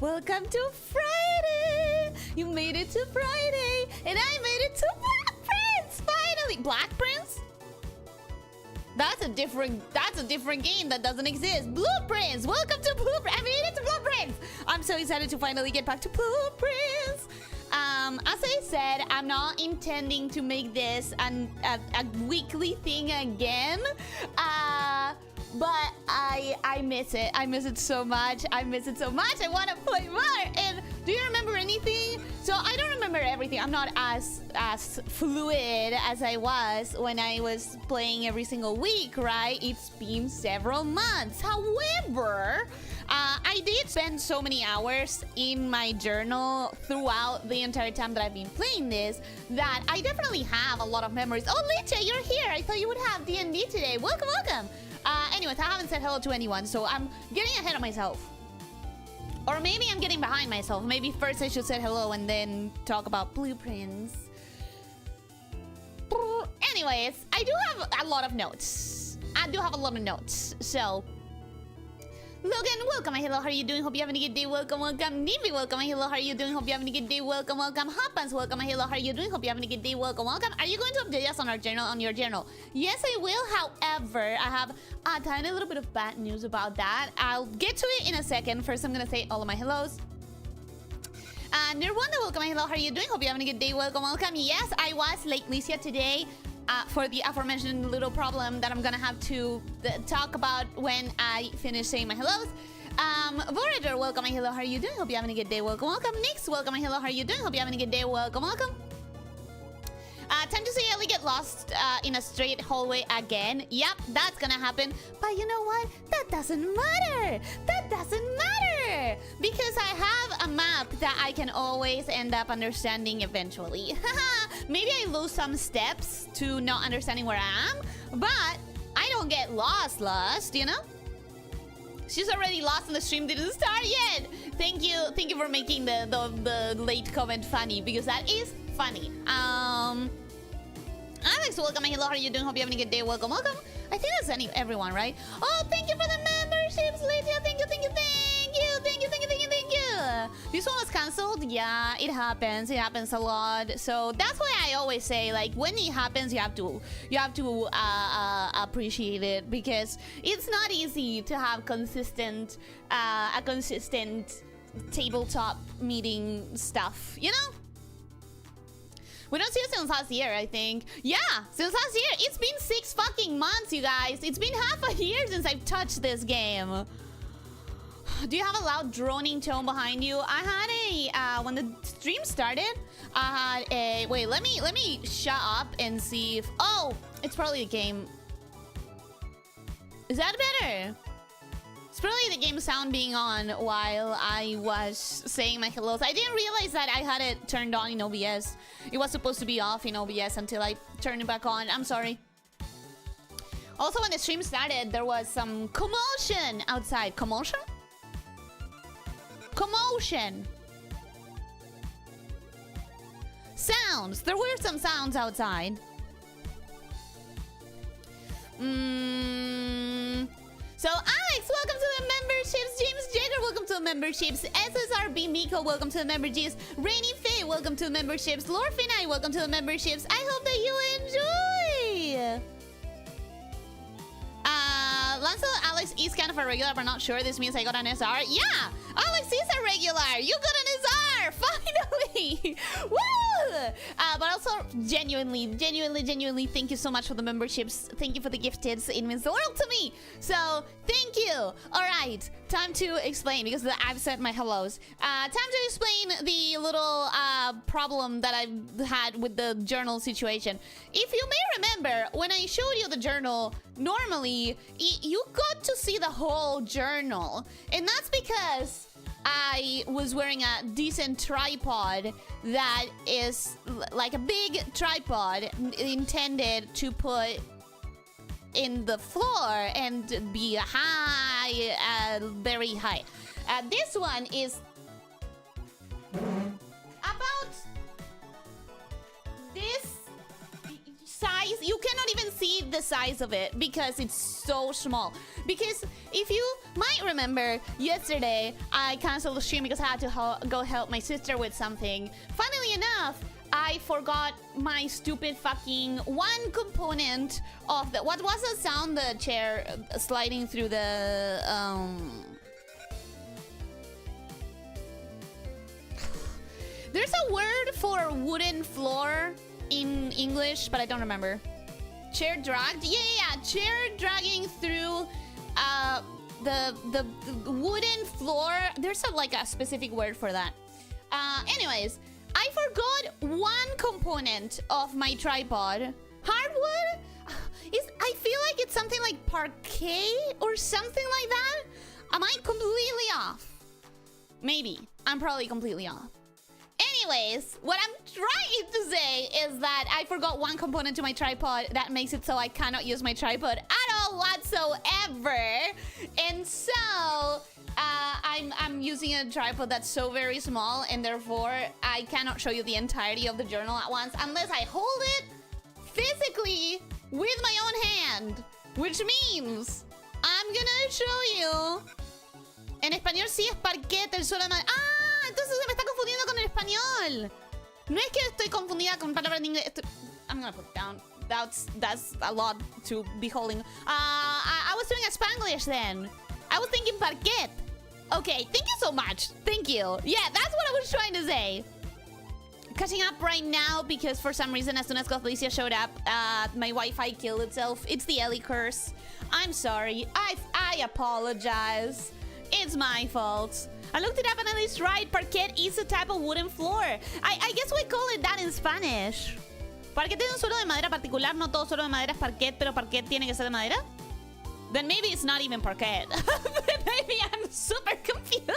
Welcome to Friday! You made it to Friday! And I made it to Black Prince! Finally! Black Prince? That's a different game that doesn't exist. Blueprints! Welcome to Blueprints! I made it to Blueprints! I'm so excited to finally get back to Blueprints! As I said, I'm not intending to make this a weekly thing again. But I miss it. I miss it so much. I miss it so much. I want to play more. And do you remember anything? So I don't remember everything. I'm not as fluid as I was when I was playing every single week, right? It's been several months. However, I did spend so many hours in my journal throughout the entire time that I've been playing this that I definitely have a lot of memories. Oh, Elyssia, you're here. I thought you would have D&D today. Welcome, welcome. Anyways, I haven't said hello to anyone, so I'm getting ahead of myself. Or maybe I'm getting behind myself. Maybe first I should say hello and then talk about blueprints. Anyways, I do have a lot of notes. So, Logan, welcome. Hello, how are you doing? Hope you're having a good day. Welcome, welcome. Nivi, welcome. Hello, how are you doing? Hope you're having a good day. Welcome, welcome. Hoppans, welcome. Hello, how are you doing? Hope you're having a good day. Welcome, welcome. Are you going to update us on our journal, on your journal? Yes, I will. However, I have a tiny little bit of bad news about that. I'll get to it in a second. First, I'm going to say all of my hellos. Nirwanda, welcome. Hello, how are you doing? Hope you're having a good day. Welcome, welcome. Yes, I was late, Elyssia, today. For the aforementioned little problem that I'm gonna have to talk about when I finish saying my hellos. Vorager, welcome, hello, how are you doing? Hope you're having a good day. Welcome, welcome. Nix, welcome, hello, how are you doing? Hope you're having a good day. Welcome, welcome. Time to say Ellie get lost in a straight hallway again. Yep, that's gonna happen. But you know what? That doesn't matter. That doesn't matter. Because I have a map that I can always end up understanding eventually. Maybe I lose some steps to not understanding where I am. But I don't get lost, you know? She's already lost and the stream didn't start yet. Thank you for making the late comment funny, because that is funny. Alex, welcome. Hello, how are you doing? Hope you're having a good day. Welcome, welcome. I think that's everyone, right? Oh, thank you for the memberships, Lydia. Thank you. This one was cancelled. Yeah, it happens. It happens a lot. So that's why I always say, like, when it happens, you have to appreciate it, because it's not easy to have a consistent tabletop meeting stuff, you know? We don't see it since last year, I think. Yeah, since last year. It's been 6 fucking months, you guys. It's been half a year since I've touched this game. Do you have a loud droning tone behind you? I had a when the stream started, I had a wait, let me shut up and see if it's probably the game. Is that better? It's probably the game sound being on while I was saying my hellos. I didn't realize that I had it turned on in OBS. It was supposed to be off in OBS until I turned it back on. I'm sorry. Also, when the stream started, there was some commotion outside. Commotion? Commotion. Sounds. There were some sounds outside. So Alex, welcome to the memberships. James Jagger, welcome to the memberships. SSRB Miko, welcome to the memberships. Rainy Faye, welcome to the memberships. Lord Finai, welcome to the memberships. I hope that you enjoy. Lancelot Alex is kind of a regular, but not sure. This means I got an SR. Yeah, Alex is a regular. You got an SR, finally. Woo! But also, genuinely, thank you so much for the memberships. Thank you for the gifteds. It means the world to me. So, thank you. All right, time to explain, because I've said my hellos. Time to explain the little problem that I've had with the journal situation. If you may remember, when I showed you the journal, normally you got to see the whole journal, and that's because I was wearing a decent tripod that is like a big tripod intended to put in the floor and be high, very high. This one is about this size you cannot even see the size of it because it's so small. Because if you might remember, yesterday I canceled the stream because I had to go help my sister with something. Funnily enough, I forgot my stupid fucking one component of the... What was the sound? The chair sliding through the... There's a word for wooden floor in English, but I don't remember. Chair dragged? Yeah. Chair dragging through the wooden floor. There's like a specific word for that. Anyways, I forgot one component of my tripod. Hardwood? I feel like it's something like parquet or something like that. Am I completely off? Maybe. I'm probably completely off. Anyways, what I'm trying to say is that I forgot one component to my tripod that makes it so I cannot use my tripod at all whatsoever. And so I'm using a tripod that's so very small, and therefore I cannot show you the entirety of the journal at once unless I hold it physically with my own hand, which means I'm gonna show you. En español sí es parquet, el suelo de madera. ¡Ah! Entonces se me está confundiendo con el español. No es que estoy confundida con palabras en inglés. I'm gonna put it down. That's a lot to be holding. I was doing a Spanglish then. I was thinking parquet. Okay, thank you so much. Thank you. Yeah, that's what I was trying to say. Catching up right now because for some reason as soon as Elyssia showed up, my Wi-Fi killed itself. It's the Ellie curse. I'm sorry. I apologize. It's my fault. I looked it up and it's right. Parquet is a type of wooden floor. I guess we call it that in Spanish. Parquet es un suelo de madera particular. No todo suelo de madera es parquet, pero parquet tiene que ser de madera. Then maybe it's not even parquet. Maybe I'm super confused.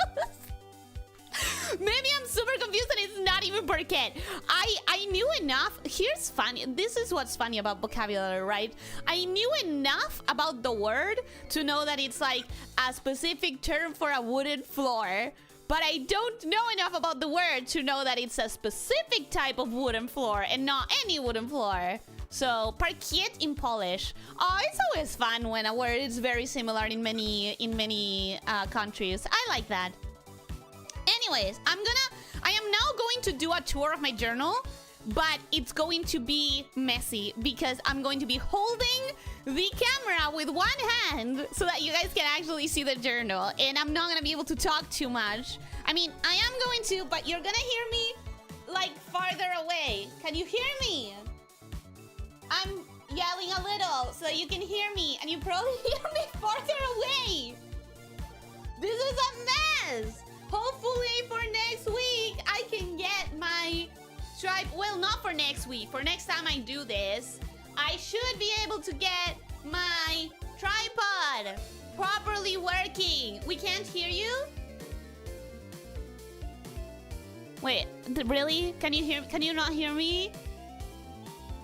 Maybe I'm super confused and it's not even parquet. I knew enough. Here's funny. This is what's funny about vocabulary, right? I knew enough about the word to know that it's like a specific term for a wooden floor. But I don't know enough about the word to know that it's a specific type of wooden floor and not any wooden floor. So, parquet in Polish. Oh, it's always fun when a word is very similar in many countries. I like that. Anyways, I am now going to do a tour of my journal, but it's going to be messy because I'm going to be holding the camera with one hand so that you guys can actually see the journal, and I'm not going to be able to talk too much. I mean, I am going to, but you're going to hear me like farther away. Can you hear me? I'm yelling a little so that you can hear me, and you probably hear me farther away. This is a mess. Hopefully for next week, I can get my tripod. Well, not for next week. For next time I do this, I should be able to get my tripod properly working. We can't hear you? Wait, really? Can you not hear me?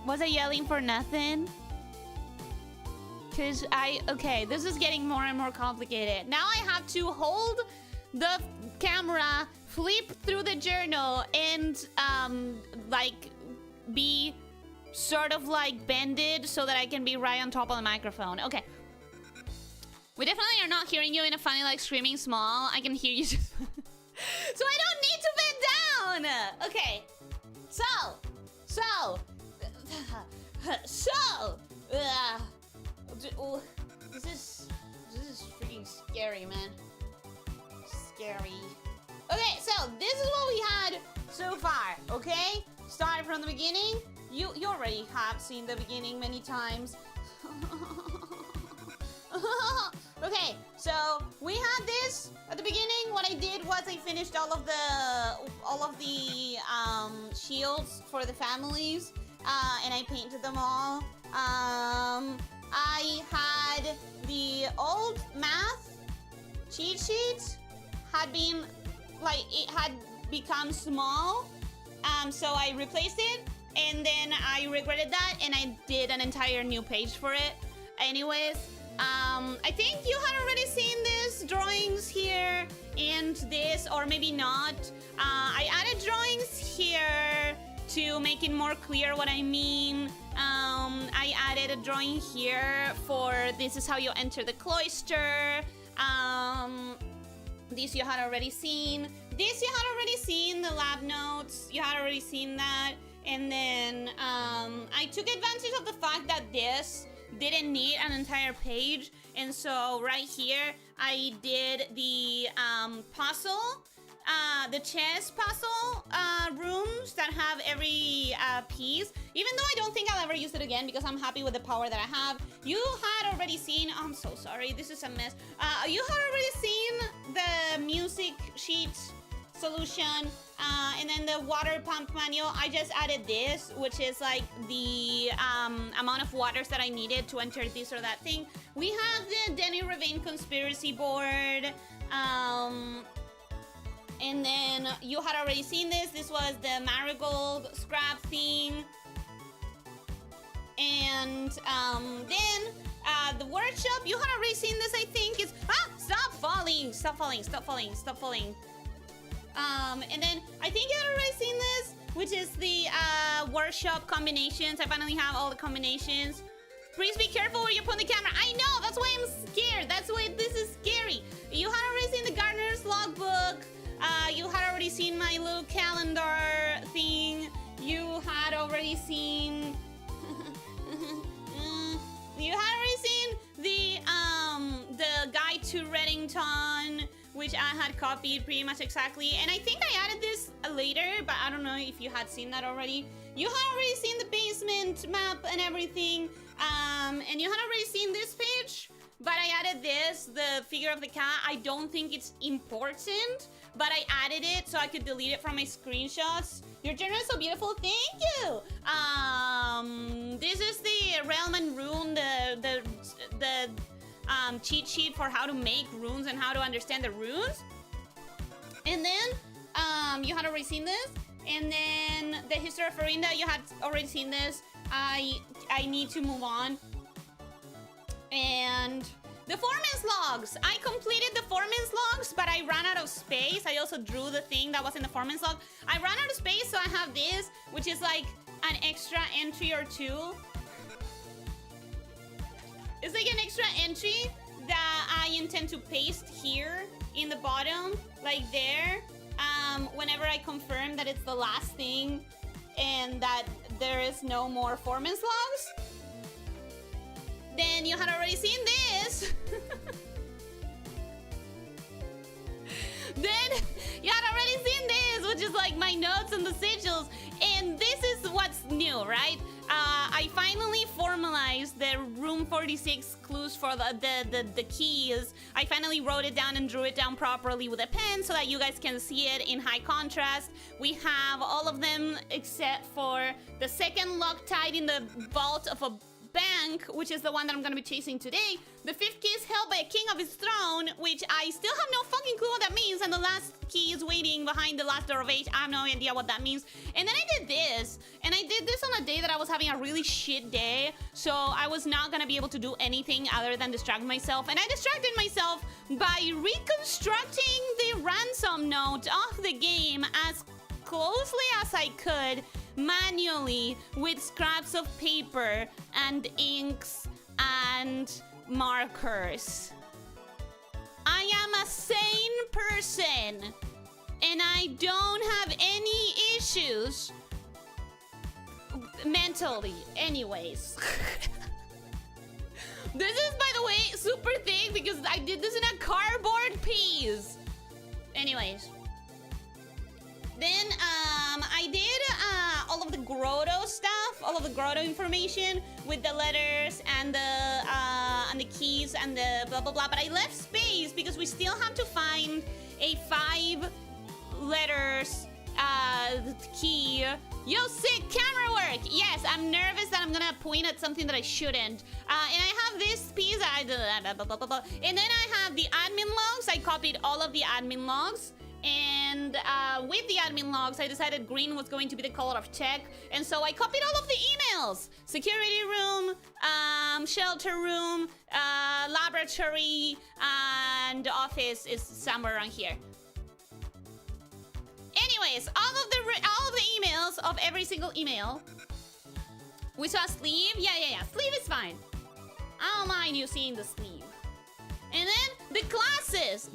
Was I yelling for nothing? Okay, this is getting more and more complicated. Now I have to hold the camera, flip through the journal, and like be sort of like bended so that I can be right on top of the microphone. Okay. We definitely are not hearing you in a funny like screaming small. I can hear you just so I don't need to bend down. Okay. This is freaking scary, man. Scary. Okay, so this is what we had so far, okay? Starting from the beginning. You already have seen the beginning many times. Okay, so we had this at the beginning. What I did was I finished all of the shields for the families, and I painted them all. I had the old math cheat sheet had been like it had become small, so I replaced it, and then I regretted that, and I did an entire new page for it. Anyways, I think you had already seen this drawings here and this, or maybe not. I added drawings here to make it more clear what I mean. I added a drawing here for this is how you enter the cloister. This you had already seen. This you had already seen, the lab notes. You had already seen that. And then I took advantage of the fact that this didn't need an entire page. And so right here, I did the puzzle, the chess puzzle rooms that have every piece. Even though I don't think I'll ever use it again because I'm happy with the power that I have. You had already seen, oh, I'm so sorry, this is a mess. You had already seen the music sheet solution and then the water pump manual. I just added this, which is like the amount of waters that I needed to enter this or that thing. We have the Denny Ravine conspiracy board. And then you had already seen this. This was the marigold scrap thing. And then the workshop, you had already seen this, I think. It's, stop falling, stop falling, stop falling, stop falling. And then I think you had already seen this, which is the workshop combinations. I finally have all the combinations. Please be careful where you put the camera. I know, that's why I'm scared. That's why this is scary. You had already seen the gardener's logbook. You had already seen my little calendar thing. You had already seen... you had already seen the guide to Reddington, which I had copied pretty much exactly. And I think I added this later, but I don't know if you had seen that already. You had already seen the basement map and everything. And you had already seen this page, but I added this, the figure of the cat. I don't think it's important, but I added it so I could delete it from my screenshots. Your journal is so beautiful. Thank you. This is the realm and rune, the cheat sheet for how to make runes and how to understand the runes. And then you had already seen this. And then the history of Farinda, you had already seen this. I need to move on. And the foreman's logs. I completed the foreman's logs, but I ran out of space. I also drew the thing that was in the foreman's log. I ran out of space, so I have this, which is like an extra entry or two. It's like an extra entry that I intend to paste here in the bottom, like there. Whenever I confirm that it's the last thing and that there is no more foreman's logs. Then you had already seen this. Then you had already seen this, which is like my notes and the sigils. And this is what's new, right? I finally formalized the room 46 clues for the keys. I finally wrote it down and drew it down properly with a pen so that you guys can see it in high contrast. We have all of them except for the second Loctite in the vault of a bank, which is the one that I'm gonna be chasing today. The fifth key is held by a king of his throne, which I still have no fucking clue what that means. And the last key is waiting behind the last door of age. I have no idea what that means. And then I did this. And I did this on a day that I was having a really shit day. So I was not gonna be able to do anything other than distract myself. And I distracted myself by reconstructing the ransom note of the game as closely as I could manually with scraps of paper and inks and markers. I am a sane person and I don't have any issues mentally anyways. This is, by the way, super thick because I did this in a cardboard piece. Anyways. Then I did all of the grotto stuff, all of the grotto information with the letters and the keys and the blah blah blah. But I left space because we still have to find a 5 letters key. Yo, sick camera work. Yes, I'm nervous that I'm gonna point at something that I shouldn't. And I have this piece. And then I have the admin logs. I copied all of the admin logs. And with the admin logs, I decided green was going to be the color of check. And so I copied all of the emails. Security room, shelter room, laboratory, and office is somewhere around here. Anyways, all of the emails of every single email. We saw sleeve. Yeah. Sleeve is fine. fine. I don't mind you seeing the sleeve. And then the classes.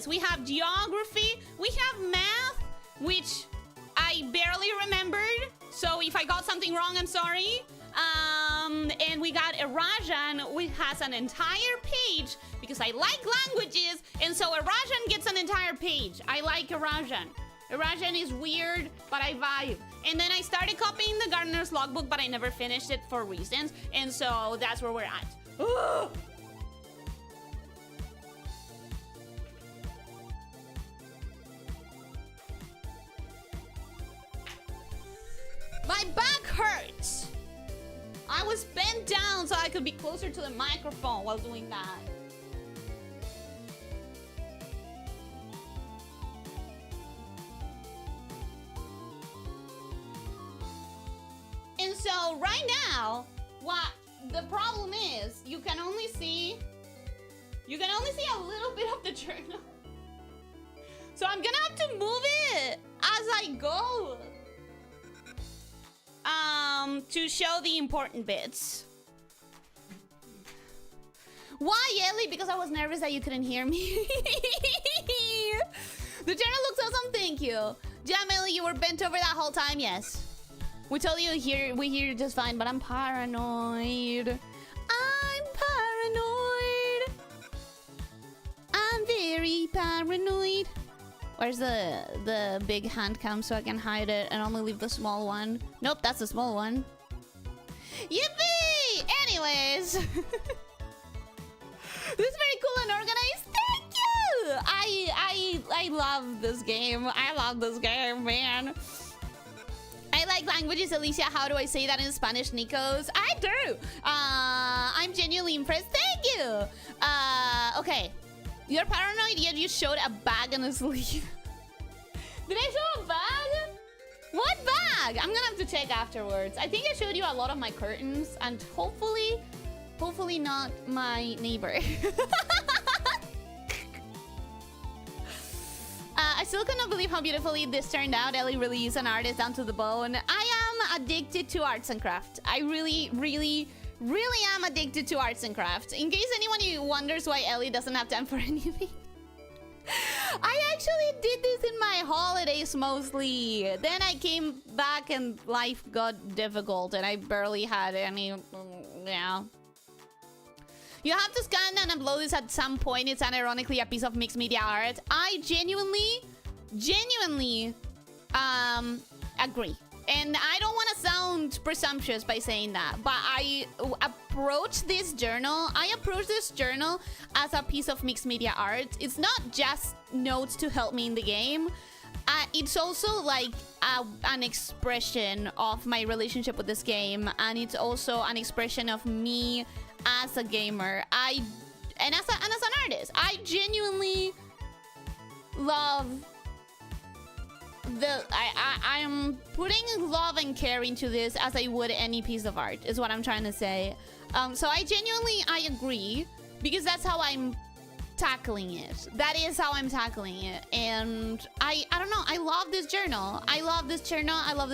We have geography, we have math, which I barely remembered. So if I got something wrong, I'm sorry. And we got Erajan, which has an entire page because I like languages, and so Erajan gets an entire page. I like Erajan. Erajan is weird, but I vibe. And then I started copying the Gardener's Logbook, but I never finished it for reasons, and so that's where we're at. Ugh. My back hurts. I was bent down so I could be closer to the microphone while doing that. And so right now, what the problem is, you can only see a little bit of the journal. So I'm gonna have to move it as I go. To show the important bits. Why, Ellie? Because I was nervous that you couldn't hear me. The journal looks awesome, thank you. Jam, Ellie, you were bent over that whole time, yes. We told you we hear you just fine, but I'm paranoid. I'm paranoid. I'm very paranoid. Where's the big hand cam so I can hide it and only leave the small one? Nope, that's the small one. Yippee! Anyways. This is very cool and organized. Thank you! I love this game. I love this game, man. I like languages, Elyssia. How do I say that in Spanish, Nikos? I do. I'm genuinely impressed. Thank you. Okay. You're paranoid, yet you showed a bag and a sleeve. Did I show a bag? What bag? I'm gonna have to check afterwards. I think I showed you a lot of my curtains, and hopefully not my neighbor. I still cannot believe how beautifully this turned out. Ellie really is an artist down to the bone. I am addicted to arts and crafts. I really am addicted to arts and crafts. In case anyone wonders why Ellie doesn't have time for anything. I actually did this in my holidays mostly. Then I came back and life got difficult and I barely had any, yeah. You have to scan and upload this at some point. It's unironically a piece of mixed media art. I genuinely agree. And I don't want to sound presumptuous by saying that, but I approach this journal as a piece of mixed media art. It's not just notes to help me in the game. It's also like an expression of my relationship with this game, and it's also an expression of me as a gamer. And as an artist, I genuinely love I'm putting love and care into this as I would any piece of art, is what I'm trying to say. So I agree, because that's how I'm tackling it. That is how I'm tackling it. And I don't know, I love this journal. I love this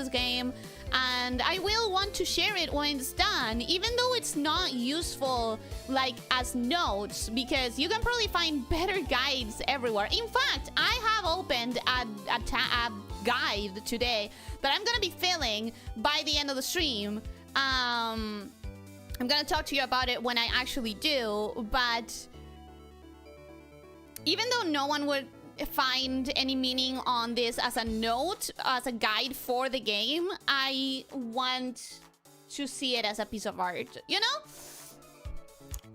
game. And I will want to share it when it's done, even though it's not useful like as notes, because you can probably find better guides everywhere. In fact, I have opened a guide today that I'm gonna be filling by the end of the stream. I'm gonna talk to you about it when I actually do, but even though no one would find any meaning on this as a note, as a guide for the game, I want to see it as a piece of art, you know?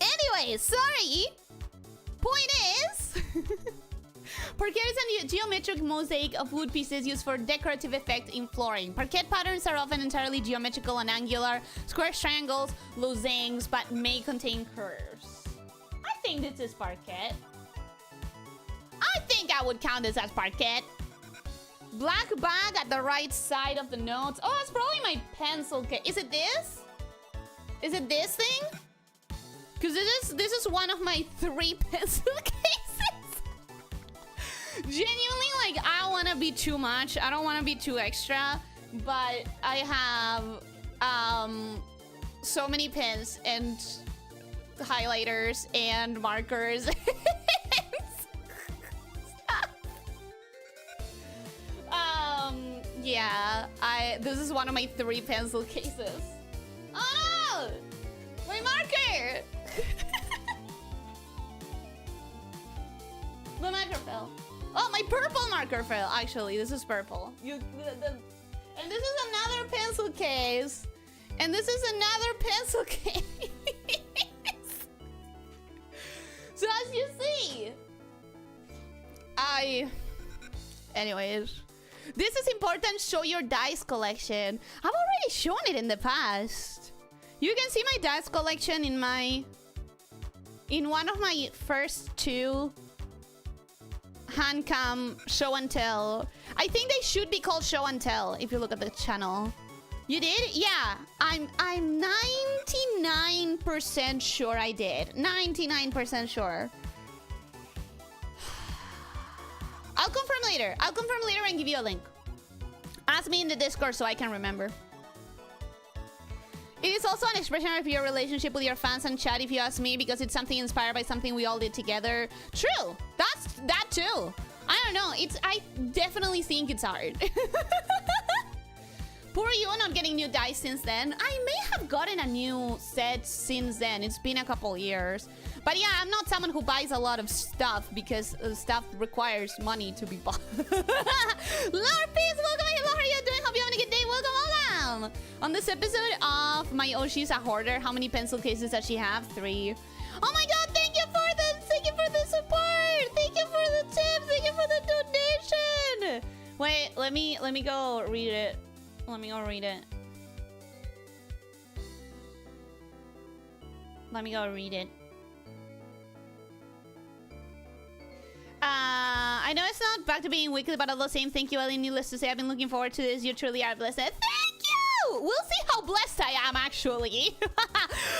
Anyway, sorry. Point is, parquet is a geometric mosaic of wood pieces used for decorative effect in flooring. Parquet patterns are often entirely geometrical and angular, squares, triangles, losanges, but may contain curves. I think this is parquet. I think I would count this as parquet. Black bag at the right side of the notes. Oh, that's probably my pencil case. Is it this? Is it this thing? Because this is one of my 3 pencil cases. Genuinely, like, I don't want to be too much. I don't want to be too extra. But I have so many pens and highlighters and markers. Yeah, this is one of my 3 pencil cases. Oh no! My marker! The marker fell. Oh, my purple marker fell. Actually, this is purple. And this is another pencil case. And this is another pencil case. So as you see, anyways, this is important. Show your dice collection. I've already shown it in the past. You can see my dice collection in one of my first 2 handcam show and tell. I think they should be called show and tell if you look at the channel. You did? Yeah, I'm 99% sure I did. 99% sure. I'll confirm later. I'll confirm later and give you a link. Ask me in the Discord so I can remember. It is also an expression of your relationship with your fans and chat, if you ask me, because it's something inspired by something we all did together. True. That's that too. I don't know. I definitely think it's art. Poor you not getting new dice since then. I may have gotten a new set since then. It's been a couple years. But yeah, I'm not someone who buys a lot of stuff because stuff requires money to be bought. Lord Peace, welcome. Hello, how are you doing? Hope you're having a good day. Welcome, welcome. On this episode of my She's a Hoarder, how many pencil cases does she have? 3. Oh my god, thank you for the support. Thank you for the tips. Thank you for the donation. Wait, let me go read it. Let me go read it. Let me go read it. I know it's not back to being weekly, but all the same, thank you, Ellie. Needless to say, I've been looking forward to this. You truly are blessed. Thank you! We'll see how blessed I am, actually.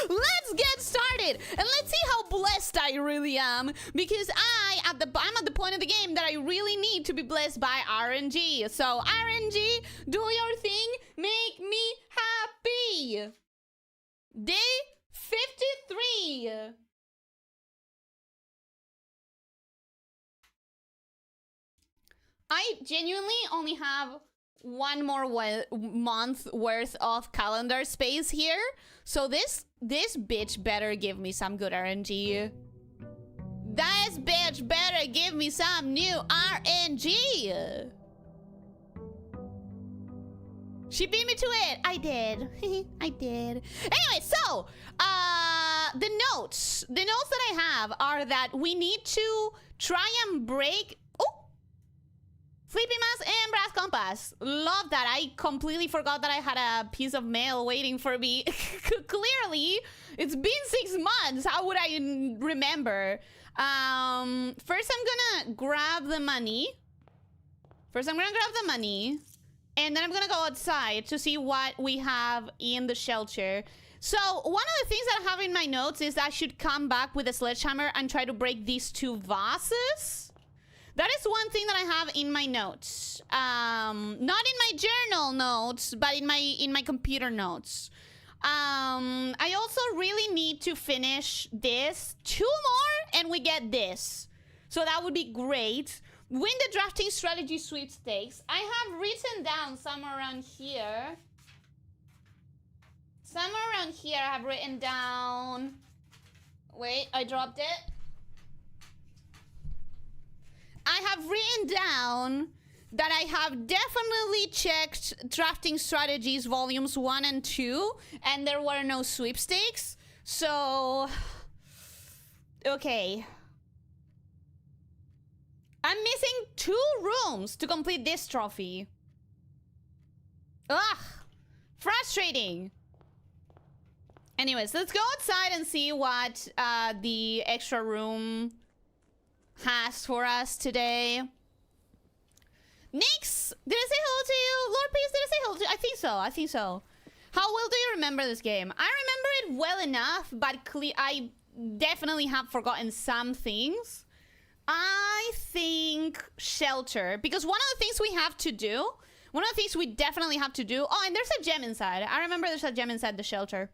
Let's get started. And let's see how blessed I really am. Because I'm at the point of the game that I really need to be blessed by RNG. So, RNG, do your thing. Make me happy. Day 53. I genuinely only have 1 more month worth of calendar space here. So this bitch better give me some good RNG. This bitch better give me some new RNG. She beat me to it. I did. I did. Anyway, so the notes that I have are that we need to try and break. Sleepy Mask and Brass Compass. Love that. I completely forgot that I had a piece of mail waiting for me. Clearly, it's been 6 months. How would I remember? First, I'm gonna grab the money. And then I'm gonna go outside to see what we have in the shelter. So, one of the things that I have in my notes is that I should come back with a sledgehammer and try to break these 2 vases. That is one thing that I have in my notes. Not in my journal notes, but in my computer notes. I also really need to finish this. 2 more and we get this. So that would be great. Win the drafting strategy sweepstakes. I have written down somewhere around here. I have written down... Wait, I dropped it. I have written down that I have definitely checked Drafting Strategies volumes 1 and 2, and there were no sweepstakes. So, okay. I'm missing 2 rooms to complete this trophy. Ugh, frustrating. Anyways, let's go outside and see what the extra room has for us today. Nix, did I say hello to you? Lord Peace, did I say hello to you? I think so. How well do you remember this game? I remember it well enough, but I definitely have forgotten some things. I think shelter, because one of the things we definitely have to do. Oh, and there's a gem inside. I remember there's a gem inside the shelter.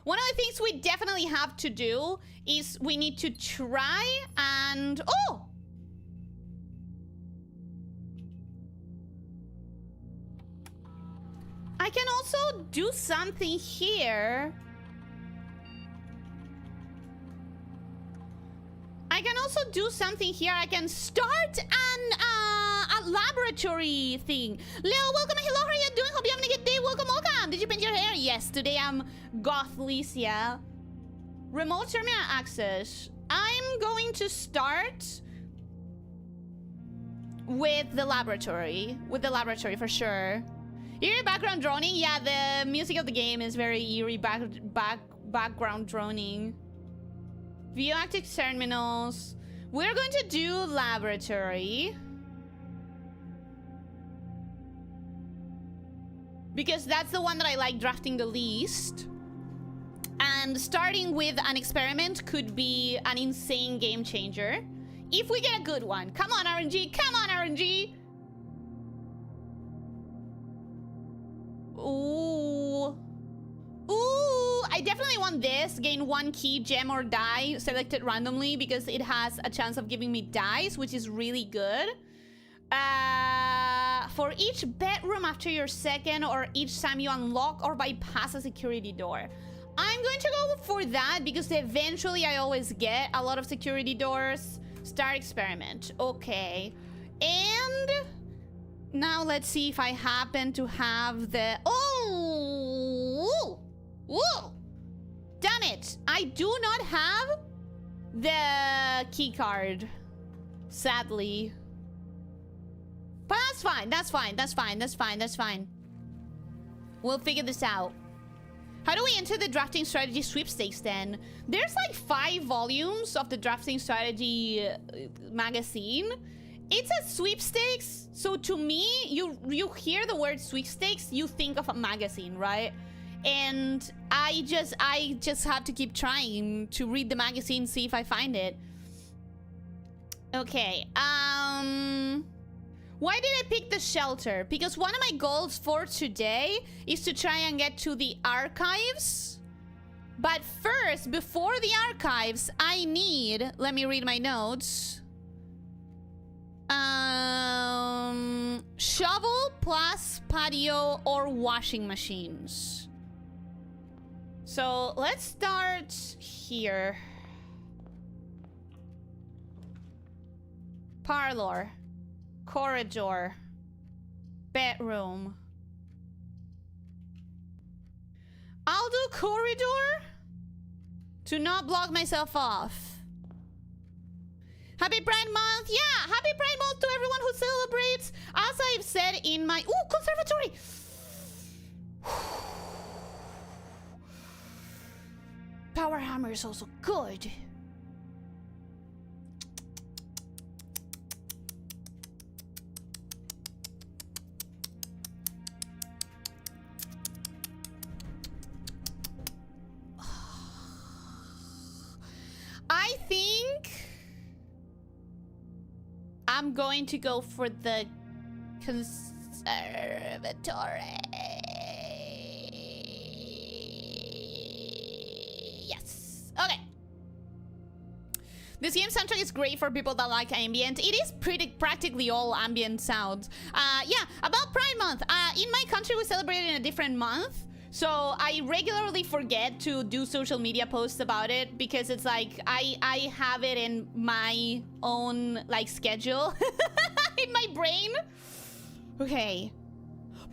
One of the things we definitely have to do is we need to try and... Oh! I can also do something here. I can also do something here. I can start a laboratory thing. Leo, welcome. Hello, how are you doing? Hope you're having a good day. Welcome, welcome. Did you paint your hair? Yes, today I'm goth Elyssia. Remote terminal access. I'm going to start with the laboratory. With the laboratory for sure. Eerie background droning. Yeah, the music of the game is very eerie background droning. View active terminals. We're going to do laboratory. Because that's the one that I like drafting the least. And starting with an experiment could be an insane game changer. If we get a good one. Come on, RNG. Come on, RNG. Ooh. Ooh, I definitely want this. Gain 1 key, gem, or die selected randomly because it has a chance of giving me dice, which is really good. For each bedroom after your second or each time you unlock or bypass a security door. I'm going to go for that because eventually I always get a lot of security doors. Start experiment. Okay. And now let's see if I happen to have the... Oh! Whoa! Damn it! I do not have the key card. Sadly. But that's fine. That's fine. That's fine. That's fine. That's fine. We'll figure this out. How do we enter the drafting strategy sweepstakes then? There's like 5 volumes of the drafting strategy magazine. It's a sweepstakes. So to me, you hear the word sweepstakes, you think of a magazine, right? And I just have to keep trying to read the magazine, see if I find it. Okay. Why did I pick the shelter? Because one of my goals for today is to try and get to the archives. But first, before the archives, I need... Let me read my notes. Shovel plus patio or washing machines. So let's start here. Parlor. Corridor. Bedroom. I'll do corridor to not block myself off. Happy Pride Month. Yeah, happy Pride Month to everyone who celebrates. As I've said in my... Ooh, conservatory. Power hammer is also good. I think I'm going to go for the conservatory. Yes. Okay. This game soundtrack is great for people that like ambient. It is practically all ambient sounds. Yeah, about Pride Month. In my country, we celebrate it in a different month. So I regularly forget to do social media posts about it because it's like I have it in my own like schedule in my brain. Okay.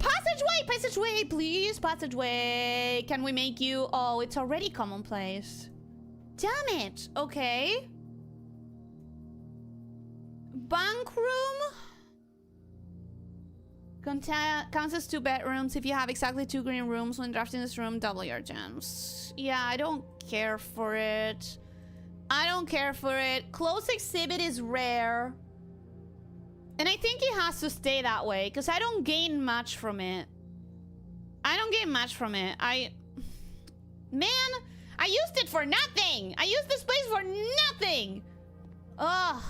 Passageway, please. Passageway. Can we make you... Oh, it's already commonplace. Damn it. Okay. Bunk room. Counts as 2 bedrooms. If you have exactly 2 green rooms when drafting this room, double your gems. Yeah, I don't care for it. I don't care for it. Close exhibit is rare. And I think it has to stay that way because I don't gain much from it. Man, I used it for nothing. I used this place for nothing. Ugh.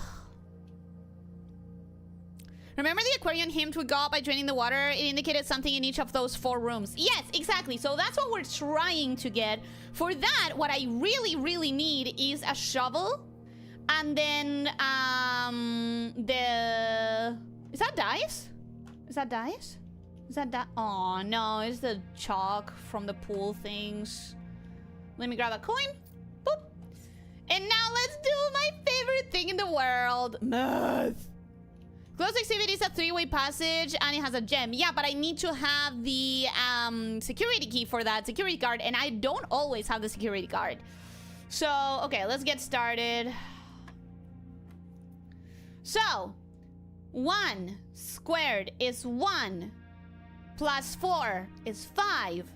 Remember the aquarium hint we got by draining the water? It indicated something in each of those 4 rooms. Yes, exactly. So that's what we're trying to get. For that, what I really, really need is a shovel. And then, is that dice? Is that dice? Is that oh, no, it's the chalk from the pool things. Let me grab a coin. Boop. And now let's do my favorite thing in the world. Math. Closed activity is a 3-way passage and it has a gem. Yeah, but I need to have the security key for that security card, and I don't always have the security card. So, okay, let's get started. So, 1 squared is 1 plus 4 is 5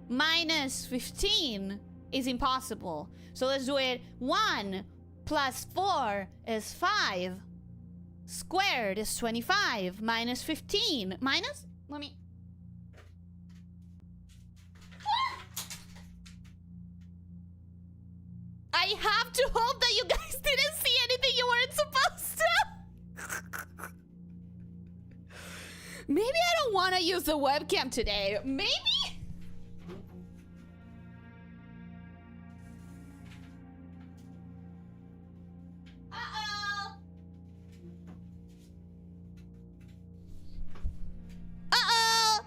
minus 15 is impossible. So let's do it. 1 plus 4 is 5 squared is 25 minus 15 minus, let me, I have to hope that you guys didn't see anything you weren't supposed to. Maybe I don't want to use the webcam today. Maybe? Uh-oh. Uh-oh.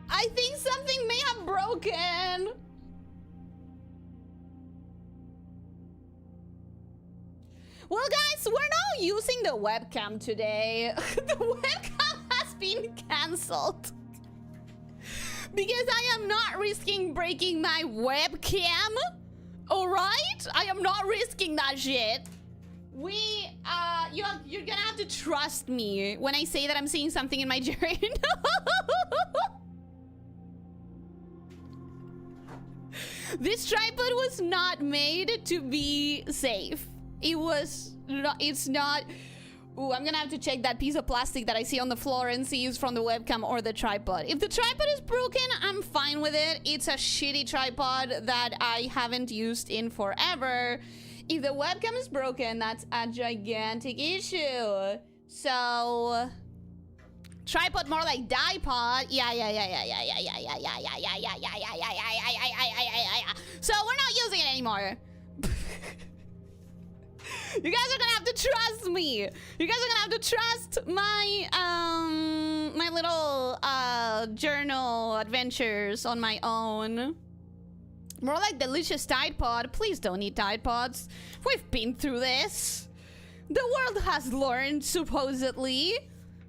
I think something may have broken. Well, guys, we're not using the webcam today. The webcam has been cancelled. Because I am not risking breaking my webcam. Alright? I am not risking that shit. You're gonna have to trust me when I say that I'm seeing something in my journal. This tripod was not made to be safe. It's not. Ooh, I'm gonna have to check that piece of plastic that I see on the floor and see it's from the webcam or the tripod. If the tripod is broken, I'm fine with it. It's a shitty tripod that I haven't used in forever. If the webcam is broken, that's a gigantic issue. So, tripod more like dipod. Yeah. So we're not using it anymore. You guys are gonna have to trust me. You guys are gonna have to trust my my little journal adventures on my own. More like delicious Tide Pod. Please don't eat Tide Pods. We've been through this. The world has learned, supposedly.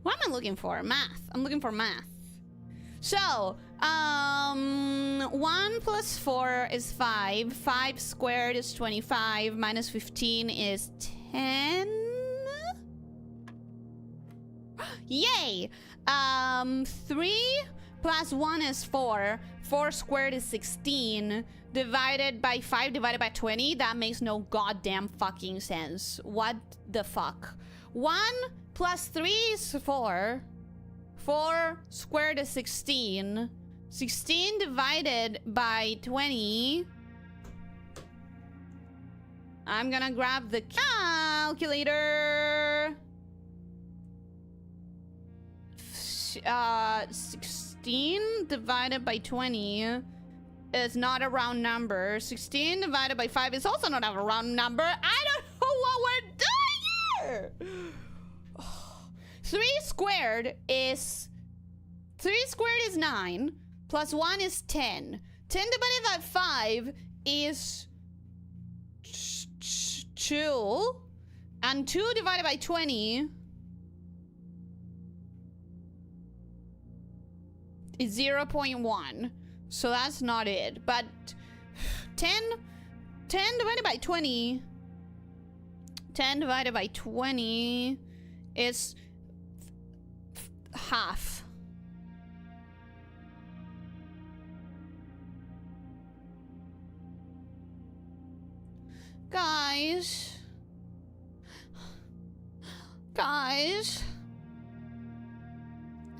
What am I looking for? Math. I'm looking for math. So, 1 plus 4 is 5. 5 squared is 25. Minus 15 is 10. Yay! 3 plus 1 is 4. 4 squared is 16. Divided by 5 divided by 20. That makes no goddamn fucking sense. What the fuck? 1 plus 3 is 4. 4 squared is 16. 16 divided by 20. I'm gonna grab the calculator. 16 divided by 20 is not a round number. 16 divided by 5 is also not a round number. I don't know what we're doing here. 3 squared is 9 plus 1 is 10. 10 divided by 5 is 2, and 2 divided by 20 is 0.1. So that's not it. But 10 divided by 20 is half. Guys,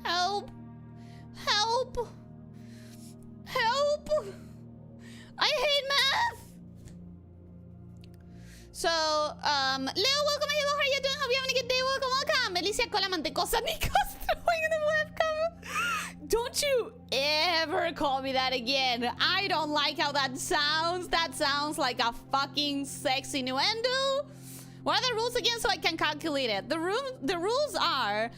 help, I hate math. So, Leo, welcome. Hello, how are you doing? Hope you're having a good day. Welcome, welcome. Elyssia Cola Mantecosa Nicos throwing in the webcam. Don't you ever call me that again. I don't like how that sounds. That sounds like a fucking sexy innuendo. What are the rules again so I can calculate it? The rules are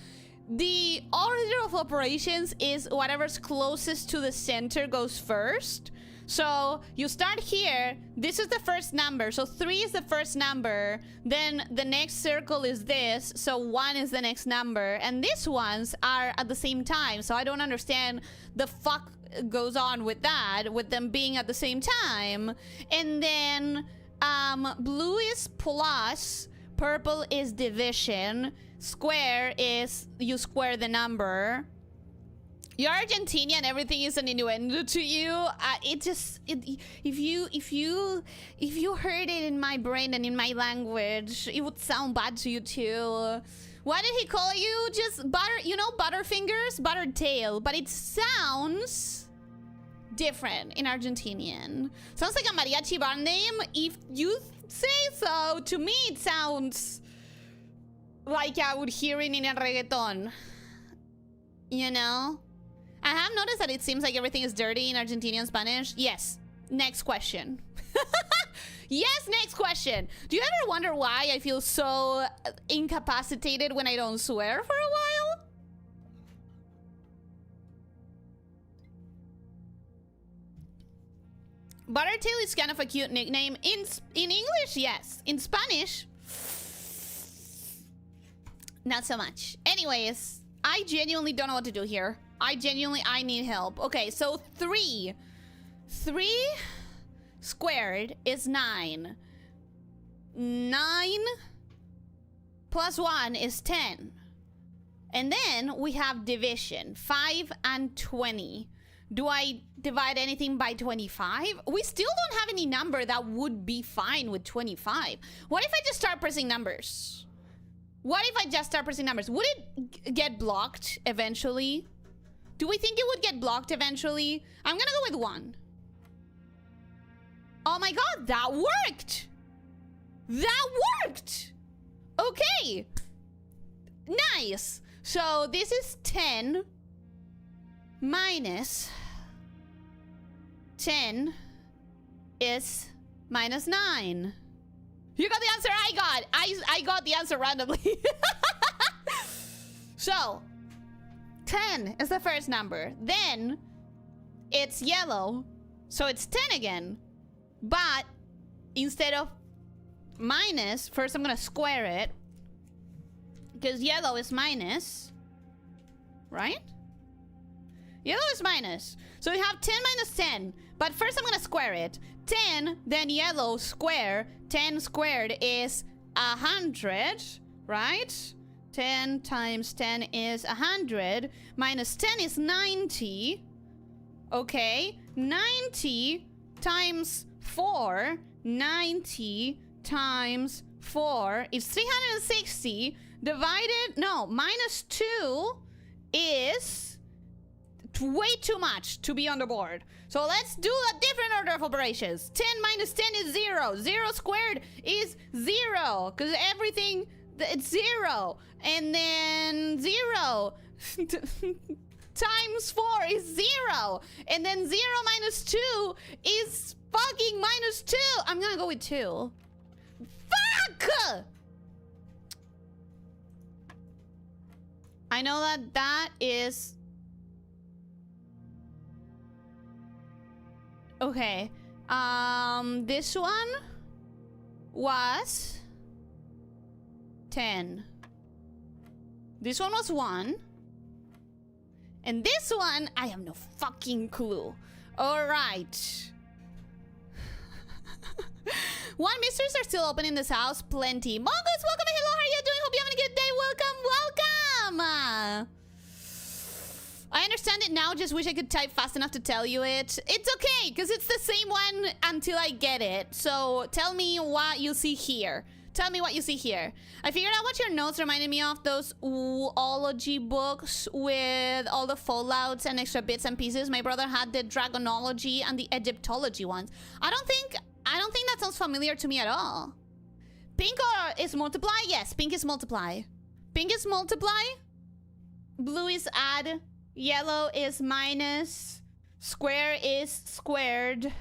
the order of operations is whatever's closest to the center goes first. So you start here. This is the first number. So 3 is the first number. Then the next circle is this. So 1 is the next number. And these ones are at the same time. So I don't understand the fuck goes on with that, with them being at the same time. And then blue is plus, purple is division, square is you square the number. You're Argentinian, everything is an innuendo to you. If you heard it in my brain and in my language, it would sound bad to you too. What did he call you? Just butter, you know, butterfingers, buttered tail, but it sounds different in Argentinian. Sounds like a mariachi bar name. If you say so, to me it sounds like I would hear it in a reggaeton. You know? I have noticed that it seems like everything is dirty in Argentinian Spanish. Yes. Next question. Yes, next question. Do you ever wonder why I feel so incapacitated when I don't swear for a while? Buttertail is kind of a cute nickname. In English, yes. In Spanish, not so much. Anyways, I genuinely don't know what to do here. I need help. Okay, so 3 squared is 9. 9 plus 1 is 10. And then we have division, 5 and 20. Do I divide anything by 25? We still don't have any number that would be fine with 25. What if I just start pressing numbers? What if I just start pressing numbers? Would it get blocked eventually? Do we think it would get blocked eventually? I'm gonna go with 1. Oh my god, that worked! That worked! Okay. Nice. So this is 10 minus 10 is minus 9. You got the answer I got. I got the answer randomly. So 10 is the first number. Then it's yellow. So it's 10 again. But instead of minus, first I'm gonna square it. Because yellow is minus. Right? Yellow is minus. So we have 10 minus 10. But first I'm gonna square it. 10, then yellow, square. 10 squared is 100, right? 10 times 10 is 100. Minus 10 is 90. Okay. 90 times 4. 90 times 4 is 360. Divided, no, minus 2 is way too much to be on the board. So let's do a different order of operations. 10 minus 10 is 0. 0 squared is 0. Because everything, it's 0. And then 0 times 4 is 0. And then 0 minus 2 is fucking minus 2. I'm gonna go with 2. Fuck! I know that is... Okay. This one was 10. This one was 1. And this one, I have no fucking clue. Alright. One mysteries are still open in this house. Plenty. Mongoose, welcome. Hello, how are you doing? Hope you're having a good day. Welcome. I understand it now, just wish I could type fast enough to tell you it. It's okay, because it's the same one until I get it. So tell me what you see here. Tell me what you see here. I figured out what your notes reminded me of, those ology books with all the fallouts and extra bits and pieces. My brother had the dragonology and the Egyptology ones. I don't think that sounds familiar to me at all. Pink is multiply? Yes, pink is multiply. Pink is multiply. Blue is add. Yellow is minus. Square is squared.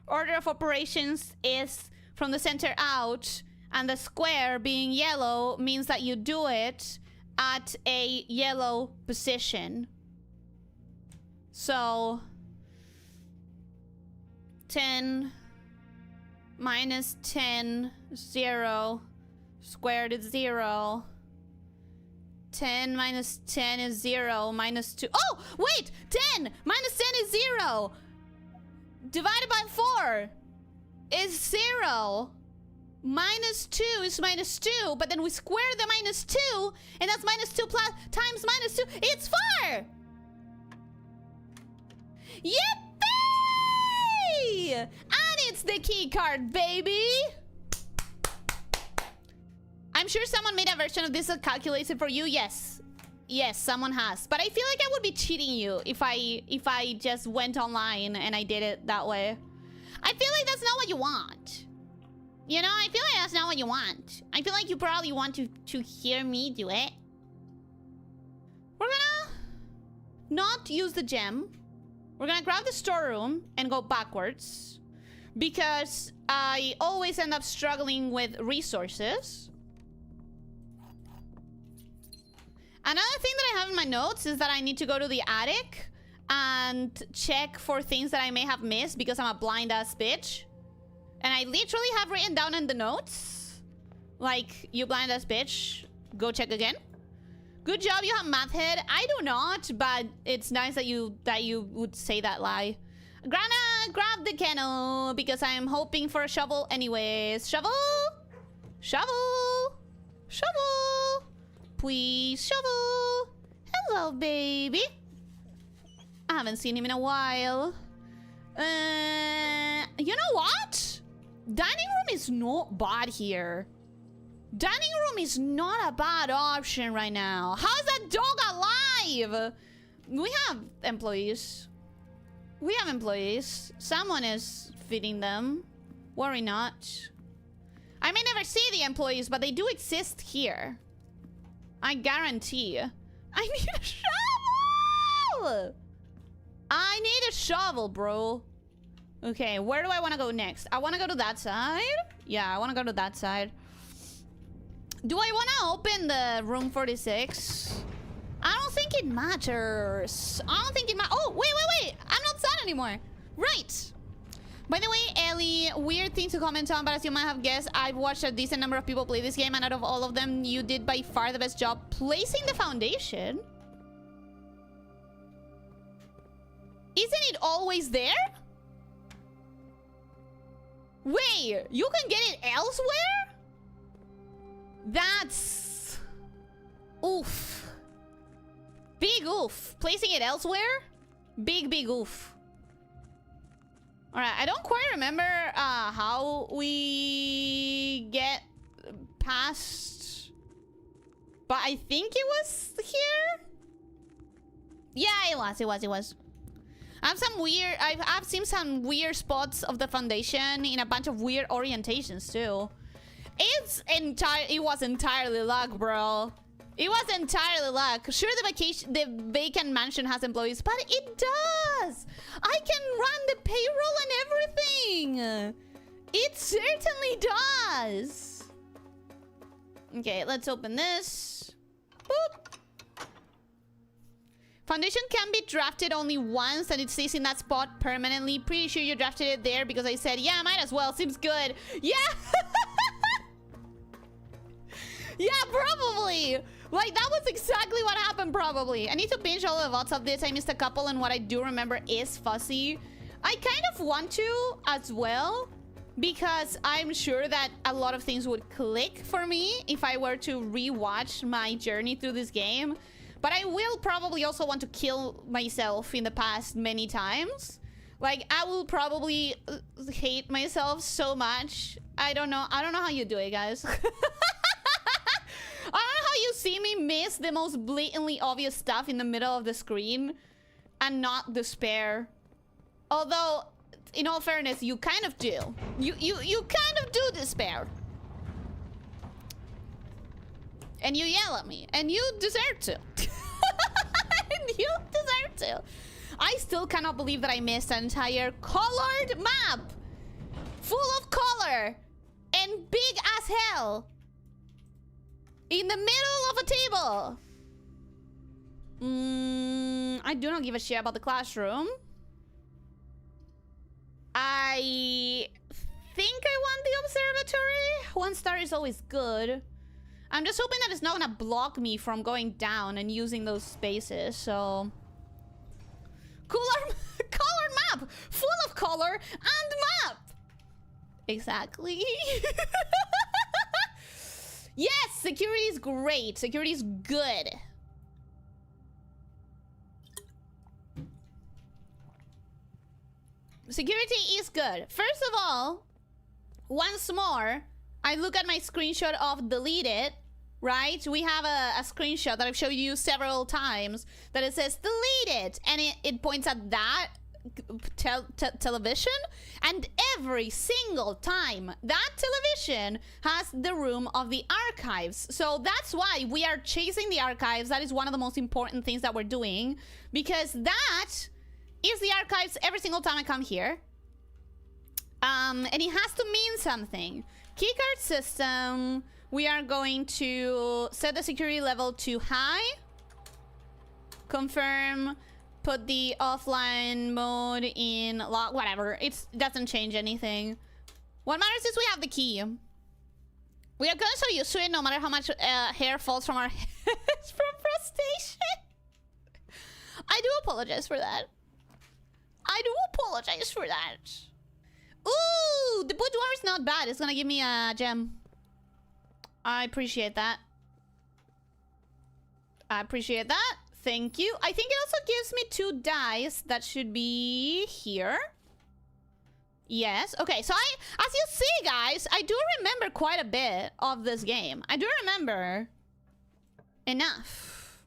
Order of operations is from the center out. And the square being yellow means that you do it at a yellow position. So 10 minus 10, 0. Squared is 0. 10 minus 10 is 0. Minus 2. Oh, wait! 10 minus 10 is 0. Divided by 4 is 0. Minus 2 is minus 2. But then we square the minus 2. And that's minus 2 plus times minus 2. It's 4! Yippee! And it's the key card, baby! I'm sure someone made a version of this that calculates it for you. Yes. Yes, someone has. But I feel like I would be cheating you if I just went online and I did it that way. I feel like that's not what you want. You know, I feel like that's not what you want. I feel like you probably want to hear me do it. We're gonna not use the gem. We're gonna grab the storeroom and go backwards. Because I always end up struggling with resources. Another thing that I have in my notes is that I need to go to the attic and check for things that I may have missed because I'm a blind ass bitch. And I literally have written down in the notes, like, you blind ass bitch, go check again. Good job, you have math head. I do not, but it's nice that you would say that lie. Grana, grab the kennel because I'm hoping for a shovel anyways. Shovel! Shovel! Shovel! Please, shovel! Hello, baby. I haven't seen him in a while. You know what? Dining room is not bad here. Dining room is not a bad option right now. How's that dog alive? We have employees. We have employees. Someone is feeding them. Worry not. I may never see the employees, but they do exist here. I guarantee. I need a shovel! I need a shovel, bro. Okay, where do I want to go next? I want to go to that side. Yeah, I want to go to that side. Do I want to open the room 46? I don't think it matters. I don't think it matters. Oh, wait. I'm not sad anymore. Right. By the way, Ellie, weird thing to comment on, but as you might have guessed, I've watched a decent number of people play this game, and out of all of them, you did by far the best job placing the foundation. Isn't it always there? Wait, you can get it elsewhere? That's... oof. Big oof. Placing it elsewhere? Big oof. Alright, I don't quite remember how we get past... but I think it was here? Yeah, it was. I've seen some weird spots of the foundation in a bunch of weird orientations too. It was entirely luck, bro. It was entirely luck. Sure, the vacant mansion has employees, but it does. I can run the payroll and everything. It certainly does. Okay, let's open this. Boop. Foundation can be drafted only once and it stays in that spot permanently. Pretty sure you drafted it there because I said, yeah, might as well. Seems good. Yeah. Yeah, probably. Like, that was exactly what happened, probably. I need to binge all the VODs of this. I missed a couple, and what I do remember is fuzzy. I kind of want to as well, because I'm sure that a lot of things would click for me if I were to rewatch my journey through this game. But I will probably also want to kill myself in the past many times. Like, I will probably hate myself so much. I don't know how you do it, guys. I don't know how you see me miss the most blatantly obvious stuff in the middle of the screen and not despair. Although, in all fairness, you kind of do. You kind of do despair. And you yell at me. And you deserve to. And you deserve to. I still cannot believe that I missed an entire colored map. Full of color. And big as hell. In the middle of a table. I do not give a shit about the classroom. I think I want the observatory. 1 star is always good. I'm just hoping that it's not gonna block me from going down and using those spaces, so... Colored map! Full of color and map! Exactly. Yes! Security is great. Security is good. Security is good. First of all, once more, I look at my screenshot of deleted, right? We have a screenshot that I've showed you several times that it says deleted, and it points at that television, and every single time that television has the room of the archives. So that's why we are chasing the archives. That is one of the most important things that we're doing, because that is the archives every single time I come here. And it has to mean something. Keycard system, we are going to set the security level to high. Confirm. Put the offline mode in lock, whatever. It doesn't change anything. What matters is we have the key. We are going to so used to it no matter how much hair falls from our heads from frustration. I do apologize for that. I do apologize for that. Ooh, the boudoir is not bad. It's gonna give me a gem. I appreciate that. I appreciate that. Thank you. I think it also gives me 2 dice that should be here. Yes. Okay, so as you see, guys, I do remember quite a bit of this game. I do remember enough.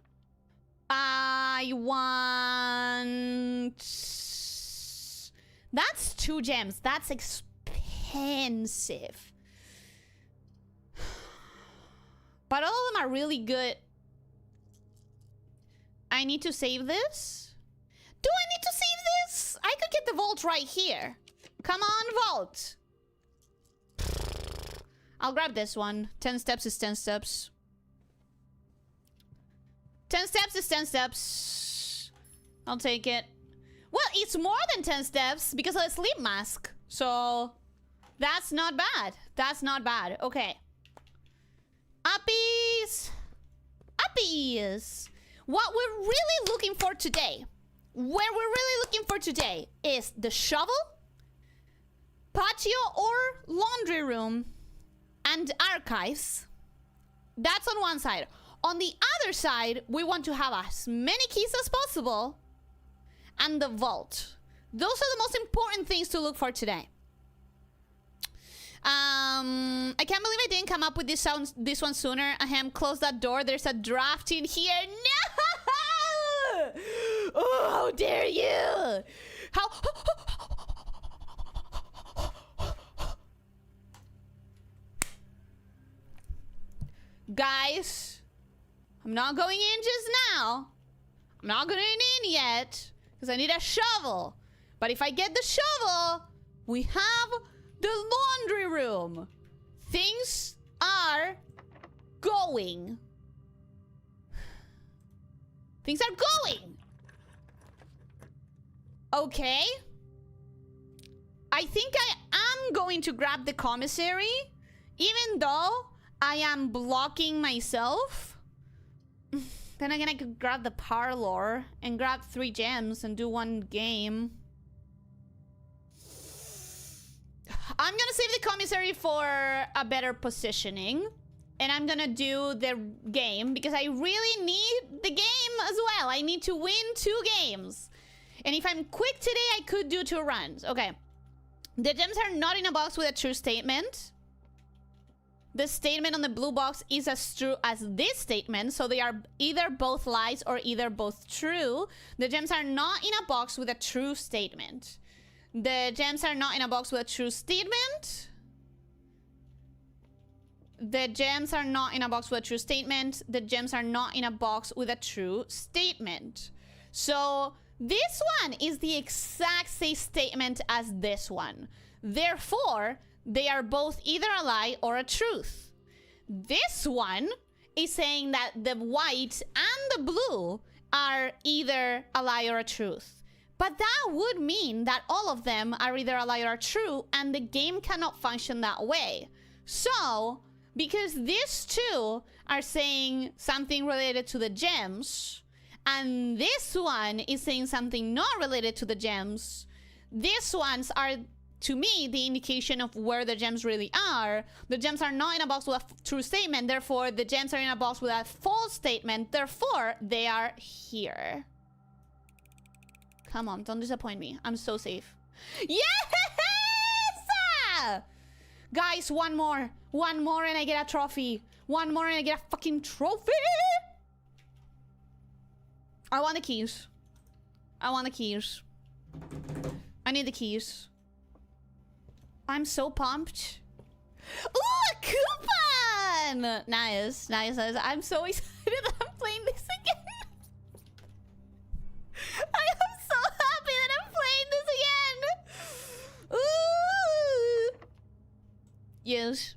I want... That's 2 gems. That's expensive. But all of them are really good. I need to save this? Do I need to save this? I could get the vault right here. Come on, vault. I'll grab this one. 10 steps is 10 steps. 10 steps is 10 steps. I'll take it. Well, it's more than 10 steps because of the sleep mask. So, that's not bad. That's not bad. Okay. Uppies. Uppies. What we're really looking for today, is the shovel, patio or laundry room, and archives. That's on one side. On the other side, we want to have as many keys as possible, and the vault. Those are the most important things to look for today. I can't believe I didn't come up with this one sooner. Ahem, close that door. There's a draft in here. No! Oh, how dare you! How... Guys, I'm not going in just now. I'm not going in yet because I need a shovel. But if I get the shovel, we have the laundry room. Things are going. Things are going. Okay. I think I am going to grab the commissary, even though I am blocking myself. Then again, I could grab the parlor and grab 3 gems and do 1 game. I'm gonna save the commissary for a better positioning. And I'm gonna do the game because I really need the game as well. I need to win 2 games. And if I'm quick today, I could do 2 runs. Okay. The gems are not in a box with a true statement. The statement on the blue box is as true as this statement. So they are either both lies or either both true. The gems are not in a box with a true statement. The gems are not in a box with a true statement. The gems are not in a box with a true statement. The gems are not in a box with a true statement. So this one is the exact same statement as this one. Therefore, they are both either a lie or a truth. This one is saying that the white and the blue are either a lie or a truth. But that would mean that all of them are either a lie or true, and the game cannot function that way. So, because these two are saying something related to the gems, and this one is saying something not related to the gems, these ones are, to me, the indication of where the gems really are. The gems are not in a box with a true statement, therefore the gems are in a box with a false statement, therefore they are here. Come on, don't disappoint me. I'm so safe. Yes! Guys, one more. One more and I get a trophy. One more and I get a fucking trophy. I want the keys. I want the keys. I need the keys. I'm so pumped. Ooh, a coupon! Nice, nice, nice. I'm so excited that I'm playing this again. I am so happy that I'm playing this again. Ooh. Yes.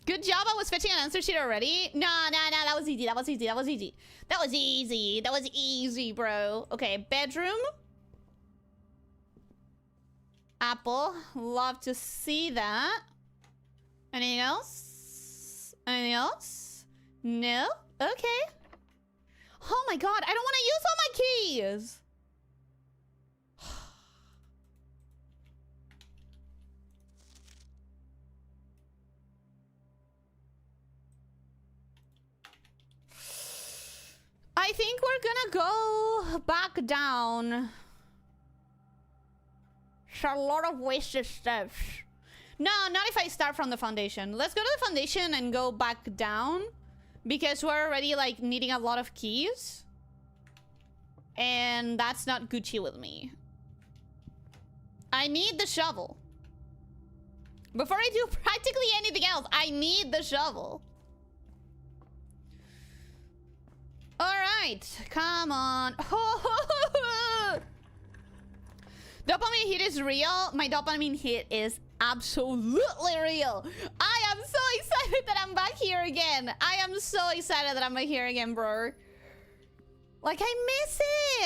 Good job. I was fetching an answer sheet already. No, that was easy. That was easy. That was easy. That was easy. That was easy, bro. Okay, bedroom. Apple. Love to see that. Anything else? Anything else? No? Okay. Oh my god, I don't want to use all my keys. I think we're gonna go back down. It's a lot of wasted steps. No, not if I start from the foundation. Let's go to the foundation and go back down. Because we're already, like, needing a lot of keys. And that's not Gucci with me. I need the shovel. Before I do practically anything else, I need the shovel. Alright, come on. Dopamine hit is real. My dopamine hit is absolutely real. I am so excited that I'm back here again. I am so excited that I'm back here again, bro. Like, I miss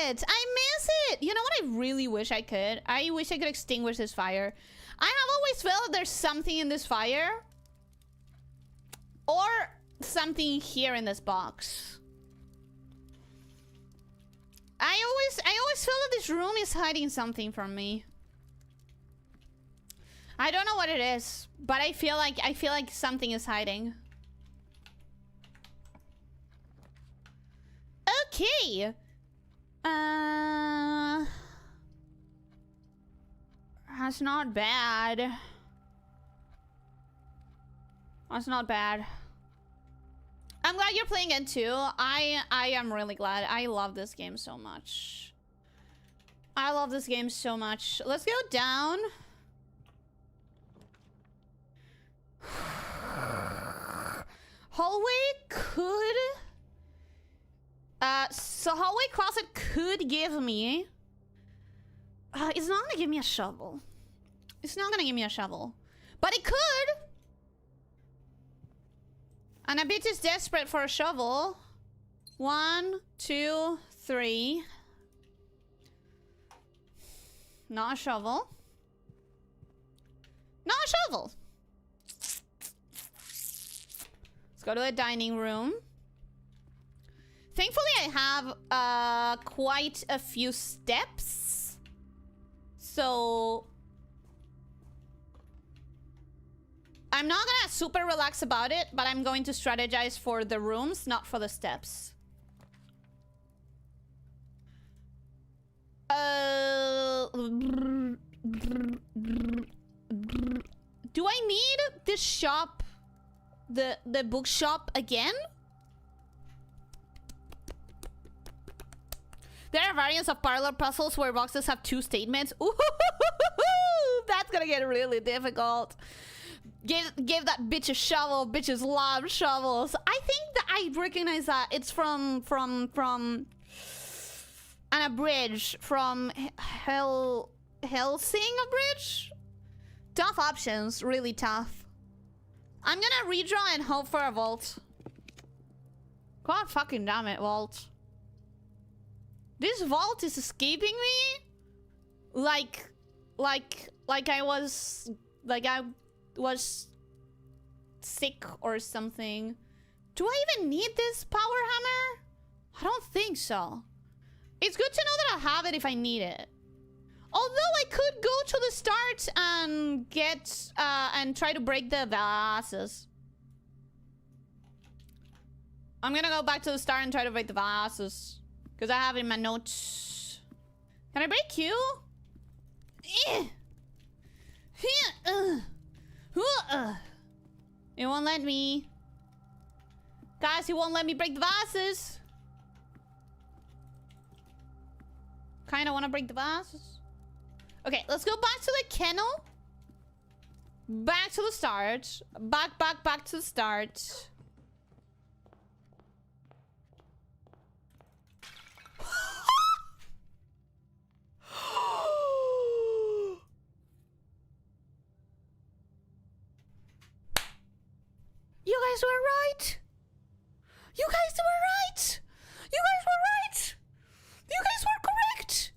it. I miss it. You know what I really wish I could? I wish I could extinguish this fire. I have always felt that there's something in this fire. Or something here in this box. I always feel that this room is hiding something from me. I don't know what it is, but I feel like something is hiding. Okay. That's not bad. That's not bad. I'm glad you're playing it too. I am really glad. I love this game so much. I love this game so much. Let's go down. Hallway could... so hallway closet could give me... it's not gonna give me a shovel. It's not gonna give me a shovel. But it could! And a bitch is desperate for a shovel. 1, 2, 3. Not a shovel. Not a shovel. Let's go to the dining room. Thankfully, I have quite a few steps. So... I'm not gonna super relax about it, but I'm going to strategize for the rooms, not for the steps. Do I need this shop, the bookshop again? There are variants of parlor puzzles where boxes have 2 statements. Ooh, that's gonna get really difficult. Give that bitch a shovel. Bitches love shovels. I think that I recognize that. It's from a bridge from Helsing a bridge. Tough options, really tough. I'm gonna redraw and hope for a vault. God fucking damn it, vault. This vault is escaping me like I was sick or something. Do I even need this power hammer? I don't think so. It's good to know that I have it if I need it. Although I could go to the start and get and try to break the vases. I'm gonna go back to the start and try to break the vases. Because I have it in my notes. Can I break you? It won't let me. Guys, it won't let me break the vases. Kinda wanna break the vases. Okay, let's go back to the kennel. Back to the start. Back to the start. You guys were right. You guys were right. You guys were right. You guys were correct.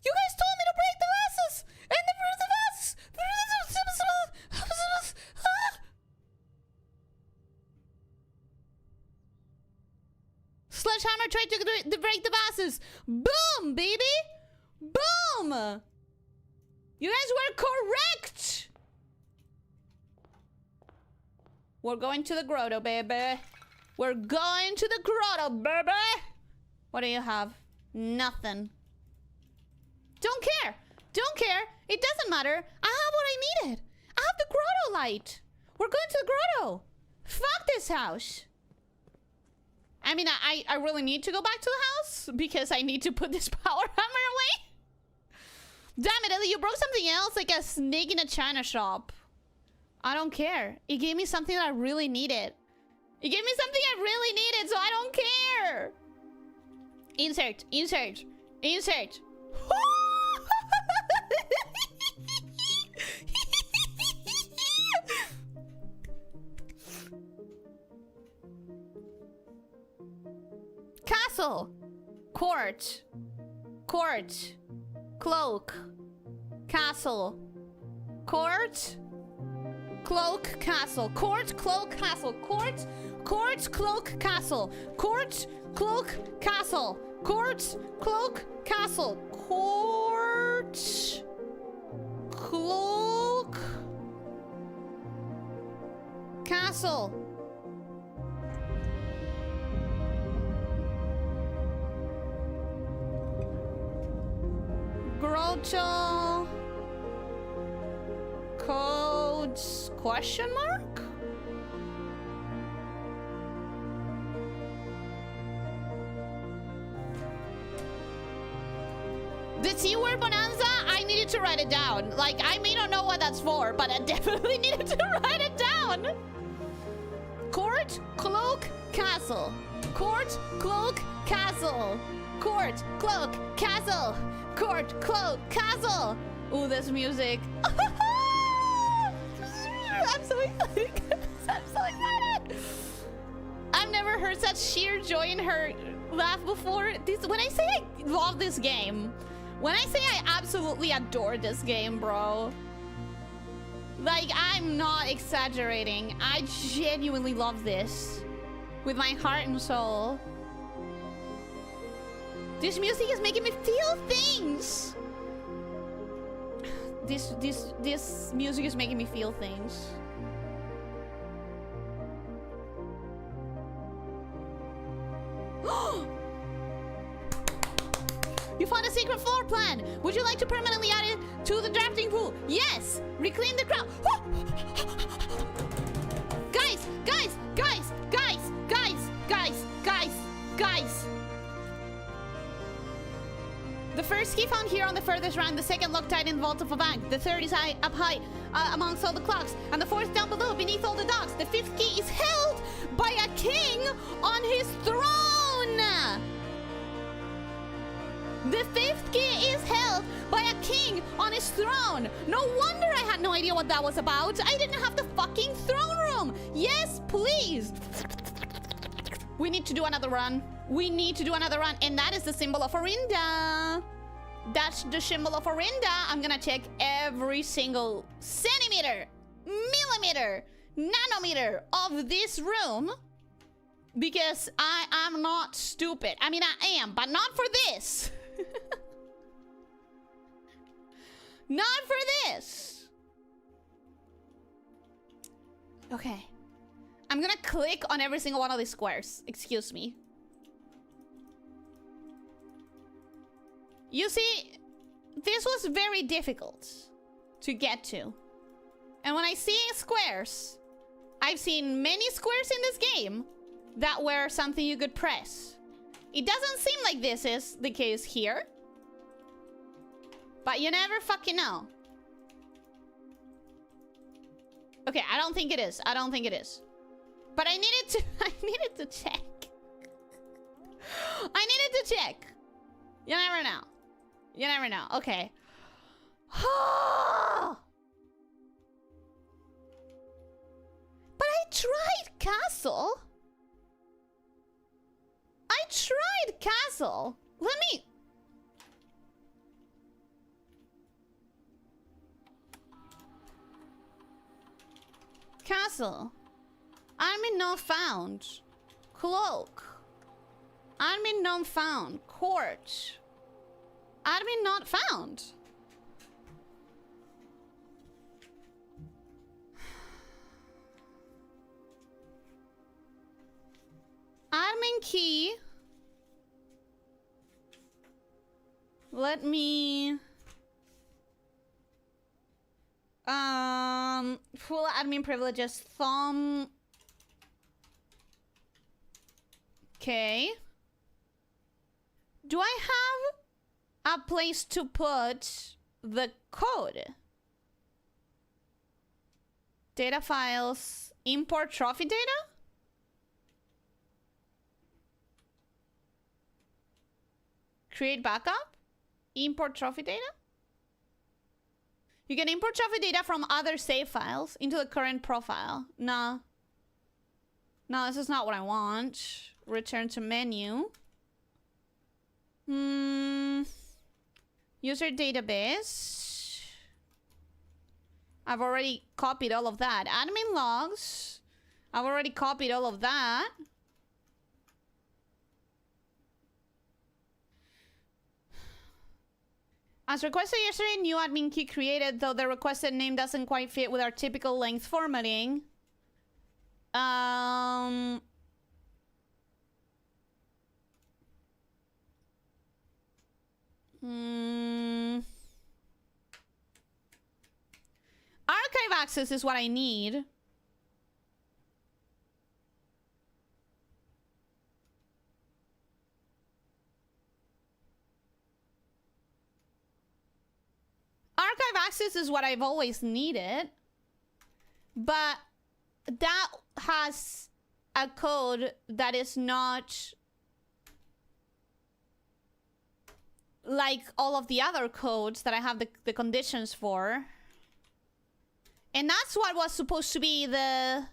You guys told me to break the vases. And the vases. Sledgehammer tried to break the vases. Boom, baby. Boom. You guys were correct. We're going to the grotto, baby. We're going to the grotto, baby. What do you have? Nothing. Don't care. Don't care. It doesn't matter. I have what I needed. I have the grotto light. We're going to the grotto. Fuck this house. I mean, I really need to go back to the house because I need to put this power hammer away. Damn it, Ellie, you broke something else like a snake in a china shop. I don't care. It gave me something that I really needed. It gave me something I really needed, so I don't care. Insert. Castle. Court. Cloak. Castle. Court. Cloak, castle. Court, cloak, castle. Court, cloak, castle. Court, cloak, castle. Court, cloak, castle. Court, cloak, castle. Grotto. Codes question mark? The T word bonanza, I needed to write it down. Like, I may not know what that's for, but I definitely needed to write it down. Court, cloak, castle. Court, cloak, castle. Court, cloak, castle. Court, cloak, castle. Ooh, this music. I'm so excited. I'm so excited. I've never heard such sheer joy in her laugh before. When I say I love this game, when I say I absolutely adore this game, bro, like, I'm not exaggerating. I genuinely love this with my heart and soul. This music is making me feel things. This music is making me feel things. You found a secret floor plan. Would you like to permanently add it to the drafting pool? Yes. Reclaim the crowd. Guys. first key found here on the furthest round, the second locked tight in the vault of a bank, the third is up high amongst all the clocks, and the fourth down below beneath all the docks. The fifth key is held by a king on his throne. The fifth key is held by a king on his throne. No wonder I had no idea what that was about. I didn't have the fucking throne room. Yes, please. We need to do another run. We need to do another run. And that is the symbol of Orinda. That's the symbol of Orinda. I'm gonna check every single centimeter, millimeter, nanometer of this room. Because I am not stupid. I mean, I am, but not for this. Not for this. Okay. I'm gonna click on every single one of these squares. Excuse me. You see, this was very difficult to get to. And when I see squares, I've seen many squares in this game that were something you could press. It doesn't seem like this is the case here. But you never fucking know. Okay, I don't think it is. I don't think it is. But I needed to check. I needed to check. You never know. You never know. Okay. But I tried castle. I tried castle. Let me... Castle. Admin not found. Cloak. Admin not found. Court. Admin not found. Admin key. Let me... Full admin privileges. Thumb. Okay. Do I have a place to put the code? Data files. Import trophy data? Create backup? Import trophy data? You can import trophy data from other save files into the current profile. No. No, this is not what I want. Return to menu. User database. I've already copied all of that. Admin logs. I've already copied all of that. As requested yesterday, new admin key created, though the requested name doesn't quite fit with our typical length formatting. Archive access is what I need. Archive access is what I've always needed. But that has a code that is not like all of the other codes that I have the conditions for. And that's what was supposed to be the...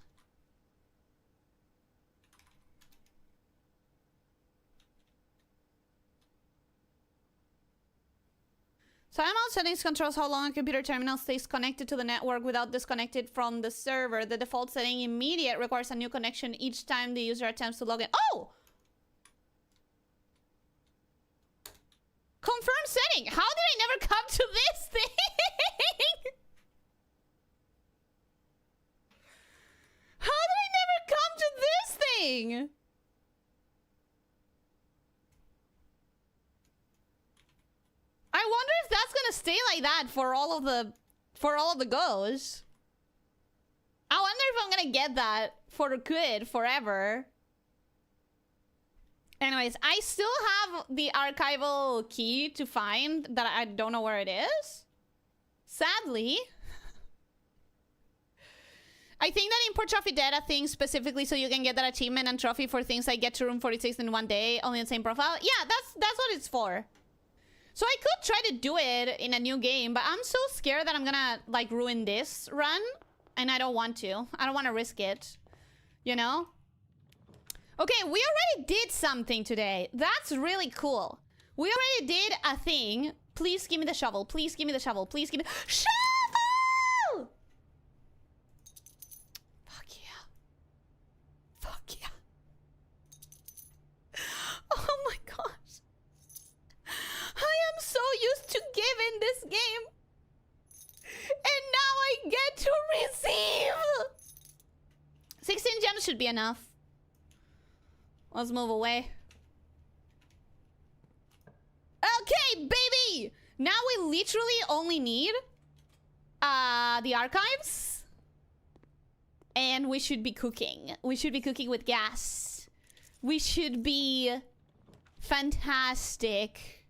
Timeout settings controls how long a computer terminal stays connected to the network without disconnected from the server. The default setting immediate requires a new connection each time the user attempts to log in. Oh! Confirm setting. How did I never come to this thing? How did I never come to this thing? I wonder if that's gonna stay like that for all of the goes. I wonder if I'm gonna get that for good forever. Anyways, I still have the archival key to find that I don't know where it is. Sadly. I think that import trophy data thing specifically so you can get that achievement and trophy for things like get to room 46 in one day, only in the same profile. Yeah, that's what it's for. So I could try to do it in a new game, but I'm so scared that I'm gonna like ruin this run. And I don't want to. I don't want to risk it. You know? Okay, we already did something today. That's really cool. We already did a thing. Please give me the shovel. Please give me the shovel. Please give me... Shovel! Fuck yeah. Fuck yeah. Oh my gosh. I am so used to giving this game. And now I get to receive. 16 gems should be enough. Let's move away. Okay, baby! Now we literally only need the archives. And we should be cooking. We should be cooking with gas. We should be fantastic.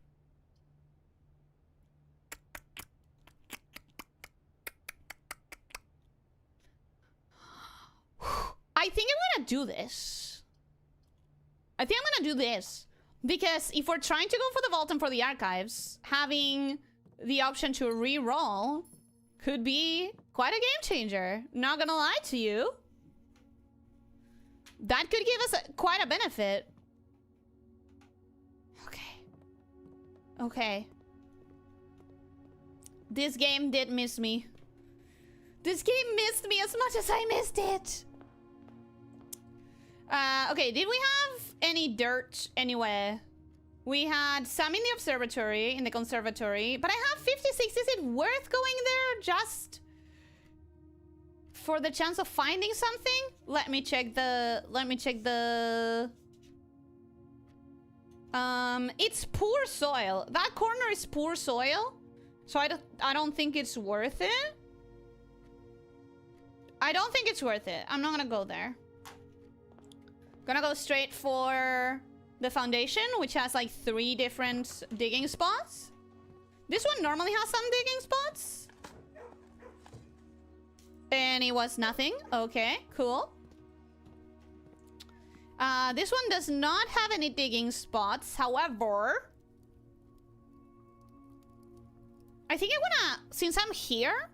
I think I'm gonna do this. I think I'm gonna do this. Because if we're trying to go for the vault and for the archives, having the option to re-roll could be quite a game changer. Not gonna lie to you. That could give us quite a benefit. Okay. Okay. This game did miss me. This game missed me as much as I missed it. Okay, did we have any dirt anywhere? We had some in the observatory, in the conservatory, but I have 56. Is it worth going there just for the chance of finding something? Let me check the... It's poor soil. That corner is poor soil. So I don't think it's worth it. I don't think it's worth it. I'm not gonna go there. Gonna go straight for the foundation, which has like 3 different digging spots. This one normally has some digging spots. And it was nothing. Okay, cool. This one does not have any digging spots. However, I think I wanna, since I'm here,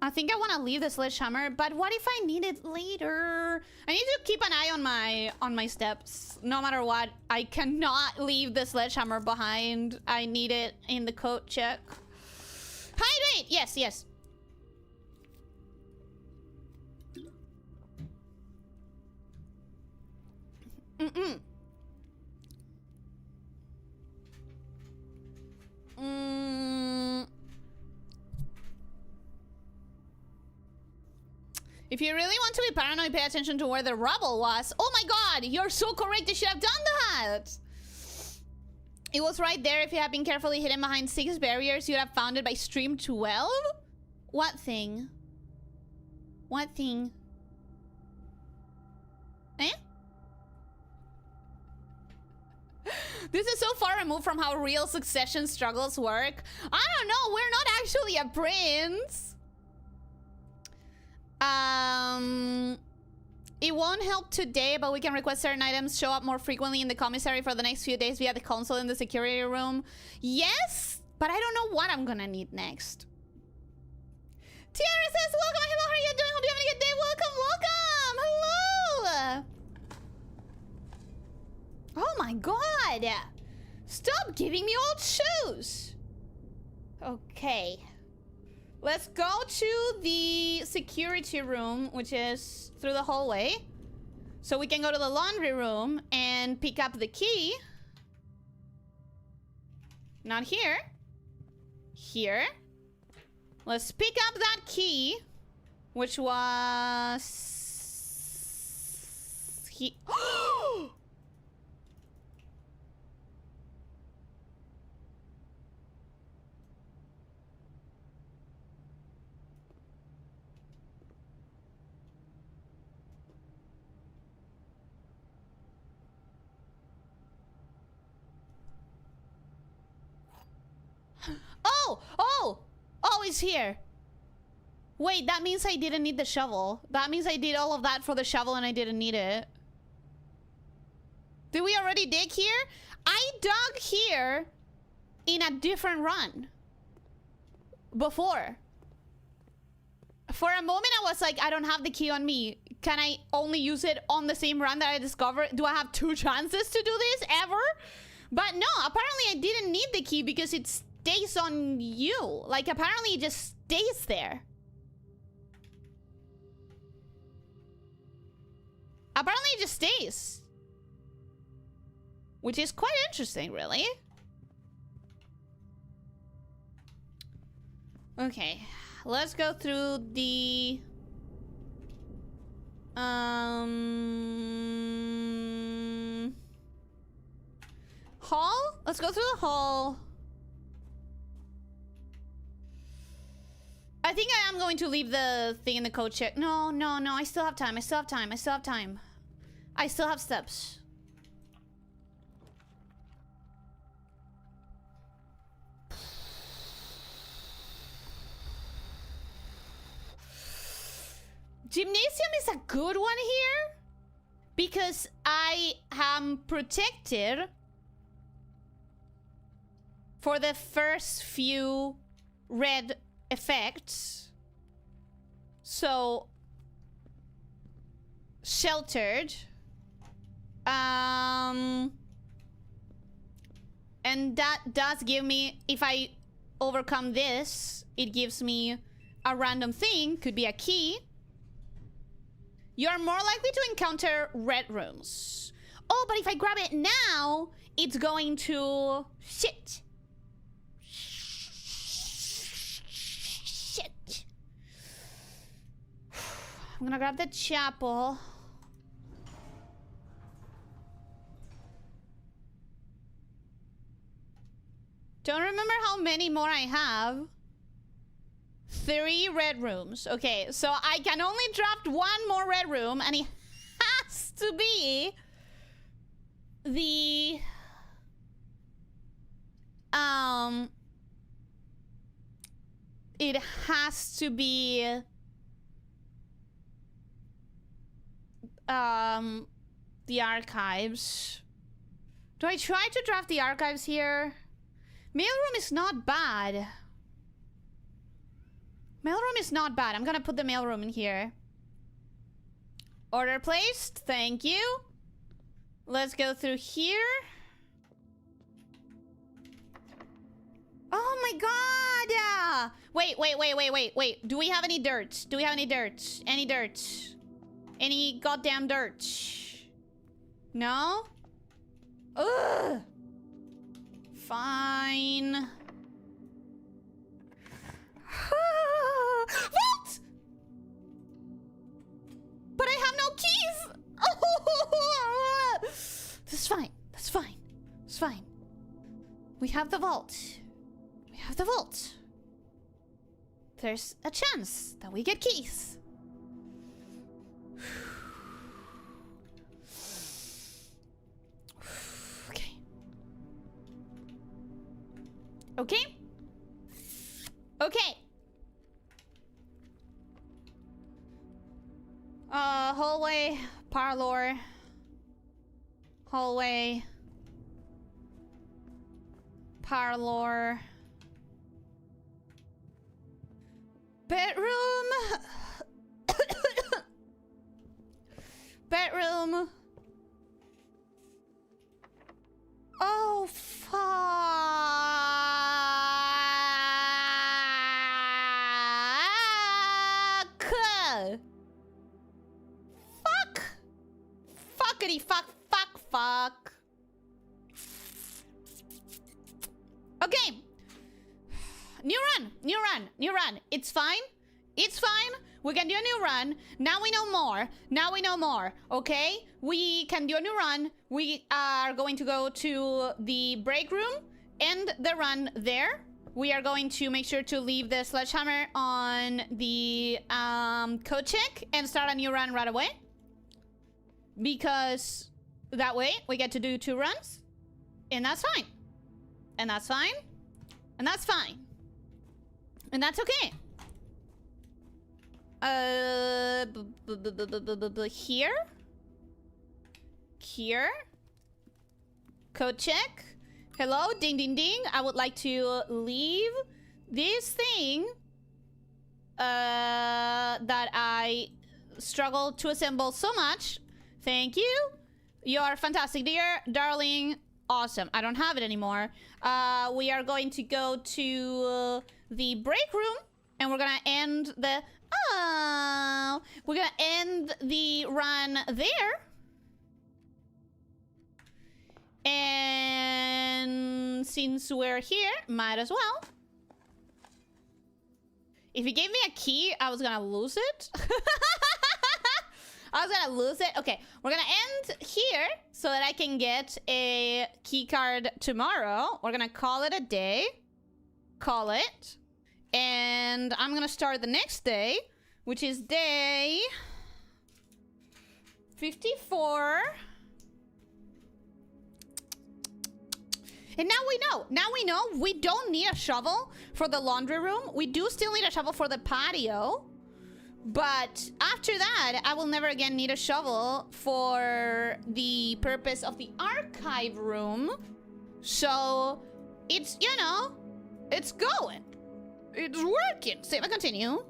I think I want to leave the sledgehammer, but what if I need it later? I need to keep an eye on my steps. No matter what, I cannot leave the sledgehammer behind. I need it in the coat check. Hydrate! Yes, yes. If you really want to be paranoid, pay attention to where the rubble was. Oh my god, you're so correct. You should have done that. It was right there. If you had been carefully hidden behind 6 barriers, you'd have found it by stream 12. What thing? What thing? Eh? This is so far removed from how real succession struggles work. I don't know. We're not actually a prince. It won't help today, but we can request certain items show up more frequently in the commissary for the next few days via the console in the security room. Yes, but I don't know what I'm gonna need next. Tiara says, welcome. Hello, how are you doing? Hope you're having a good day. Welcome, welcome. Hello. Oh my god. Stop giving me old shoes. Okay. Let's go to the security room, which is through the hallway. So we can go to the laundry room and pick up the key. Not here. Here. Let's pick up that key, which was... Oh, it's here. Wait, that means I didn't need the shovel. That means I did all of that for the shovel and I didn't need it. Did we already dig here? I dug here in a different run. Before. For a moment, I was like, I don't have the key on me. Can I only use it on the same run that I discovered? Do I have 2 chances to do this ever? But no, apparently I didn't need the key because it stays on you. Like, apparently it just stays there. Apparently it just stays. Which is quite interesting, really. Okay. Let's go through the... hall? Let's go through the hall. I think I am going to leave the thing in the code check. No, no, no. I still have time. I still have time. I still have time. I still have steps. Gymnasium is a good one here because I am protected for the first few red effects. So sheltered. And that does give me, if I overcome this, it gives me a random thing, could be a key. You're more likely to encounter red rooms. Oh, but if I grab it now, it's going to... Shit. Shit. I'm gonna grab the chapel. Don't remember how many more I have. 3 red rooms. Okay, so I can only draft 1 more red room, and it has to be the it has to be the archives. Do I try to draft the archives here? Mailroom is not bad. Mailroom is not bad. I'm gonna put the mailroom in here. Order placed. Thank you. Let's go through here. Oh my god! Wait. Do we have any dirt? Do we have any dirt? Any dirt? Any goddamn dirt? No? Ugh! Fine. What? But I have no keys. That's fine. That's fine. It's fine. We have the vault. We have the vault. There's a chance that we get keys. Okay. Okay. Okay. Hallway, parlor, hallway, parlor, bedroom, bedroom. Oh, fuck. Fuckity fuck. Okay. New run. It's fine. We can do a new run. Now we know more. Okay? We can do a new run. We are going to go to the break room. End the run there. We are going to make sure to leave the sledgehammer on the code check and start a new run right away. Because that way we get to do 2 runs. And that's fine. And that's fine. And that's okay. Here? Here? Code check. Hello, ding ding ding. I would like to leave this thing that I struggled to assemble so much. Thank you. You're fantastic, dear, darling. Awesome. I don't have it anymore. We are going to go to the break room, and we're gonna end the... Oh, we're gonna end the run there. And since we're here, might as well. If you gave me a key, I was gonna lose it. I was gonna lose it. Okay, we're gonna end here so that I can get a key card tomorrow. We're gonna call it a day. Call it. And I'm gonna start the next day, which is day 54. And now we know we don't need a shovel for the laundry room. We do still need a shovel for the patio. But after that, I will never again need a shovel for the purpose of the archive room. So it's, you know, it's going. It's working. Save and continue. Oh,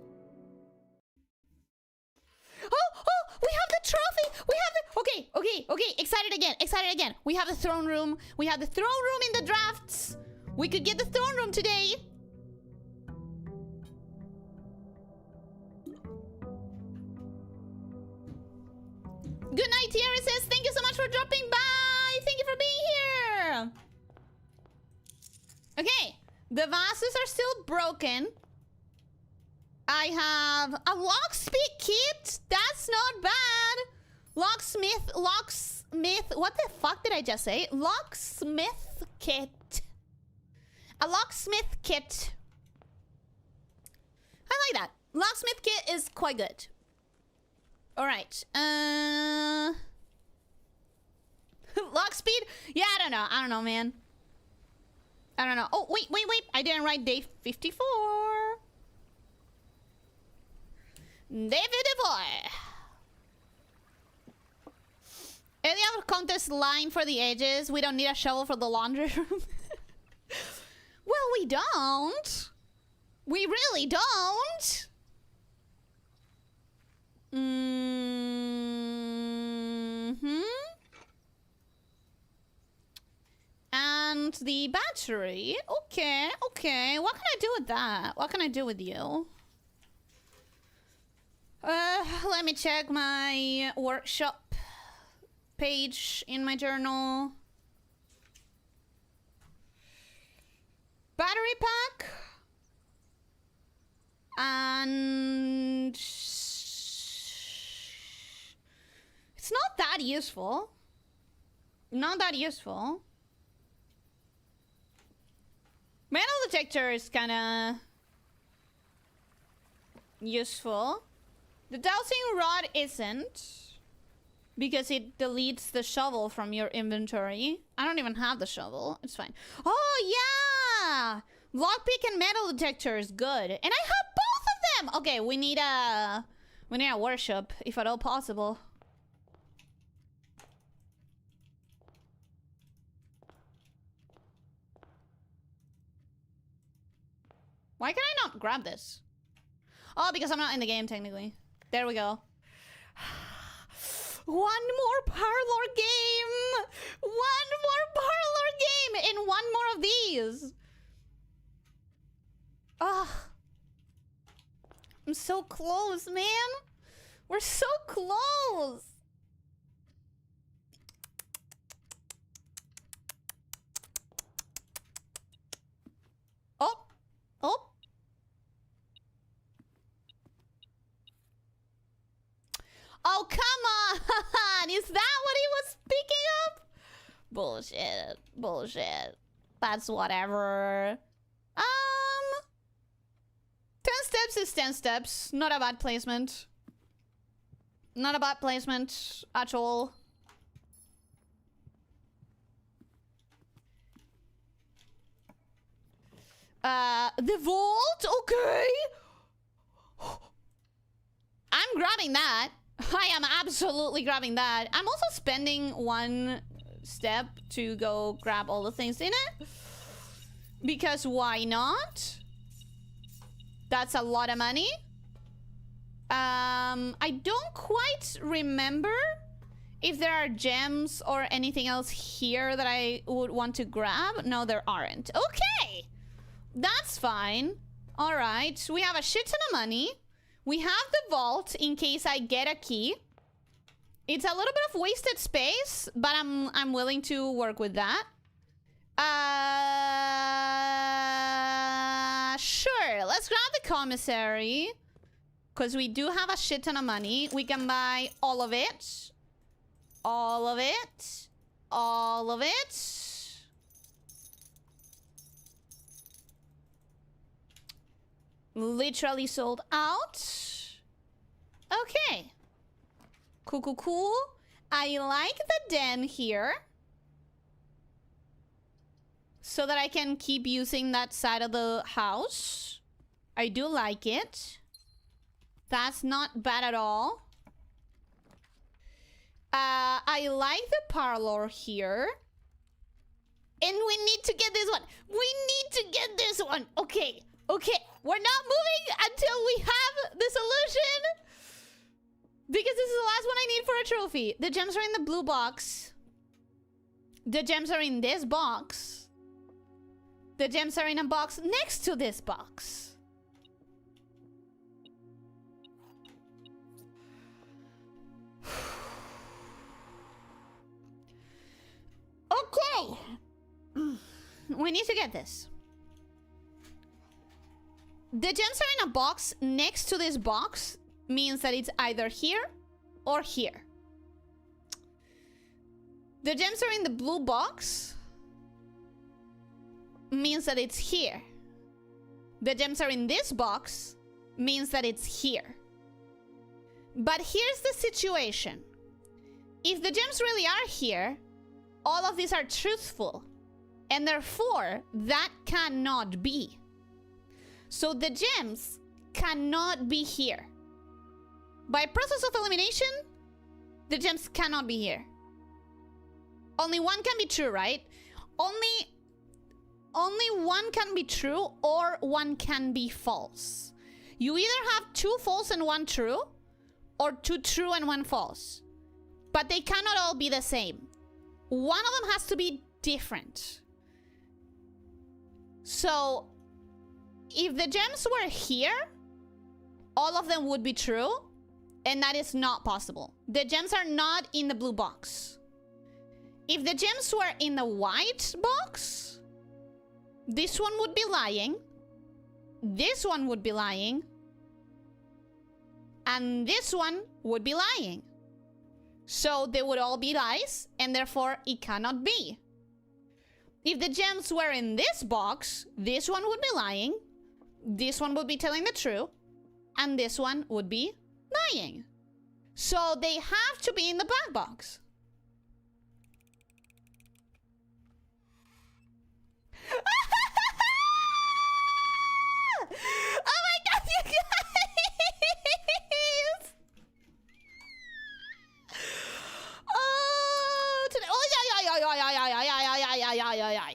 we have the trophy. We have the... Okay. Excited again. We have the throne room. We have the throne room in the drafts. We could get the throne room today. Good night, Tiara says. Thank you so much for dropping by. Thank you for being here. Okay. The vases are still broken. I have a locksmith kit. That's not bad. Locksmith. What the fuck did I just say? Locksmith kit. A locksmith kit. I like that. Locksmith kit is quite good. All right. Lock speed? Yeah, I don't know, man. I don't know. Oh, wait. I didn't write day 54. Day 54. Any other contest line for the ages? We don't need a shovel for the laundry room. Well, we don't. We really don't. And the battery. Okay. What can I do with that? What can I do with you? Let me check my workshop page in my journal. Battery pack. And it's not that useful. Not that useful. Metal detector is kinda useful. The dowsing rod isn't, because it deletes the shovel from your inventory. I don't even have the shovel. It's fine. Oh, yeah! Lockpick and metal detector is good. And I have both of them! Okay, we need a workshop, if at all possible. Why can I not grab this? Oh, because I'm not in the game, technically. There we go. One more parlor game! One more parlor game! And one more of these! Ugh. I'm so close, man! We're so close! Oh! Oh, come on! Is that what he was picking up? Bullshit. That's whatever. 10 steps is 10 steps. Not a bad placement. Not a bad placement at all. The vault? Okay. I'm grabbing that. I am absolutely grabbing that. I'm also spending one step to go grab all the things in it. Because why not? That's a lot of money. I don't quite remember if there are gems or anything else here that I would want to grab. No, there aren't. Okay. That's fine. All right. We have a shit ton of money. We have the vault in case I get a key. It's a little bit of wasted space, but I'm willing to work with that. Sure. Let's grab the commissary. Because we do have a shit ton of money. We can buy all of it. All of it. All of it. Literally sold out. Okay. Cool, cool, cool. I like the den here. So that I can keep using that side of the house. I do like it. That's not bad at all. I like the parlor here. And we need to get this one. We need to get this one. Okay. Okay. We're not moving until we have the solution. Because this is the last one I need for a trophy. The gems are in the blue box. The gems are in this box. The gems are in a box next to this box. Okay. We need to get this. The gems are in a box next to this box means that it's either here or here. The gems are in the blue box means that it's here. The gems are in this box means that it's here. But here's the situation. If the gems really are here, all of these are truthful. And therefore, that cannot be. So the gems cannot be here. By process of elimination, the gems cannot be here. Only one can be true, right? Only one can be true or one can be false. You either have two false and one true, or two true and one false. But they cannot all be the same. One of them has to be different. So, if the gems were here, all of them would be true, and that is not possible. The gems are not in the blue box. If the gems were in the white box, this one would be lying, this one would be lying, and this one would be lying. So they would all be lies, and therefore it cannot be. If the gems were in this box, this one would be lying, this one would be telling the truth, and this one would be lying. So they have to be in the black box. Oh my god, you guys! Oh, today. Oh, yeah.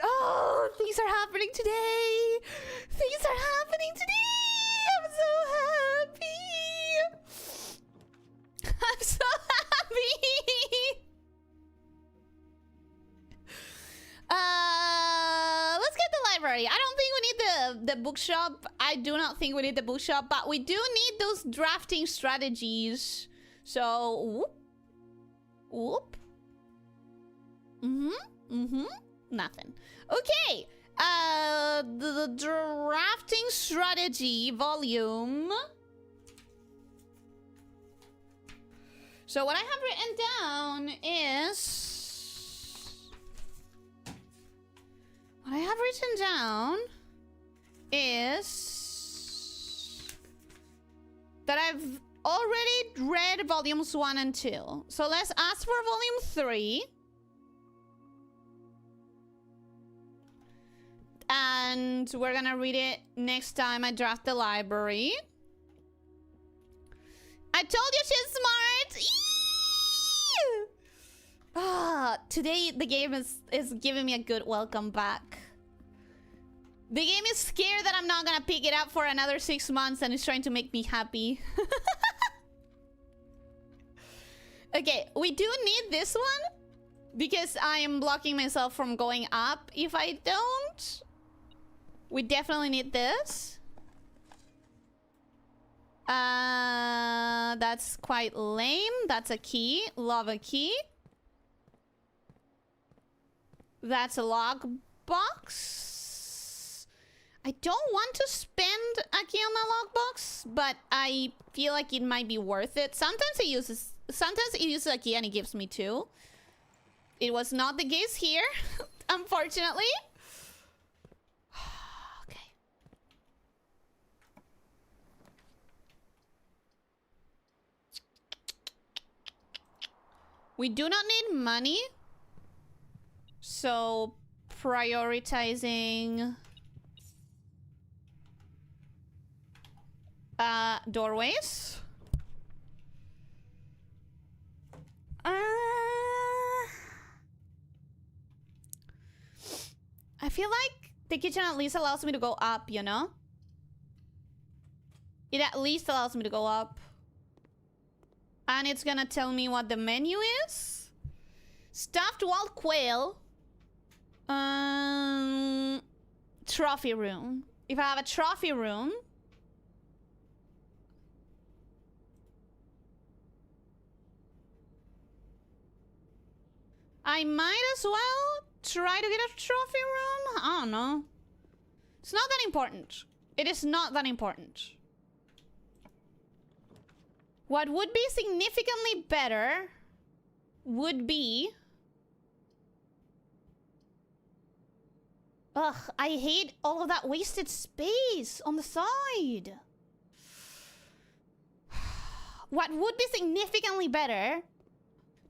Oh, things are happening today. Things are happening today. I'm so happy. I'm so happy. Let's get the library. I don't think we need the bookshop. I do not think we need the bookshop, but we do need those drafting strategies. So, whoop. Nothing. Okay. The drafting strategy volume. So what I have written down is... What I have written down is that I've already read volumes 1 and 2. So let's ask for volume 3. And we're gonna read it next time I draft the library. I told you she's smart! Ah, today the game is giving me a good welcome back. The game is scared that I'm not gonna pick it up for another 6 months and it's trying to make me happy. Okay, we do need this one because I am blocking myself from going up if I don't. We definitely need this. That's quite lame. That's a key. Love a key. That's a log box. I don't want to spend a key on a log box, but I feel like it might be worth it. Sometimes it uses a key and it gives me 2. It was not the case here, unfortunately. Okay. We do not need money. So, prioritizing doorways. I feel like the kitchen at least allows me to go up, you know? It at least allows me to go up. And it's gonna tell me what the menu is. Stuffed wild quail. Trophy room. If I have a trophy room... I might as well try to get a trophy room. I don't know. It's not that important. It is not that important. What would be significantly better would be... Ugh, I hate all of that wasted space on the side. What would be significantly better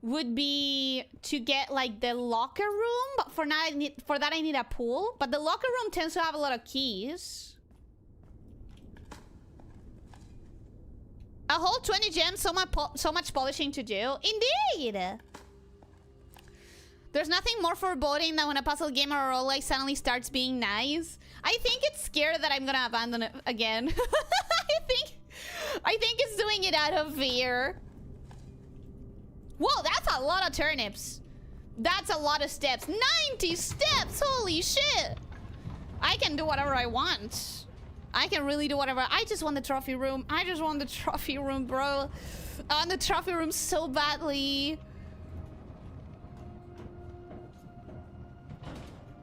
would be to get like the locker room, but for that I need a pool. But the locker room tends to have a lot of keys. A whole 20 gems, so much polishing to do. Indeed! There's nothing more foreboding than when a puzzle game or a roguelike suddenly starts being nice. I think it's scared that I'm gonna abandon it again. I think it's doing it out of fear. Whoa, that's a lot of turnips. That's a lot of steps. 90 steps! Holy shit! I can do whatever I want. I can really do whatever. I just want the trophy room. I just want the trophy room, bro. I want the trophy room so badly.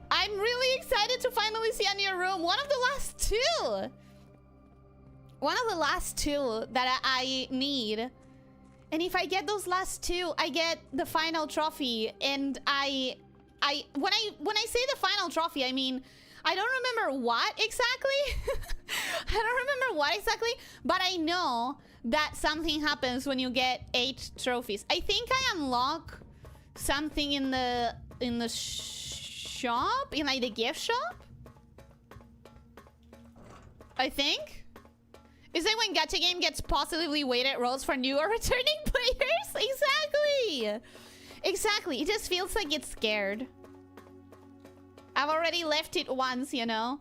I'm really excited to finally see a new room. One of the last two. One of the last two that I need. And if I get those last two, I get the final trophy. And when I say the final trophy, I mean, I don't remember what exactly. I don't remember what exactly, but I know that something happens when you get 8 trophies. I think I unlock something in the shop, in like the gift shop. I think. Is it when Gacha Game gets positively weighted rolls for new or returning players? Exactly! Exactly. It just feels like it's scared. I've already left it once, you know?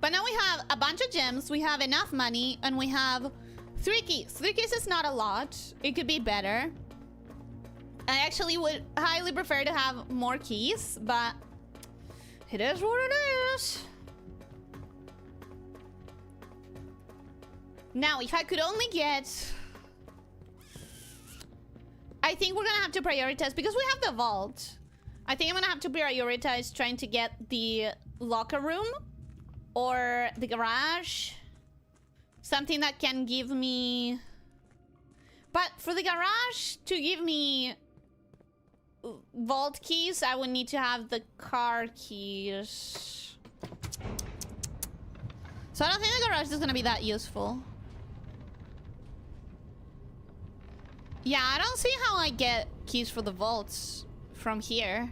But now we have a bunch of gems, we have enough money, and we have 3 keys. 3 keys is not a lot. It could be better. I actually would highly prefer to have more keys, but it is what it is. Now, if I could only get... I think we're gonna have to prioritize, because we have the vault. I think I'm gonna have to prioritize trying to get the locker room or the garage. Something that can give me... But for the garage to give me vault keys, I would need to have the car keys. So I don't think the garage is gonna be that useful. Yeah, I don't see how I get keys for the vaults from here.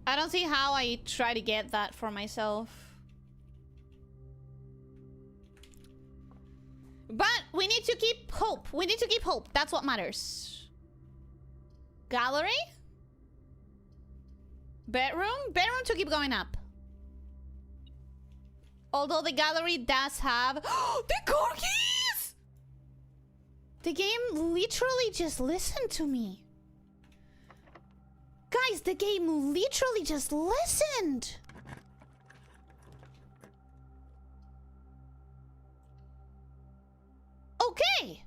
I don't see how I try to get that for myself. But we need to keep hope. We need to keep hope. That's what matters. Gallery? Bedroom? Bedroom to keep going up. Although the gallery does have... the corgis! The game literally just listened to me. Guys, the game literally just listened. Okay.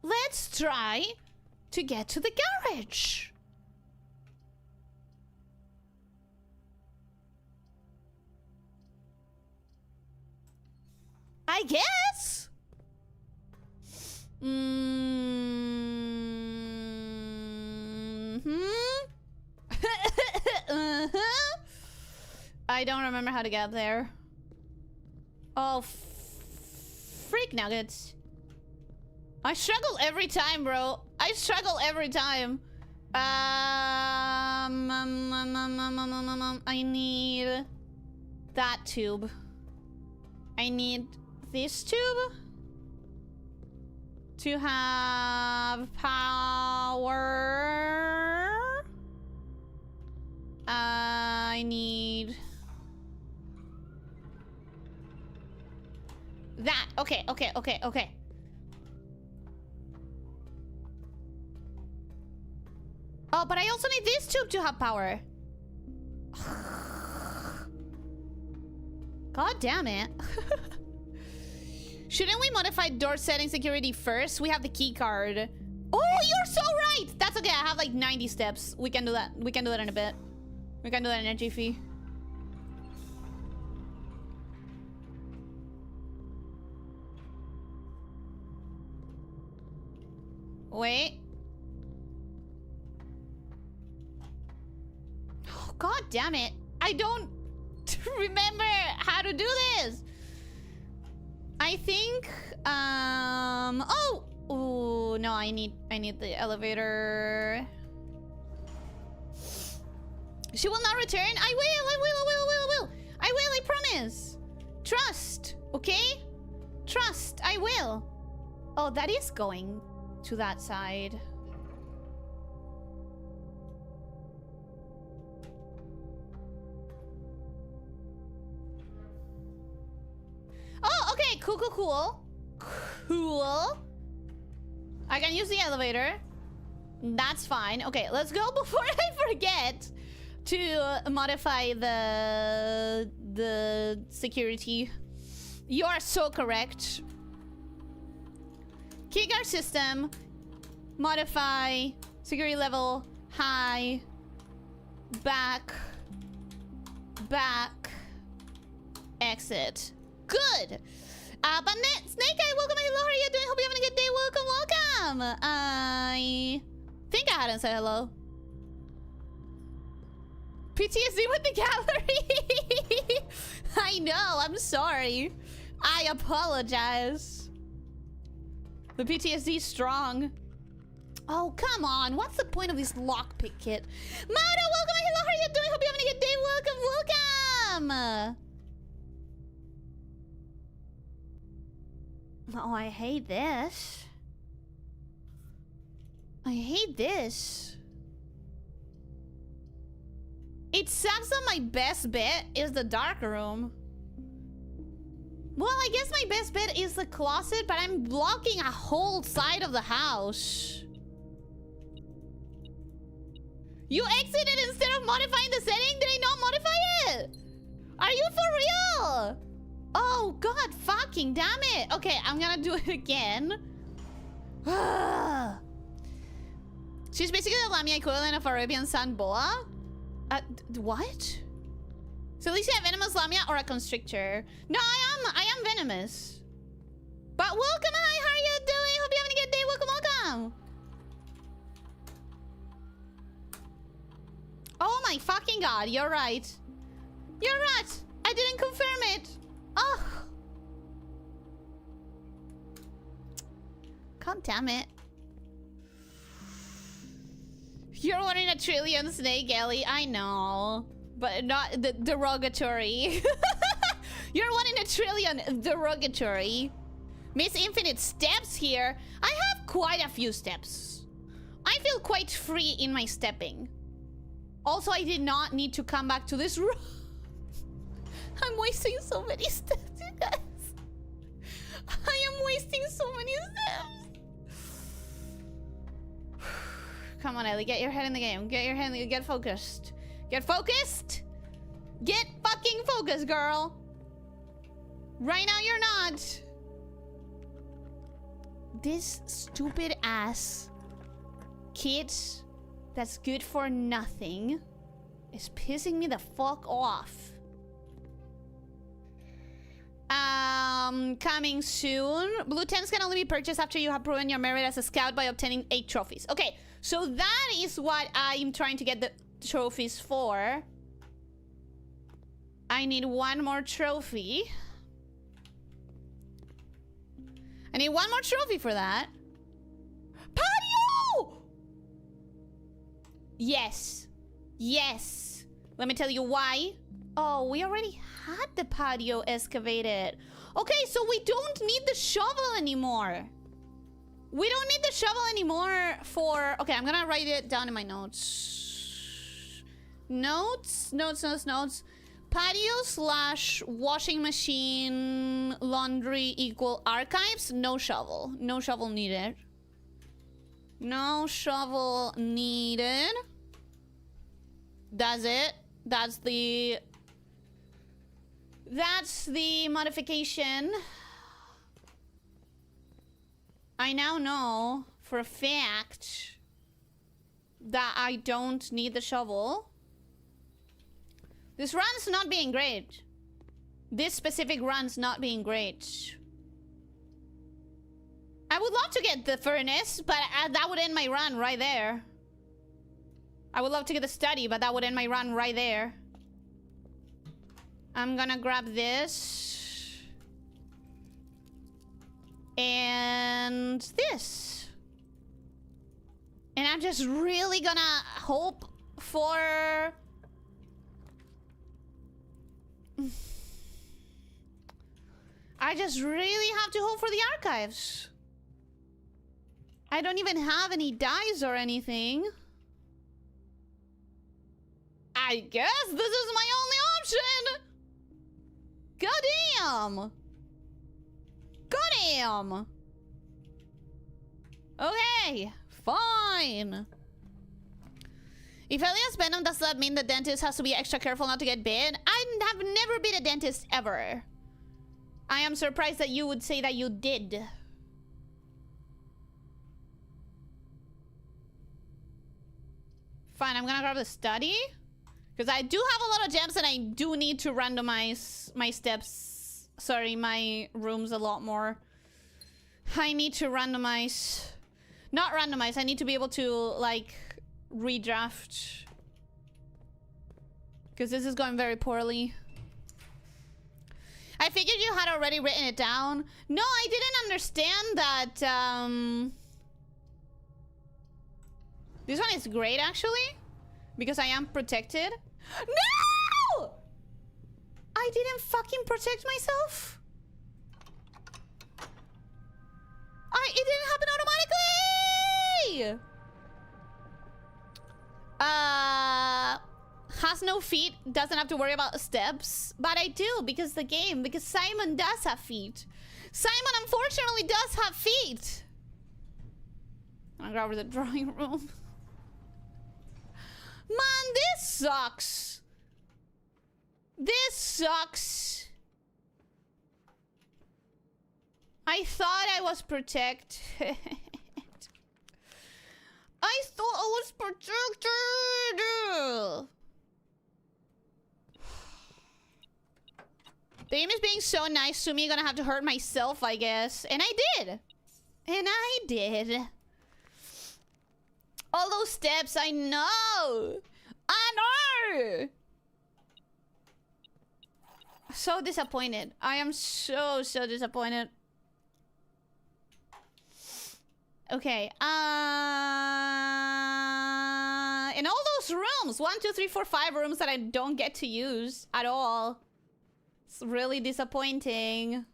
Let's try to get to the garage. I guess. I don't remember how to get there. Oh, freak nuggets. I struggle every time, bro. I struggle every time. I need that tube. I need this tube to have power. I need that. Okay. Oh, but I also need this tube to have power. God damn it. Shouldn't we modify door setting security first? We have the key card. Oh, you're so right. That's okay. I have like 90 steps. We can do that. We can do that in a bit. We can do that in a jiffy. Wait. Oh, God damn it. I don't remember how to do this. I think oh no, I need the elevator. She will not return. I will, I promise. Trust, okay? Trust, I will. Oh, that is going to that side. Oh, okay, cool. I can use the elevator. That's fine. Okay, let's go before I forget to modify the security. You are so correct. Keyguard system. Modify. Security level. High. Back. Exit. Good. But Snake Eye, welcome. Hello, how are you doing? Hope you're having a good day. Welcome. I think I hadn't said hello. PTSD with the gallery. I know. I'm sorry. I apologize. The PTSD is strong. Oh, come on. What's the point of this lockpick kit? Mado, welcome. Hello, how are you doing? Hope you're having a good day. Welcome. Oh, I hate this. It sucks that my best bet is the dark room. Well, I guess my best bet is the closet, but I'm blocking a whole side of the house. You exited instead of modifying the setting? Did I not modify it? Are you for real? Oh, God fucking damn it. Okay, I'm gonna do it again. She's basically the lamia equivalent of Arabian Sun Boa. What? So Elyssia, a venomous lamia or a constrictor? No, I am venomous. But welcome, hi, how are you doing? Hope you're having a good day. Welcome. Oh my fucking God, you're right. I didn't confirm it. Oh. God damn it. You're one in a trillion, Snake Ellie. I know. But not the derogatory. You're one in a trillion, derogatory. Miss Infinite steps here. I have quite a few steps. I feel quite free in my stepping. Also, I did not need to come back to this room. I'm wasting so many steps, you guys. I am wasting so many steps. Come on, Ellie. Get your head in the game. Get your head in the game. Get focused. Get focused. Get fucking focused, girl. Right now, you're not. This stupid ass kid that's good for nothing is pissing me the fuck off. Coming soon. Blue 10s can only be purchased after you have proven your merit as a scout by obtaining 8 trophies. Okay, so that is what I'm trying to get the trophies for. I need one more trophy. I need one more trophy for that. Patio! Yes. Yes. Let me tell you why. Oh, we already had the patio excavated. Okay, so we don't need the shovel anymore. We don't need the shovel anymore for... Okay, I'm gonna write it down in my notes. Notes. Patio / washing machine laundry equal archives. No shovel. No shovel needed. No shovel needed. That's it. That's the modification. I now know for a fact that I don't need the shovel. This run's not being great. This specific run's not being great. I would love to get the furnace, but that would end my run right there. I would love to get the study, but that would end my run right there. I'm gonna grab this. And this. And I'm just really gonna hope for... I just really have to hope for the archives. I don't even have any dice or anything. I guess this is my only option. Goddamn. Goddamn. Okay, fine. If Elias venom, does that mean the dentist has to be extra careful not to get bit? I have never been a dentist ever. I am surprised that you would say that you did. Fine, I'm gonna grab the study. Because I do have a lot of gems and I do need to randomize my steps. Sorry, my rooms a lot more. I need to randomize. Not randomize, I need to be able to, like, redraft. Because this is going very poorly. I figured you had already written it down. No, I didn't understand that, This one is great, actually. Because I am protected. No! I didn't fucking protect myself. It didn't happen automatically! Has no feet, doesn't have to worry about steps. But I do, because because Simon does have feet. Simon, unfortunately, does have feet. I'm gonna go over to the drawing room. Man, this sucks. This sucks. I thought I was protected. I thought I was protected. The game is being so nice to me, gonna have to hurt myself, I guess. And I did. And I did. All those steps, I know. I know. So disappointed. I am so disappointed. Okay. In all those rooms, 1, 2, 3, 4, 5 rooms that I don't get to use at all. It's really disappointing.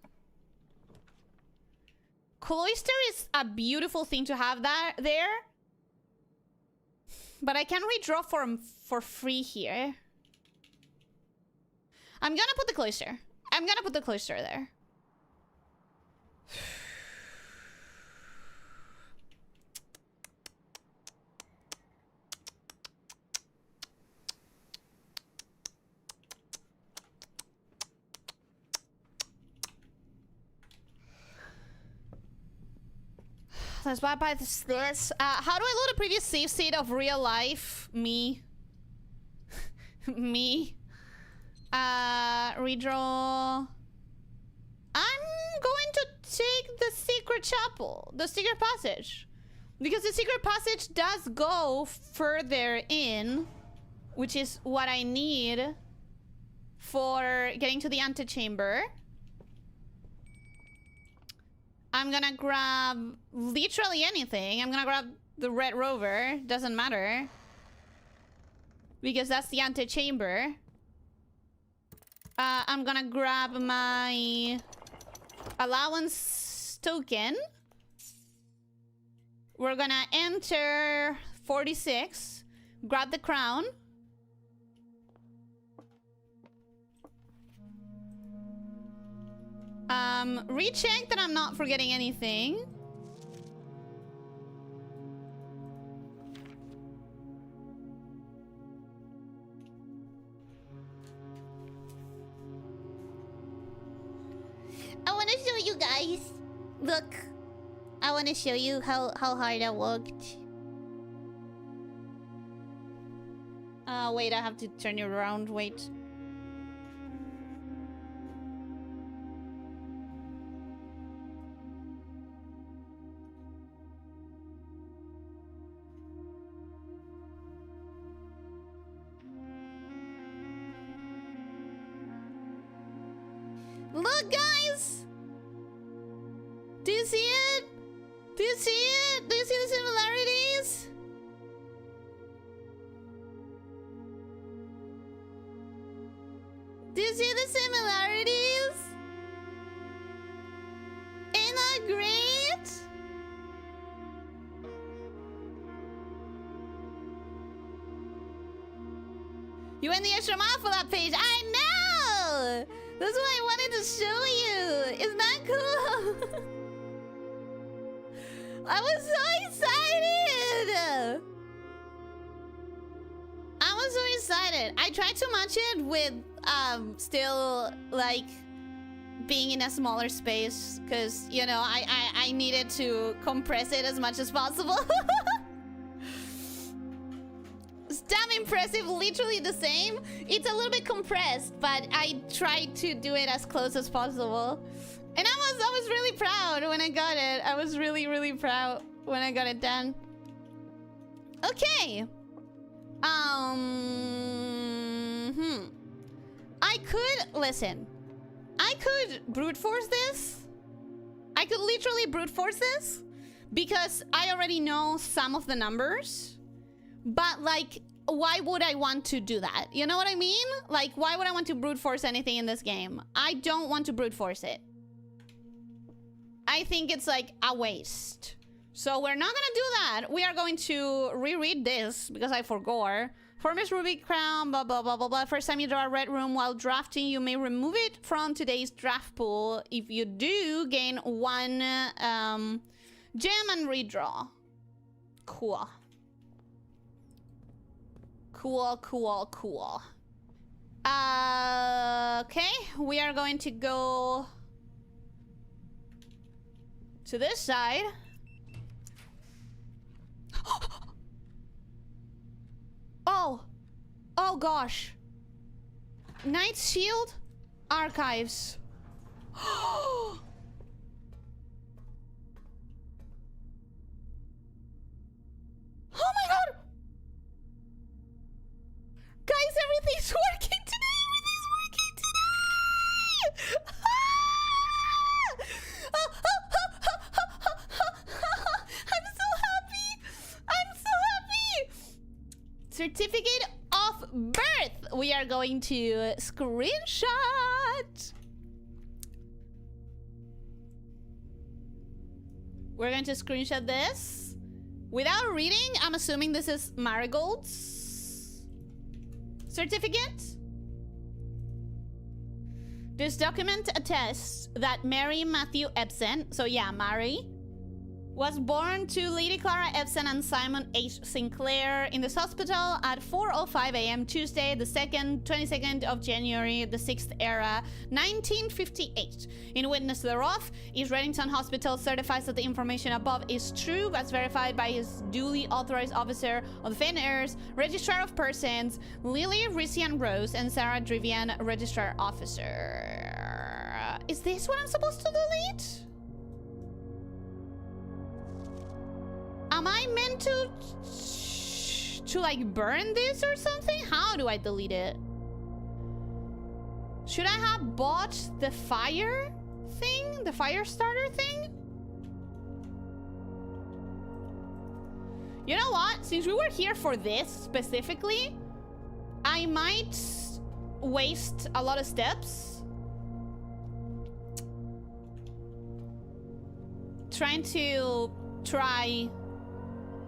Cloister is a beautiful thing to have there. But I can redraw for free here. I'm gonna put the cloister. I'm gonna put the cloister there. Let's buy this. How do I load a previous save state of real life? Me. Me. Redraw. I'm going to take the secret chapel. The secret passage. Because the secret passage does go further in. Which is what I need for getting to the antechamber. I'm gonna grab literally anything. I'm gonna grab the Red Rover. Doesn't matter. Because that's the antechamber. I'm gonna grab my allowance token. We're gonna enter 46. Grab the crown. Recheck that I'm not forgetting anything. I want to show you guys. Look. I want to show you how hard I worked. Wait, I have to turn you around. Wait. Look, guys! Do you see it? Do you see it? Do you see the similarities? Do you see the similarities? Ain't that great? You went the extra mile for that page. I know! That's why I wanted to show you. Isn't that cool? I was so excited. I was so excited. I tried to match it with still like being in a smaller space because you know I needed to compress it as much as possible. It's damn impressive, literally the same. It's a little bit compressed, but I tried to do it as close as possible. And I was really proud when I got it. I was really proud when I got it done. Okay. I could listen. I could brute force this. I could literally brute force this because I already know some of the numbers. But, like, why would I want to do that? You know what I mean? Like, why would I want to brute force anything in this game? I don't want to brute force it. I think it's, like, a waste. So we're not gonna do that. We are going to reread this because I forgot. Former's Ruby Crown, blah, blah, blah, blah, blah. First time you draw a red room while drafting, you may remove it from today's draft pool. If you do, gain 1 gem and redraw. Cool. Cool. Okay, we are going to go to this side. Oh gosh. Knight's Shield Archives. Oh my god! Guys, everything's working today! Everything's working today! I'm are going to screenshot. We're going to screenshot this. Without reading, I'm assuming this is Marigold's certificate. This document attests that Mary Matthew Ebsen, so yeah, Mary, was born to Lady Clara Ebsen and Simon H. Sinclair in this hospital at 4:05 a.m. Tuesday, the 22nd of January, the 6th era, 1958. In witness thereof, East Reddington Hospital certifies that the information above is true, as verified by his duly authorized officer of the Fane Heirs, Registrar of Persons, Lily Rician Rose, and Sarah Drivian, Registrar Officer. Is this what I'm supposed to delete? Am I meant to like burn this or something? How do I delete it? Should I have bought the fire thing? The fire starter thing? You know what? Since we were here for this specifically, I might waste a lot of steps trying to try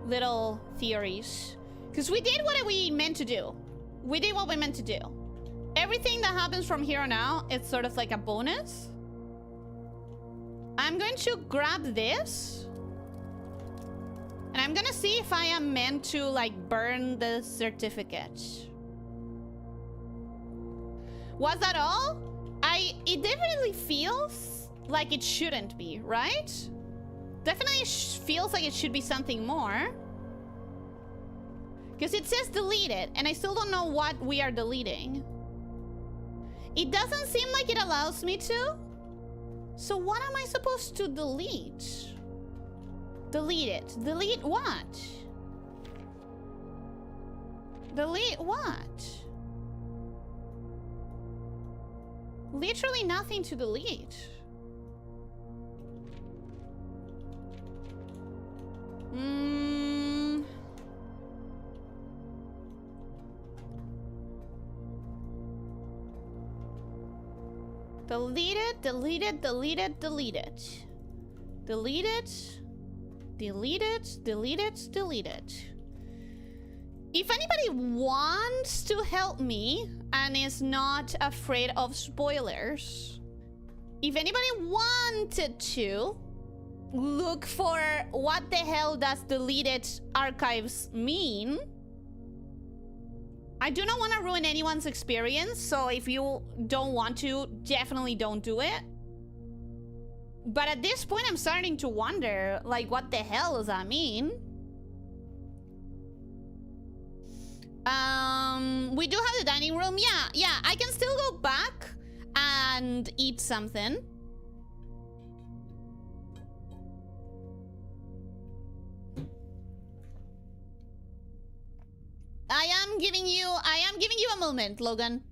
little theories, because we did what we meant to do. We did what we meant to do. Everything that happens from here on out, it's sort of like a bonus. I'm going to grab this and I'm gonna see if I am meant to like burn the certificate. Was that all? It definitely feels like it shouldn't be, right? Definitely feels like it should be something more. Because it says deleted, and I still don't know what we are deleting. It doesn't seem like it allows me to. So what am I supposed to delete? Delete it. Delete what? Delete what? Literally nothing to delete. Delete it, delete it, delete it, delete it. Delete it, delete it, delete it, delete it. If anybody wants to help me and is not afraid of spoilers, if anybody wanted to look for what the hell does deleted archives mean, I do not want to ruin anyone's experience, so if you don't want to, definitely don't do it. But at this point, I'm starting to wonder, like, what the hell does that mean? We do have the dining room. Yeah, I can still go back and eat something. I am giving you a moment, Logan.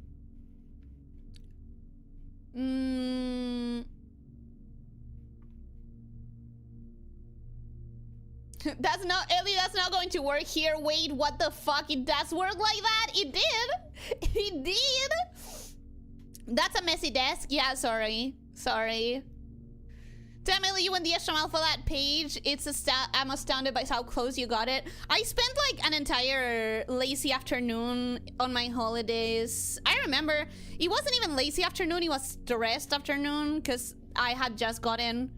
That's not, Ellie, that's not going to work here. Wait, what the fuck? It does work like that? It did. It did. That's a messy desk. Yeah, sorry. Damn, Ellie, you went the extra mile for that page. I'm astounded by how close you got it. I spent like an entire lazy afternoon on my holidays. I remember it wasn't even lazy afternoon. It was stressed afternoon because I had just gotten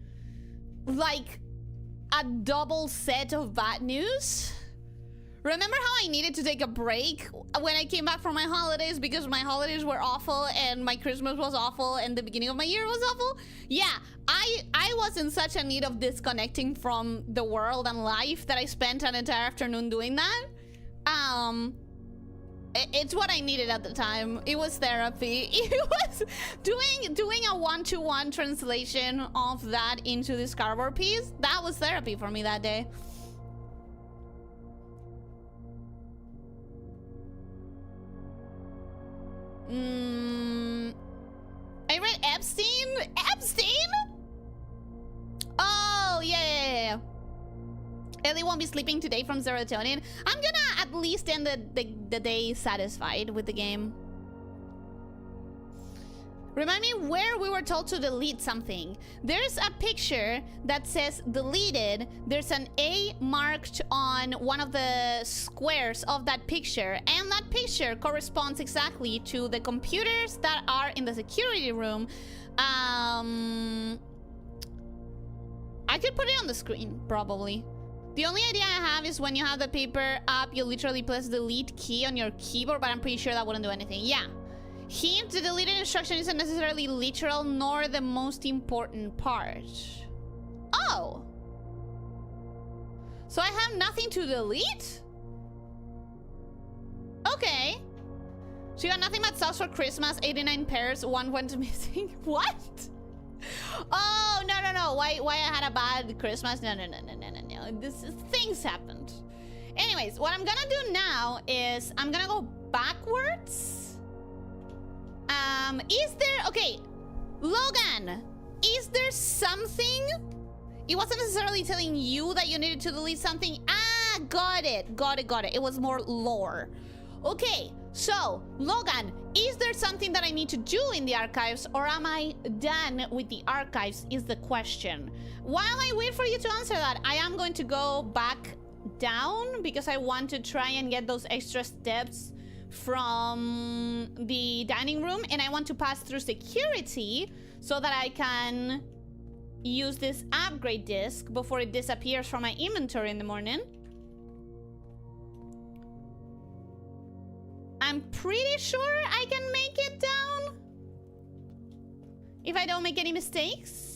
like a double set of bad news. Remember how I needed to take a break when I came back from my holidays because my holidays were awful and my Christmas was awful and the beginning of my year was awful? Yeah, I was in such a need of disconnecting from the world and life that I spent an entire afternoon doing that. It's what I needed at the time. It was therapy. It was doing a one-to-one translation of that into this cardboard piece. That was therapy for me that day. I read Epstein? Oh, yeah. Ellie won't be sleeping today from serotonin. I'm gonna at least end the day satisfied with the game. Remind me where we were told to delete something. There's a picture that says deleted. There's an A marked on one of the squares of that picture. And that picture corresponds exactly to the computers that are in the security room. I could put it on the screen, probably. The only idea I have is when you have the paper up, you literally press the delete key on your keyboard, but I'm pretty sure that wouldn't do anything. Yeah. Hint, the deleted instruction isn't necessarily literal, nor the most important part. Oh! So I have nothing to delete? Okay. So you got nothing but socks for Christmas, 89 pairs, one went missing. What? Oh, no, no, no. Why I had a bad Christmas? No. Things happened. Anyways, what I'm gonna do now is I'm gonna go backwards. Is there... Okay, Logan, is there something... It wasn't necessarily telling you that you needed to delete something. Ah, got it. It was more lore. Okay, so, Logan, is there something that I need to do in the archives, or am I done with the archives is the question. While I wait for you to answer that, I am going to go back down because I want to try and get those extra steps from the dining room, and I want to pass through security so that I can use this upgrade disc before it disappears from my inventory in the morning. I'm pretty sure I can make it down if I don't make any mistakes.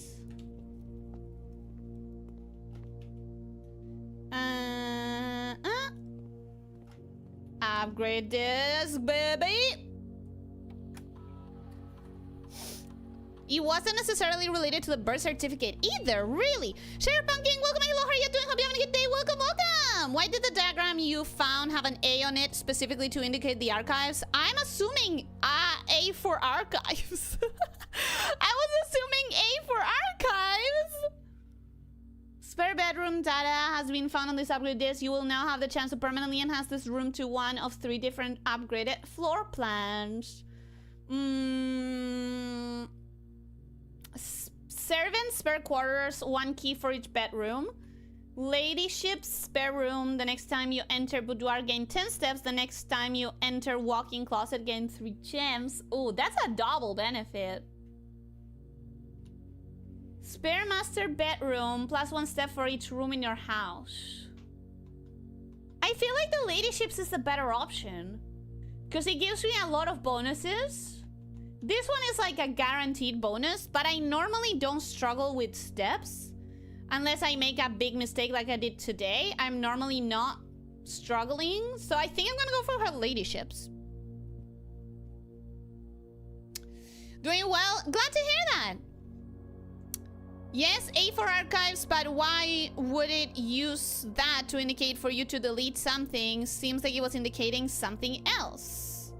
Upgrade disc, baby. It wasn't necessarily related to the birth certificate either, really. Sheriff Pumpkin, welcome. Hello, how are you doing? Hope you're having a good day. Welcome, welcome. Why did the diagram you found have an A on it specifically to indicate the archives? I'm assuming A for archives. I was assuming A for archives. Spare bedroom data has been found on this upgrade disc. You will now have the chance to permanently enhance this room to one of 3 different upgraded floor plans. Servants, spare quarters, 1 key for each bedroom. Ladyship's spare room. The next time you enter boudoir, gain 10 steps. The next time you enter walk-in closet, gain 3 gems. Oh, that's a double benefit. Spare master bedroom, plus 1 step for each room in your house. I feel like the ladyships is the better option, because it gives me a lot of bonuses. This one is like a guaranteed bonus, but I normally don't struggle with steps. Unless I make a big mistake like I did today, I'm normally not struggling. So I think I'm gonna go for her ladyships. Doing well, glad to hear that. Yes, A for archives, but why would it use that to indicate for you to delete something? Seems like it was indicating something else.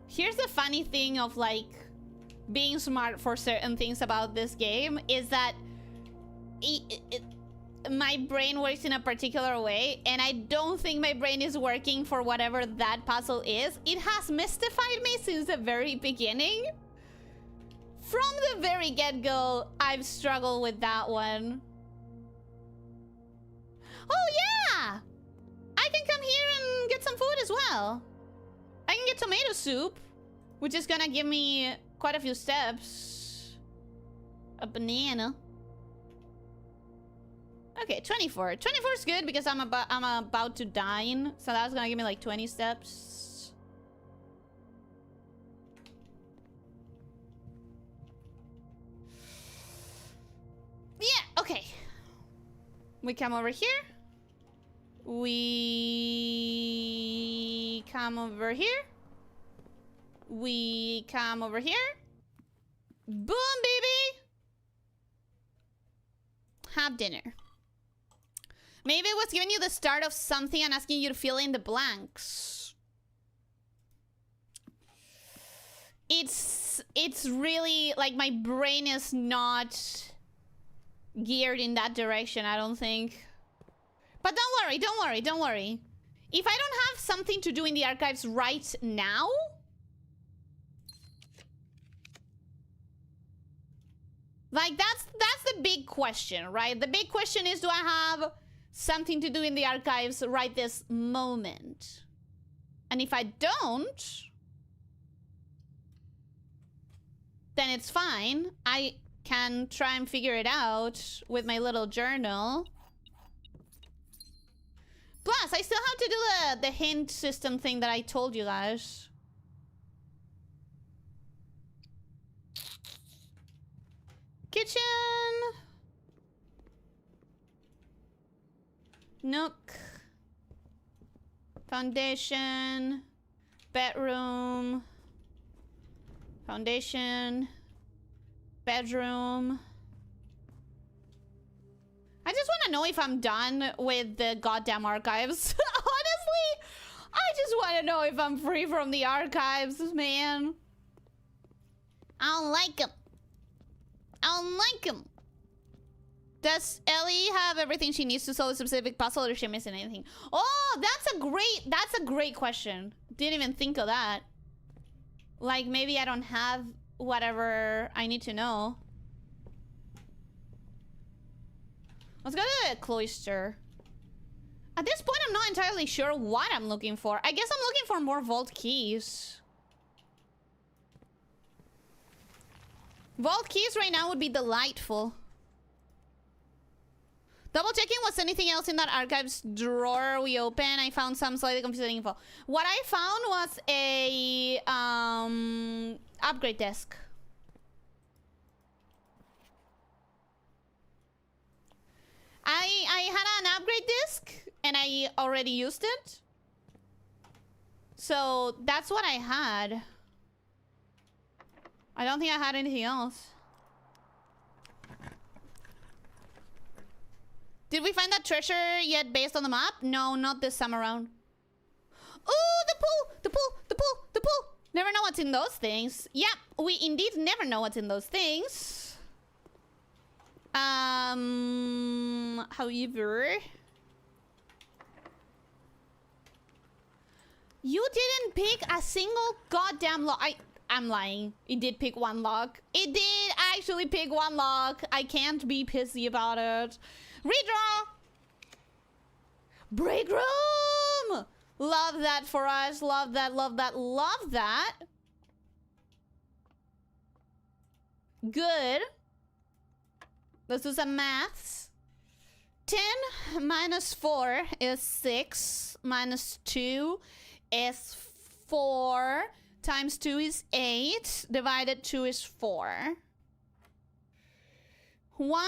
Here's the funny thing of like being smart for certain things about this game is that my brain works in a particular way, and I don't think my brain is working for whatever that puzzle is. It has mystified me since the very beginning. From the very get-go, I've struggled with that one. Oh yeah! I can come here and get some food as well. I can get tomato soup, which is gonna give me quite a few steps. A banana. Okay, 24. 24 is good because I'm about to dine, so that's gonna give me like 20 steps. Yeah, okay. We come over here. We come over here. We come over here. Boom, baby! Have dinner. Maybe it was giving you the start of something and asking you to fill in the blanks. It's really like my brain is not geared in that direction, I don't think. But don't worry, don't worry, don't worry. If I don't have something to do in the archives right now... Like, that's the big question, right? The big question is, do I have something to do in the archives right this moment? And if I don't... then it's fine. I can try and figure it out with my little journal. Plus, I still have to do the hint system thing that I told you guys. Kitchen. Nook. Foundation. Bedroom. Foundation. Bedroom. I just want to know if I'm done with the goddamn archives. Honestly, I just want to know if I'm free from the archives, man. I don't like them. I don't like them. Does Ellie have everything she needs to solve a specific puzzle, or is she missing anything? Oh, that's a great question. Didn't even think of that. Like, maybe I don't have whatever I need to know. Let's go to the cloister. At this point, I'm not entirely sure what I'm looking for. I guess I'm looking for more vault keys. Vault keys right now would be delightful. Double checking, was anything else in that archives drawer we opened? I found some slightly confusing info. What I found was a upgrade desk. I had an upgrade disc and I already used it. So that's what I had. I don't think I had anything else. Did we find that treasure yet based on the map? No, not this time around. Oh, the pool! The pool! The pool! The pool! Never know what's in those things. Yeah, we indeed never know what's in those things. However... you didn't pick a single goddamn lock. I'm lying. It did pick one lock. It did actually pick one lock. I can't be pissy about it. Redraw! Break room! Love that for us. Love that, love that, love that. Good. Let's do some maths. 10 minus 4 is 6. Minus 2 is 4. Times 2 is 8. Divided 2 is 4. 1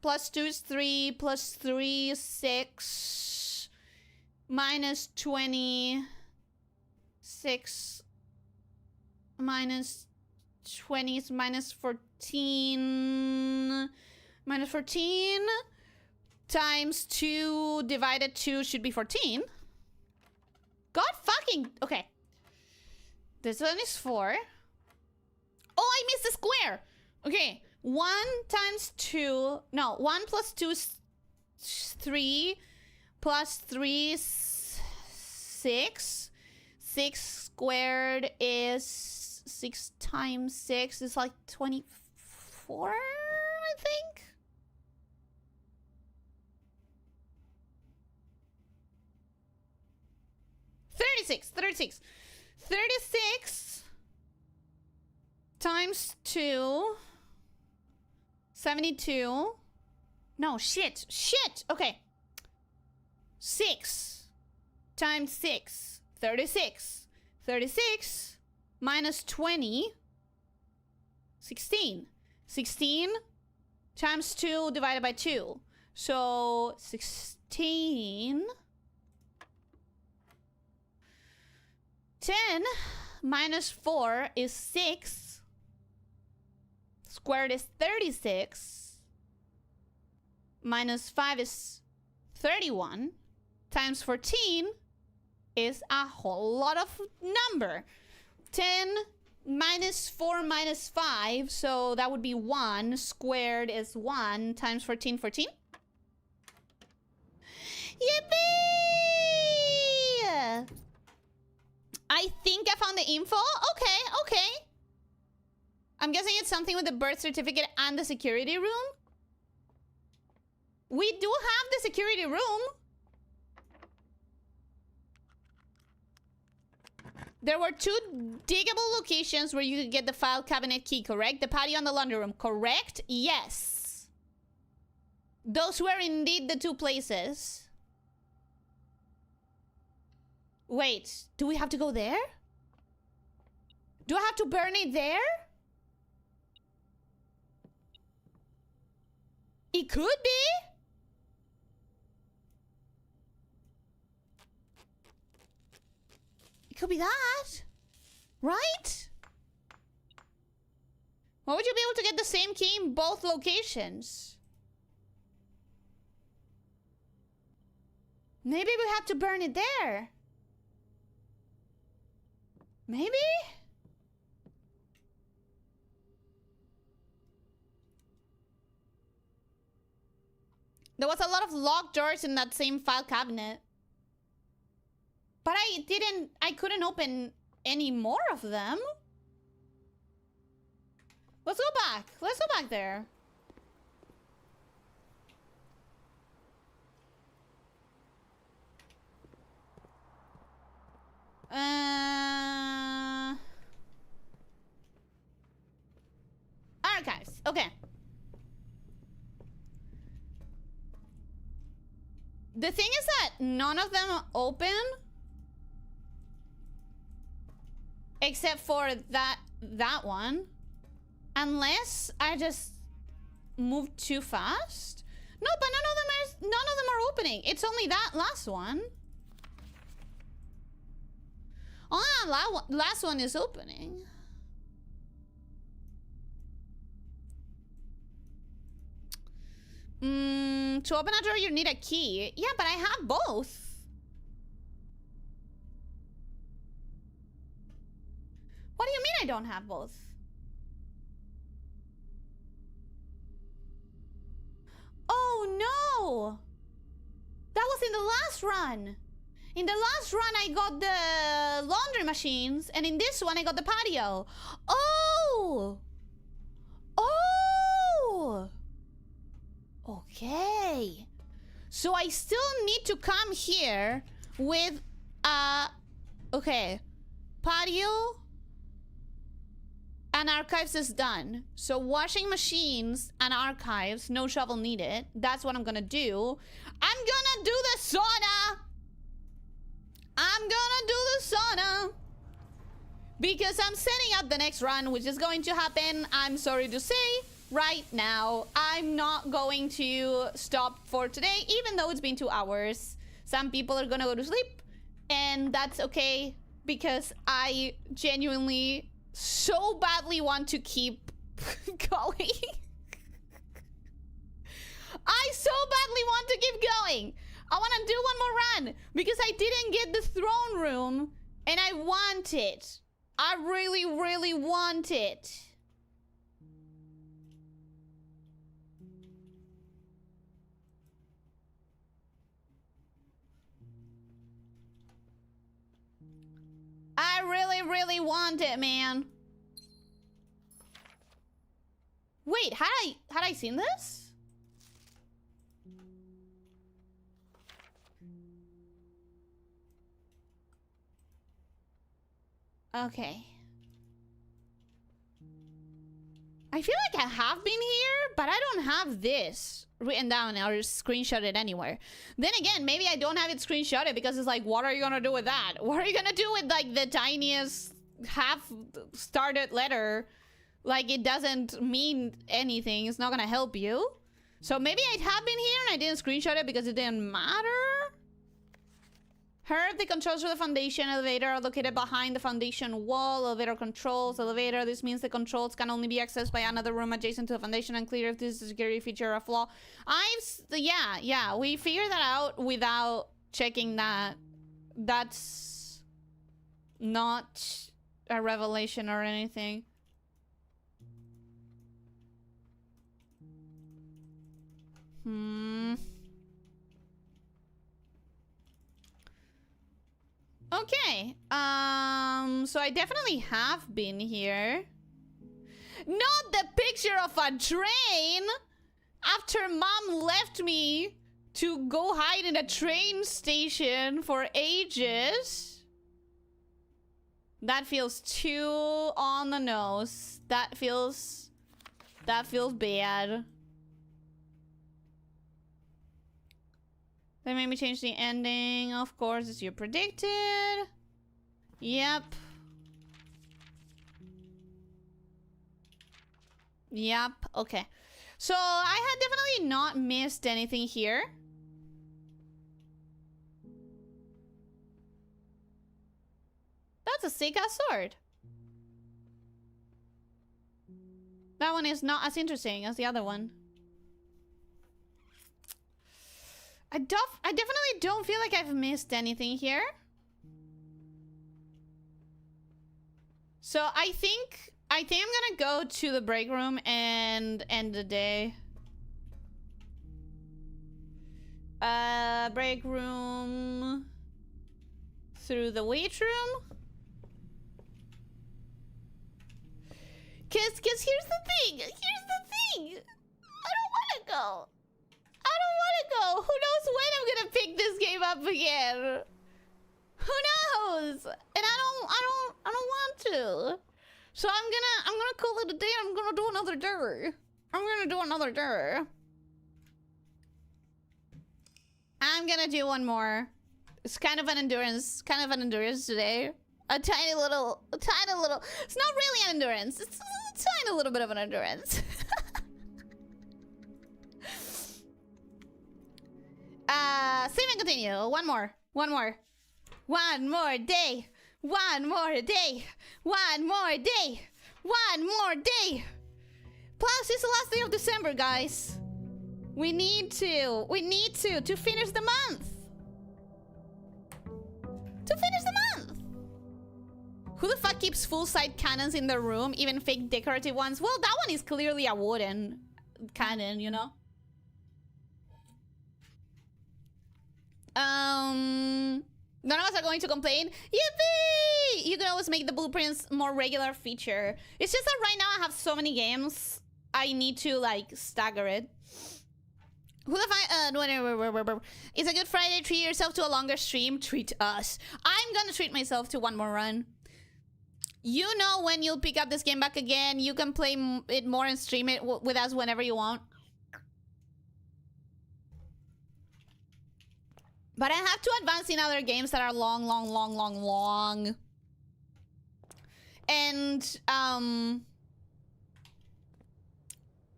plus 2 is 3. Plus 3 is 6. Minus 20. 6. Minus 20 is minus 14. Minus 14. Times 2 divided 2 should be 14. God fucking... okay. This one is 4. Oh, I missed a square. Okay. 1 times 2. No, 1 plus 2 is 3. Plus 3 is 6. 6 squared is 6 times 6 is like 24, I think. Thirty-six times 2. 72. No, shit. Okay. 6 times 6. 36. 36 minus 20. 16. 16 times 2 divided by 2. So 16. 10 minus 4 is 6. Squared is 36. Minus 5 is 31. Times 14 is a whole lot of number. 10 minus 4 minus 5. So that would be 1. Squared is 1. Times 14, 14. Yippee! I think I found the info. Okay, okay. I'm guessing it's something with the birth certificate and the security room. We do have the security room. There were 2 diggable locations where you could get the file cabinet key, correct? The patio and the laundry room, correct? Yes. Those were indeed the 2 places. Wait, do we have to go there? Do I have to burn it there? It could be. It could be that. Right? Why would you be able to get the same key in both locations? Maybe we have to burn it there. Maybe? There was a lot of locked doors in that same file cabinet. But I couldn't open any more of them. Let's go back. Let's go back there. Archives. Okay. The thing is that none of them open. Except for that one. Unless I just moved too fast. No, but none of them are opening. It's only that last one. Oh, last one is opening. To open a door, you need a key. Yeah, but I have both. What do you mean I don't have both? Oh, no! That was in the last run. In the last run, I got the laundry machines, and in this one, I got the patio. Oh! Oh! Okay. So I still need to come here with, okay. Patio and archives is done. So washing machines and archives, no shovel needed. That's what I'm gonna do. I'm gonna do the sauna. I'm gonna do the sauna. Because I'm setting up the next run, which is going to happen, I'm sorry to say, right now. I'm not going to stop for today, even though it's been 2 hours. Some people are gonna go to sleep, and that's okay, because I genuinely so badly want to keep going. I so badly want to keep going. I want to do one more run, because I didn't get the throne room, and I want it. I really, really want it. I really, really want it, man. Wait, had I seen this? Okay. I feel like I have been here, but I don't have this written down or screenshotted anywhere. Then again, maybe I don't have it screenshotted because it's like, what are you gonna do with that? What are you gonna do with like the tiniest half-started letter? Like, it doesn't mean anything. It's not gonna help you. So maybe I have been here and I didn't screenshot it because it didn't matter. Heard the controls for the foundation elevator are located behind the foundation wall. Elevator controls elevator. This means the controls can only be accessed by another room adjacent to the foundation. Unclear if this is a security feature or a flaw. Yeah, we figured that out without checking that. That's not a revelation or anything. Okay. So I definitely have been here. Not the picture of a train! After mom left me to go hide in a train station for ages. That feels too on the nose. That feels bad. They made me change the ending, of course, as you predicted. Yep. Yep, okay. So, I had definitely not missed anything here. That's a sick-ass sword. That one is not as interesting as the other one. I definitely don't feel like I've missed anything here. So I think I'm gonna go to the break room and end the day. Break room through the weight room. Cause here's the thing. I don't wanna go. Who knows when I'm gonna pick this game up again? Who knows? And I don't want to. So I'm gonna call it a day. I'm gonna do another day. I'm gonna do one more. It's kind of an endurance today. A tiny little. It's not really an endurance. It's a tiny little bit of an endurance. Save and continue. One more day. Plus, it's the last day of December, guys. We need to finish the month. Who the fuck keeps full-side cannons in their room, even fake decorative ones? Well, that one is clearly a wooden cannon, you know? None of us are going to complain. Yippee! You can always make the blueprints more regular feature. It's just that right now I have so many games. I need to, like, stagger it. Who the fuck? It's a good Friday. Treat yourself to a longer stream. Treat us. I'm gonna treat myself to one more run. You know when you'll pick up this game back again. You can play it more and stream it with us whenever you want. But I have to advance in other games that are long. And,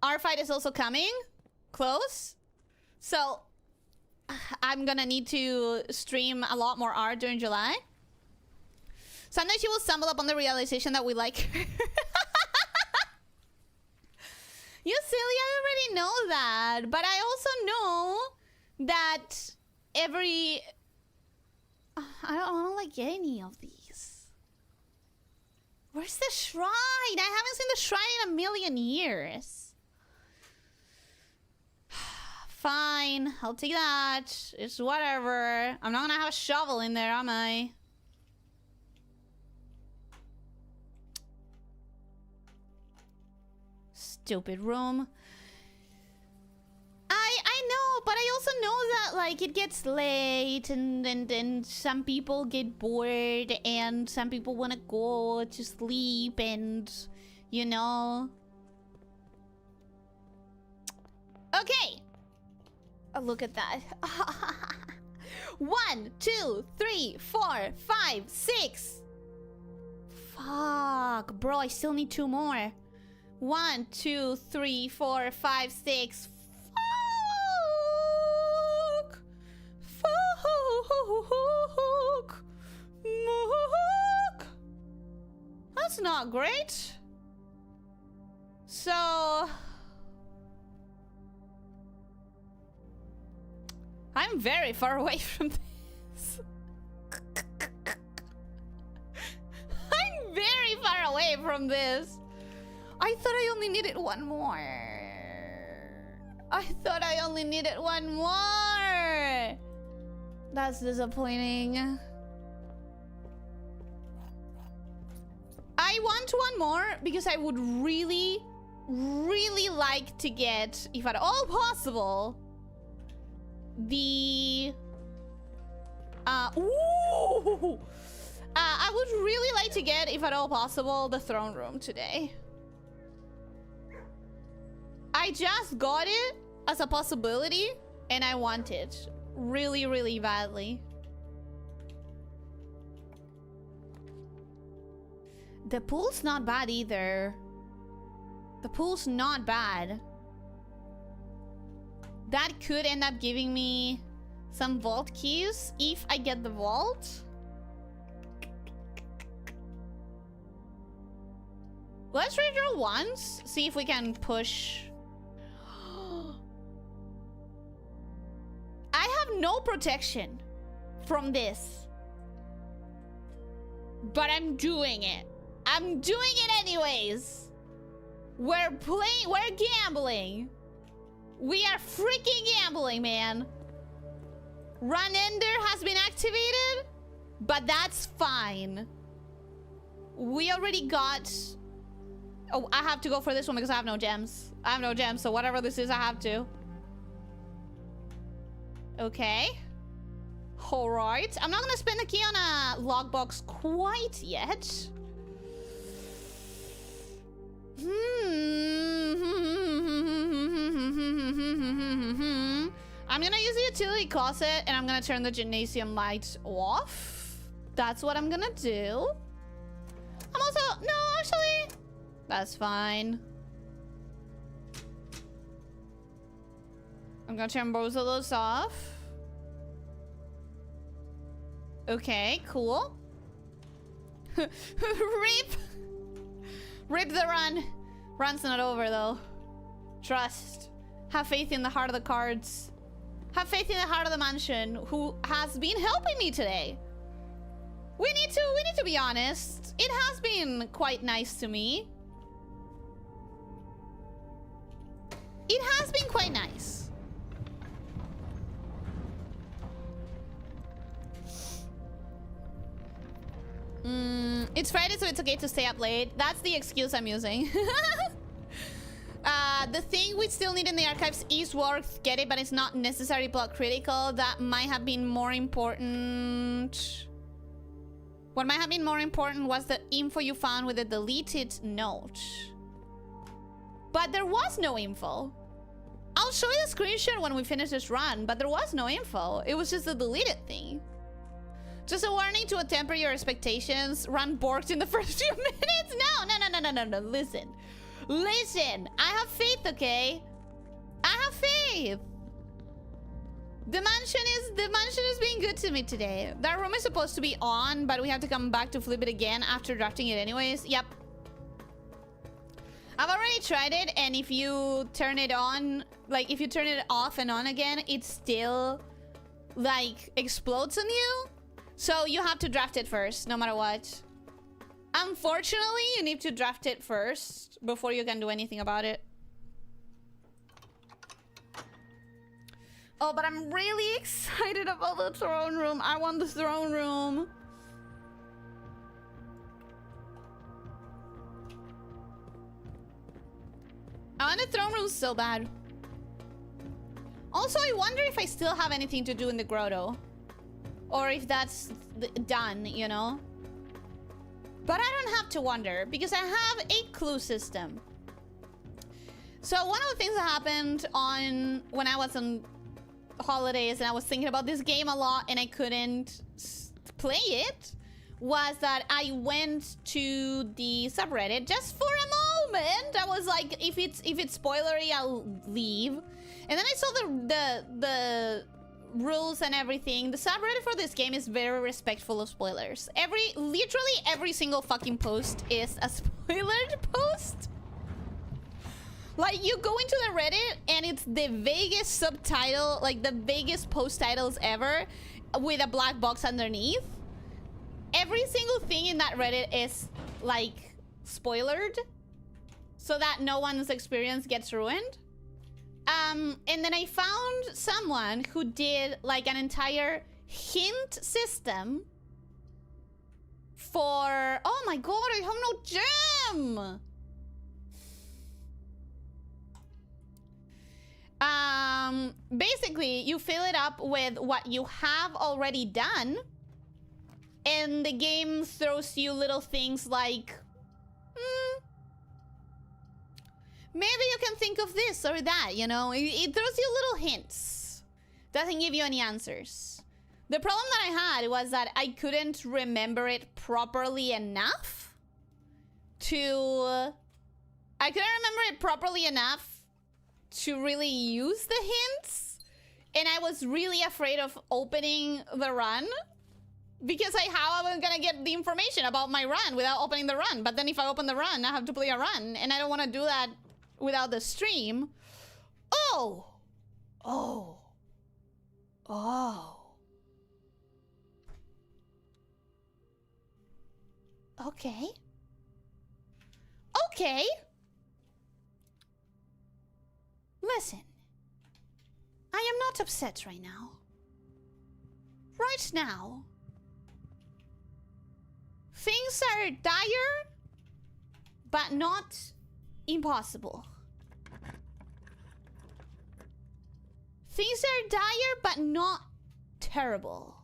our fight is also coming. Close. So, I'm gonna need to stream a lot more art during July. Sometimes you will stumble upon the realization that we like her. You silly, I already know that. But I also know that I don't like any of these. Where's the shrine? I haven't seen the shrine in a million years. Fine, I'll take that. It's whatever. I'm not gonna have a shovel in there, am I? Stupid room. I know, but I also know that, like, it gets late and some people get bored and some people want to go to sleep and, you know. Okay. Oh, look at that. 1, 2, 3, 4, 5, 6. Fuck, bro, I still need 2 more. 1, 2, 3, 4, 5, 6. Fuck. That's not great. So I'm very far away from this. I'm very far away from this. I thought I only needed 1 more. That's disappointing. I want one more because I would really, really like to get, if at all possible, the... ooh! I would really like to get, if at all possible, the throne room today. I just got it as a possibility, and I want it really, really badly. The pool's not bad either. The pool's not bad. That could end up giving me some vault keys if I get the vault. Let's redraw once. See if we can push. I have no protection from this. But I'm doing it. I'm doing it anyways. We're playing, we're gambling. We are freaking gambling, man. Run Ender has been activated, but that's fine. We already got... Oh, I have to go for this one because I have no gems. I have no gems, so whatever this is, I have to. Okay. Alright. I'm not gonna spend the key on a lockbox quite yet. I'm gonna use the utility closet and I'm gonna turn the gymnasium light off. That's what I'm gonna do. I'm also... No, actually... That's fine. I'm gonna turn both of those off. Okay, cool. Rip! Rip the run. Run's not over, though. Trust. Have faith in the heart of the cards. Have faith in the heart of the mansion, who has been helping me today. We need to be honest. It has been quite nice to me. It has been quite nice. It's Friday, so it's okay to stay up late. That's the excuse I'm using. The thing we still need in the archives is worth. Get it, but it's not necessarily plot critical. That might have been more important. What might have been more important was the info you found with the deleted note. But there was no info. I'll show you the screenshot when we finish this run, but there was no info. It was just the deleted thing. Just a warning to temper your expectations. Run borked in the first few minutes. No. Listen. Listen. I have faith, okay? I have faith. The mansion is being good to me today. That room is supposed to be on, but we have to come back to flip it again after drafting it anyways. Yep. I've already tried it, and if you turn it on, like if you turn it off and on again, it still like explodes on you. So you have to draft it first, no matter what. Unfortunately, you need to draft it first before you can do anything about it. Oh, but I'm really excited about the throne room. I want the throne room. I want the throne room so bad. Also, I wonder if I still have anything to do in the grotto. Or if that's done, you know? But I don't have to wonder, because I have a clue system. So one of the things that happened when I was on holidays and I was thinking about this game a lot and I couldn't play it, was that I went to the subreddit just for a moment. I was like, if it's spoilery, I'll leave. And then I saw the rules and everything. The subreddit for this game is very respectful of spoilers. Literally every single fucking post is a spoilered post. Like, you go into the Reddit and it's the vaguest subtitle, like the vaguest post titles ever, with a black box underneath. Every single thing in that Reddit is like spoilered, so that no one's experience gets ruined. And then I found someone who did like an entire hint system for... Oh my god, I have no gem! Basically, you fill it up with what you have already done. And the game throws you little things like... maybe you can think of this or that, you know? It throws you little hints. Doesn't give you any answers. The problem that I had was that I couldn't remember it properly enough to... I couldn't remember it properly enough to really use the hints. And I was really afraid of opening the run. Because how am I gonna get the information about my run without opening the run? But then if I open the run, I have to play a run. And I don't want to do that without the stream. Oh! Oh. Oh. Okay. Okay. Listen. I am not upset right now. Right now. Things are dire, but not impossible. Things are dire, but not terrible.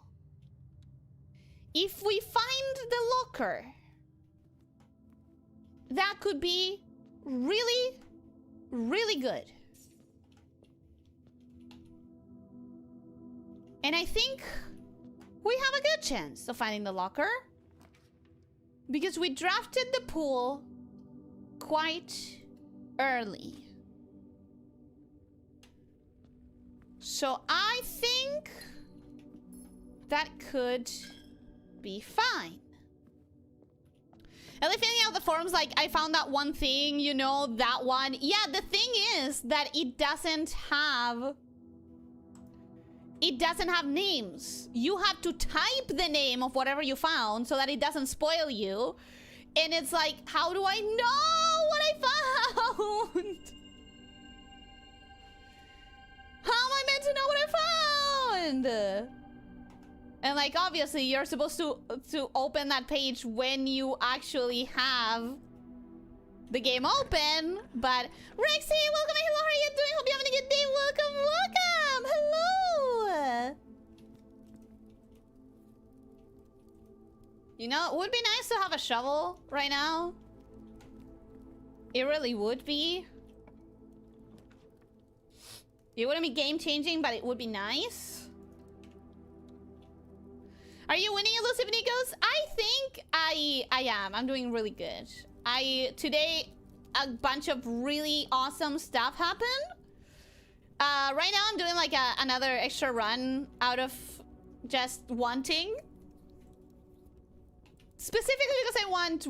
If we find the locker, that could be really, really good. And I think we have a good chance of finding the locker. Because we drafted the pool quite early. So I think that could be fine. And filling out the forums, like, I found that one thing, you know, that one. Yeah, the thing is that it doesn't have names. You have to type the name of whatever you found so that it doesn't spoil you. And it's like, how do I know what I found? How am I meant to know what I found? And like, obviously, you're supposed to open that page when you actually have the game open. But Rexy, welcome. Hello, how are you doing? Hope you're having a good day. Welcome, welcome. Hello. You know, it would be nice to have a shovel right now. It really would be. It wouldn't be game changing, but it would be nice. Are you winning, Elusive Nikos? I think I am. I'm doing really good. Today, a bunch of really awesome stuff happened. Right now, I'm doing like another extra run out of just wanting. Specifically because I want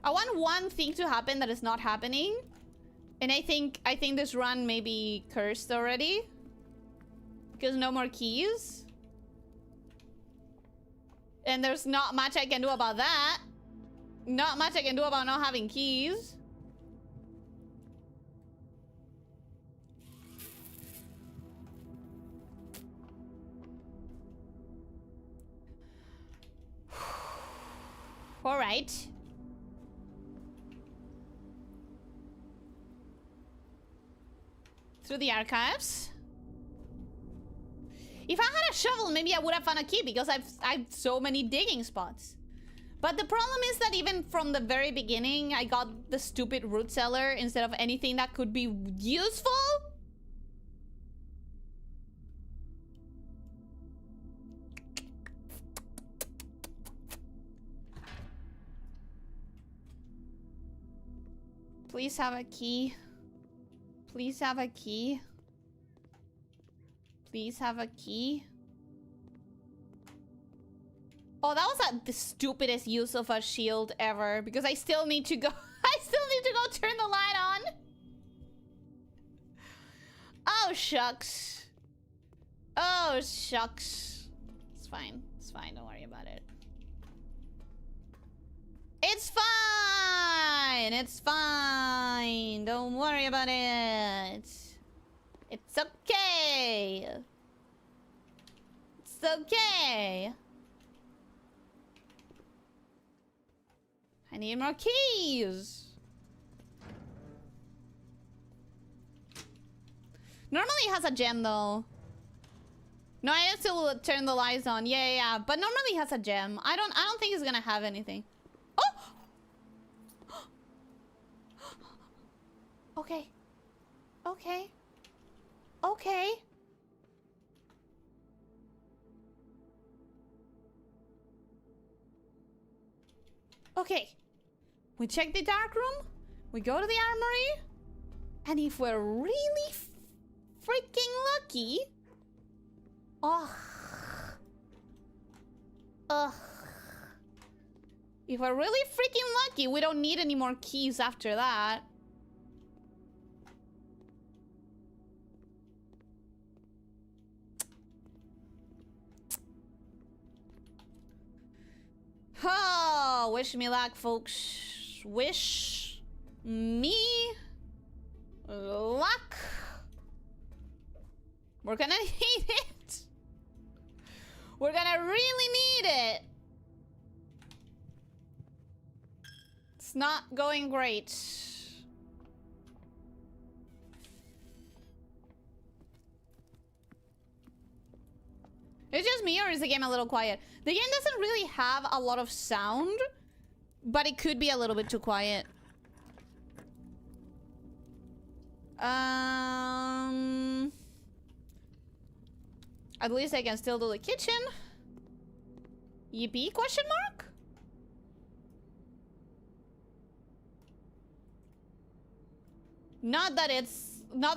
I want one thing to happen that is not happening. And I think this run may be cursed already. Because no more keys. And there's not much I can do about that. Not much I can do about not having keys. All right. Through the archives. If I had a shovel, maybe I would have found a key because I've so many digging spots. But the problem is that even from the very beginning, I got the stupid root cellar instead of anything that could be useful. Please have a key. Please have a key. Please have a key. Oh, that was the stupidest use of a shield ever. Because I still need to go... I still need to go turn the light on. Oh, shucks. Oh, shucks. It's fine. It's fine. Don't worry about it. It's fine. It's fine. Don't worry about it. It's okay. It's okay. need more keys. Normally it has a gem though. No, I have to turn the lights on. Yeah. But normally it has a gem. I don't think it's gonna have anything. Oh! Okay. Okay. Okay. Okay. We check the dark room. We go to the armory. And if we're really freaking lucky... Ugh. If we're really freaking lucky, we don't need any more keys after that. Oh, wish me luck, folks. Wish me luck. We're gonna need it. We're gonna really need it. It's not going great. It's just me, or is the game a little quiet? The game doesn't really have a lot of sound, but it could be a little bit too quiet. At least I can still do the kitchen. Yippee, question mark? Not that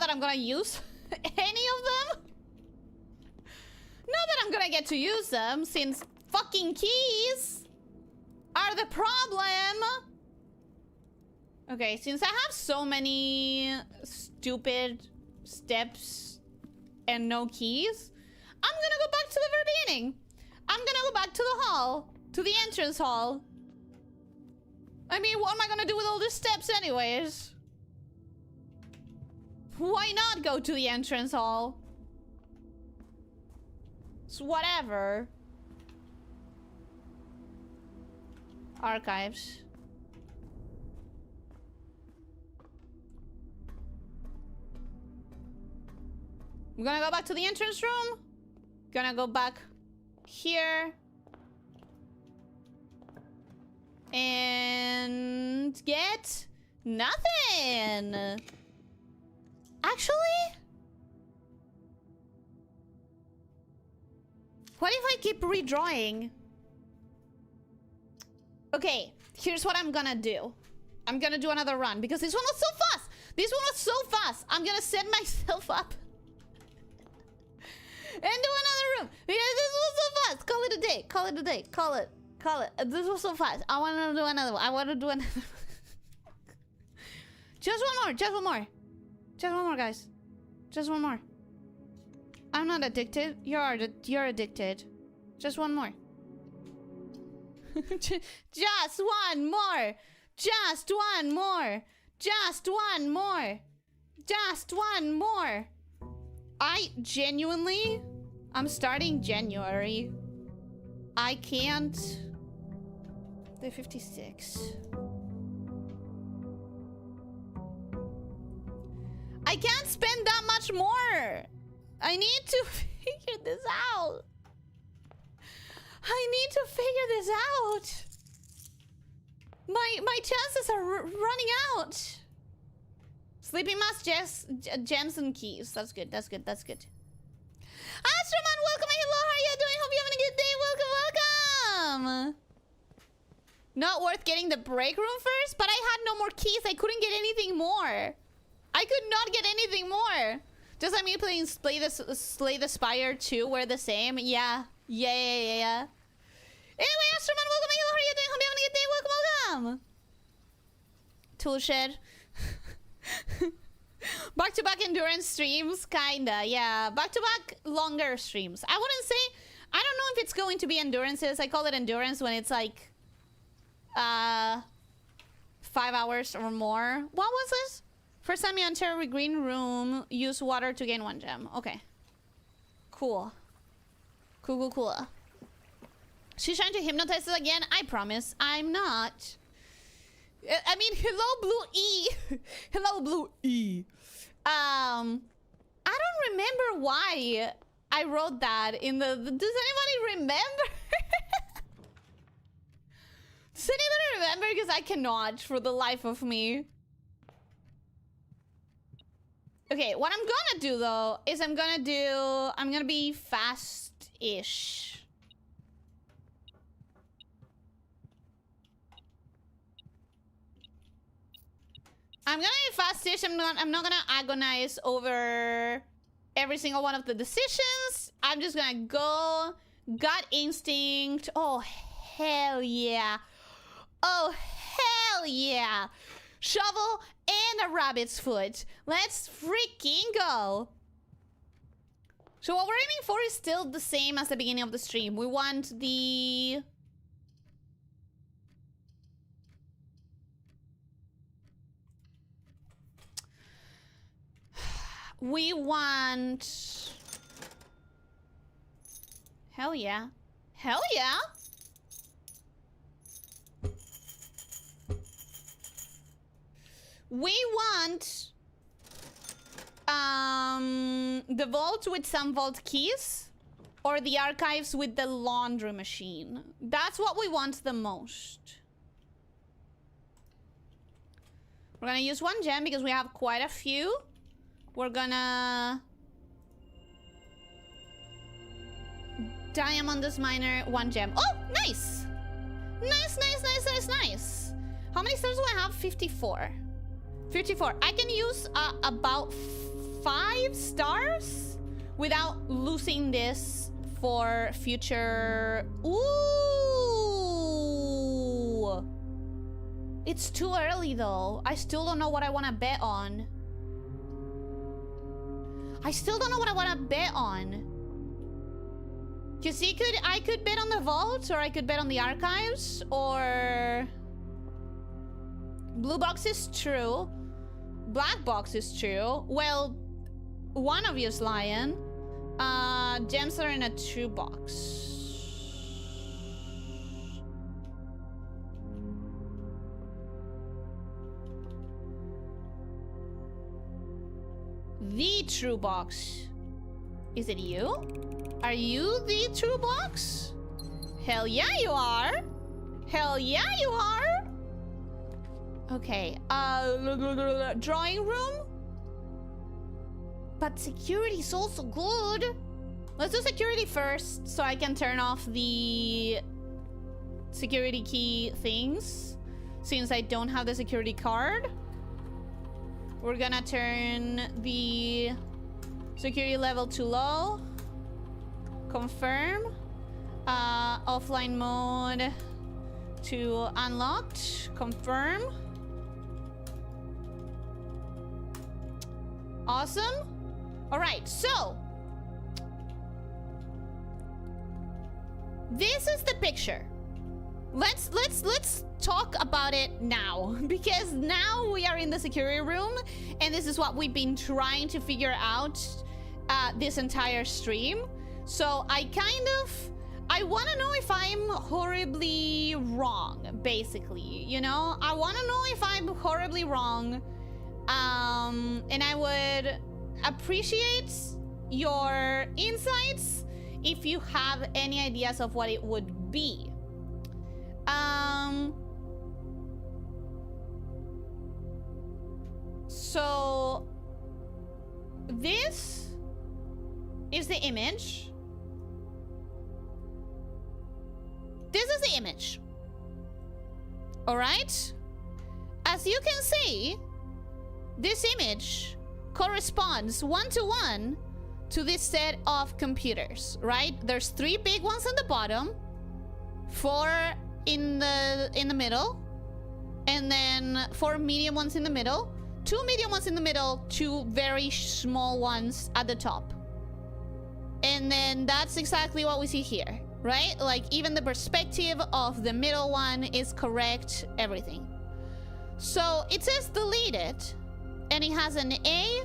I'm gonna use any of them. Not that I'm gonna get to use them, since fucking keys are the problem. Okay, since I have so many stupid steps and no keys, I'm gonna go back to the very beginning. I'm gonna go back to the hall, to the entrance hall. I mean, what am I gonna do with all these steps anyways? Why not go to the entrance hall? It's whatever. Archives. I'm gonna go back to the entrance room. Gonna go back here. And get nothing. Actually, what if I keep redrawing? Okay, here's what I'm gonna do. I'm gonna do another run because this one was so fast. This one was so fast. I'm gonna set myself up and do another room because this was so fast. Call it a day. Call it a day. Call it. Call it. This was so fast. I want to do another one. I want to do another. Just one more. Just one more. Just one more, guys. Just one more. I'm not addicted. You're addicted. Just one more. Just one more. Just one more. Just one more. Just one more. I'm starting January. I can't. Day 56. I can't spend that much more. I need to figure this out. I need to figure this out. My chances are running out. Sleeping mask, gems and keys. That's good. That's good. That's good. Astroman, welcome. Hello, how are you doing? Hope you're having a good day. Welcome, welcome. Not worth getting the break room first, but I had no more keys. I couldn't get anything more. I could not get anything more. Does that mean playing Slay the Spire 2 were the same? Yeah. Yeah. Anyway, Astroman, welcome. Hello, how are you doing? Hope you're having a good day. Welcome, welcome. Tool shed. Back-to-back endurance streams, kinda, yeah. Back-to-back longer streams. I wouldn't say... I don't know if it's going to be endurances. I call it endurance when it's like... 5 hours or more. What was this? First time you enter a green room, use water to gain 1 gem. Okay. Cool. Cool. She's trying to hypnotize us again. I promise. I'm not. I mean, hello, Blue E. Hello, Blue E. I don't remember why I wrote that in the... Does anybody remember? Does anybody remember? Because I cannot for the life of me. Okay, what I'm gonna do though is I'm gonna be fast-ish. I'm gonna be fast-ish. I'm not gonna agonize over every single one of the decisions. I'm just gonna go gut instinct. Oh hell yeah. Oh hell yeah. Shovel and a rabbit's foot. Let's freaking go. So what we're aiming for is still the same as the beginning of the stream. We want the... We want... Hell yeah. Hell yeah. We want the vault with some vault keys or the archives with the laundry machine. That's what we want the most. We're gonna use one gem because we have quite a few. We're gonna... Diamondus miner, one gem. Oh, nice! Nice, nice, nice, nice, nice. How many stars do I have? 54. 54. I can use about 5 stars without losing this for future... Ooh! It's too early though. I still don't know what I want to bet on. I still don't know what I want to bet on. Because I could bet on the vault, or I could bet on the archives, or... Blue box is true. Black box is true. Well, one of you is lying. Gems are in a true box. The true box. Is it you? Are you the true box? Hell yeah, you are. Hell yeah, you are. Okay. Drawing room? But security is also good. Let's do security first so I can turn off the security key things. Since I don't have the security card. We're gonna turn the security level to low. Confirm. Offline mode to unlocked. Confirm. Awesome. All right, so this is the picture. Let's talk about it now, because now we are in the security room and this is what we've been trying to figure out this entire stream. So I want to know if I'm horribly wrong, basically, you know? I want to know if I'm horribly wrong. And I would appreciate your insights if you have any ideas of what it would be. So this is the image. This is the image. All right? As you can see, this image corresponds one-to-one to this set of computers, right? There's 3 big ones on the bottom, 4 in the middle, and then 4 medium ones in the middle, 2 medium ones in the middle, 2 very small ones at the top. And then that's exactly what we see here, right? Like, even the perspective of the middle one is correct, everything. So it says deleted, and it has an A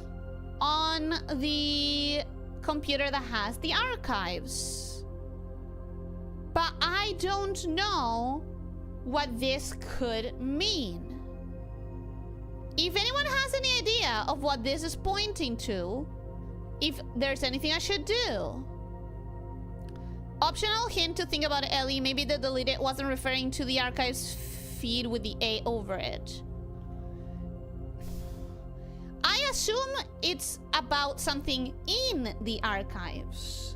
on the computer that has the archives. But I don't know what this could mean. If anyone has any idea of what this is pointing to, if there's anything I should do. Optional hint to think about Ellie. Maybe the deleted wasn't referring to the archives feed with the A over it. I assume it's about something in the archives.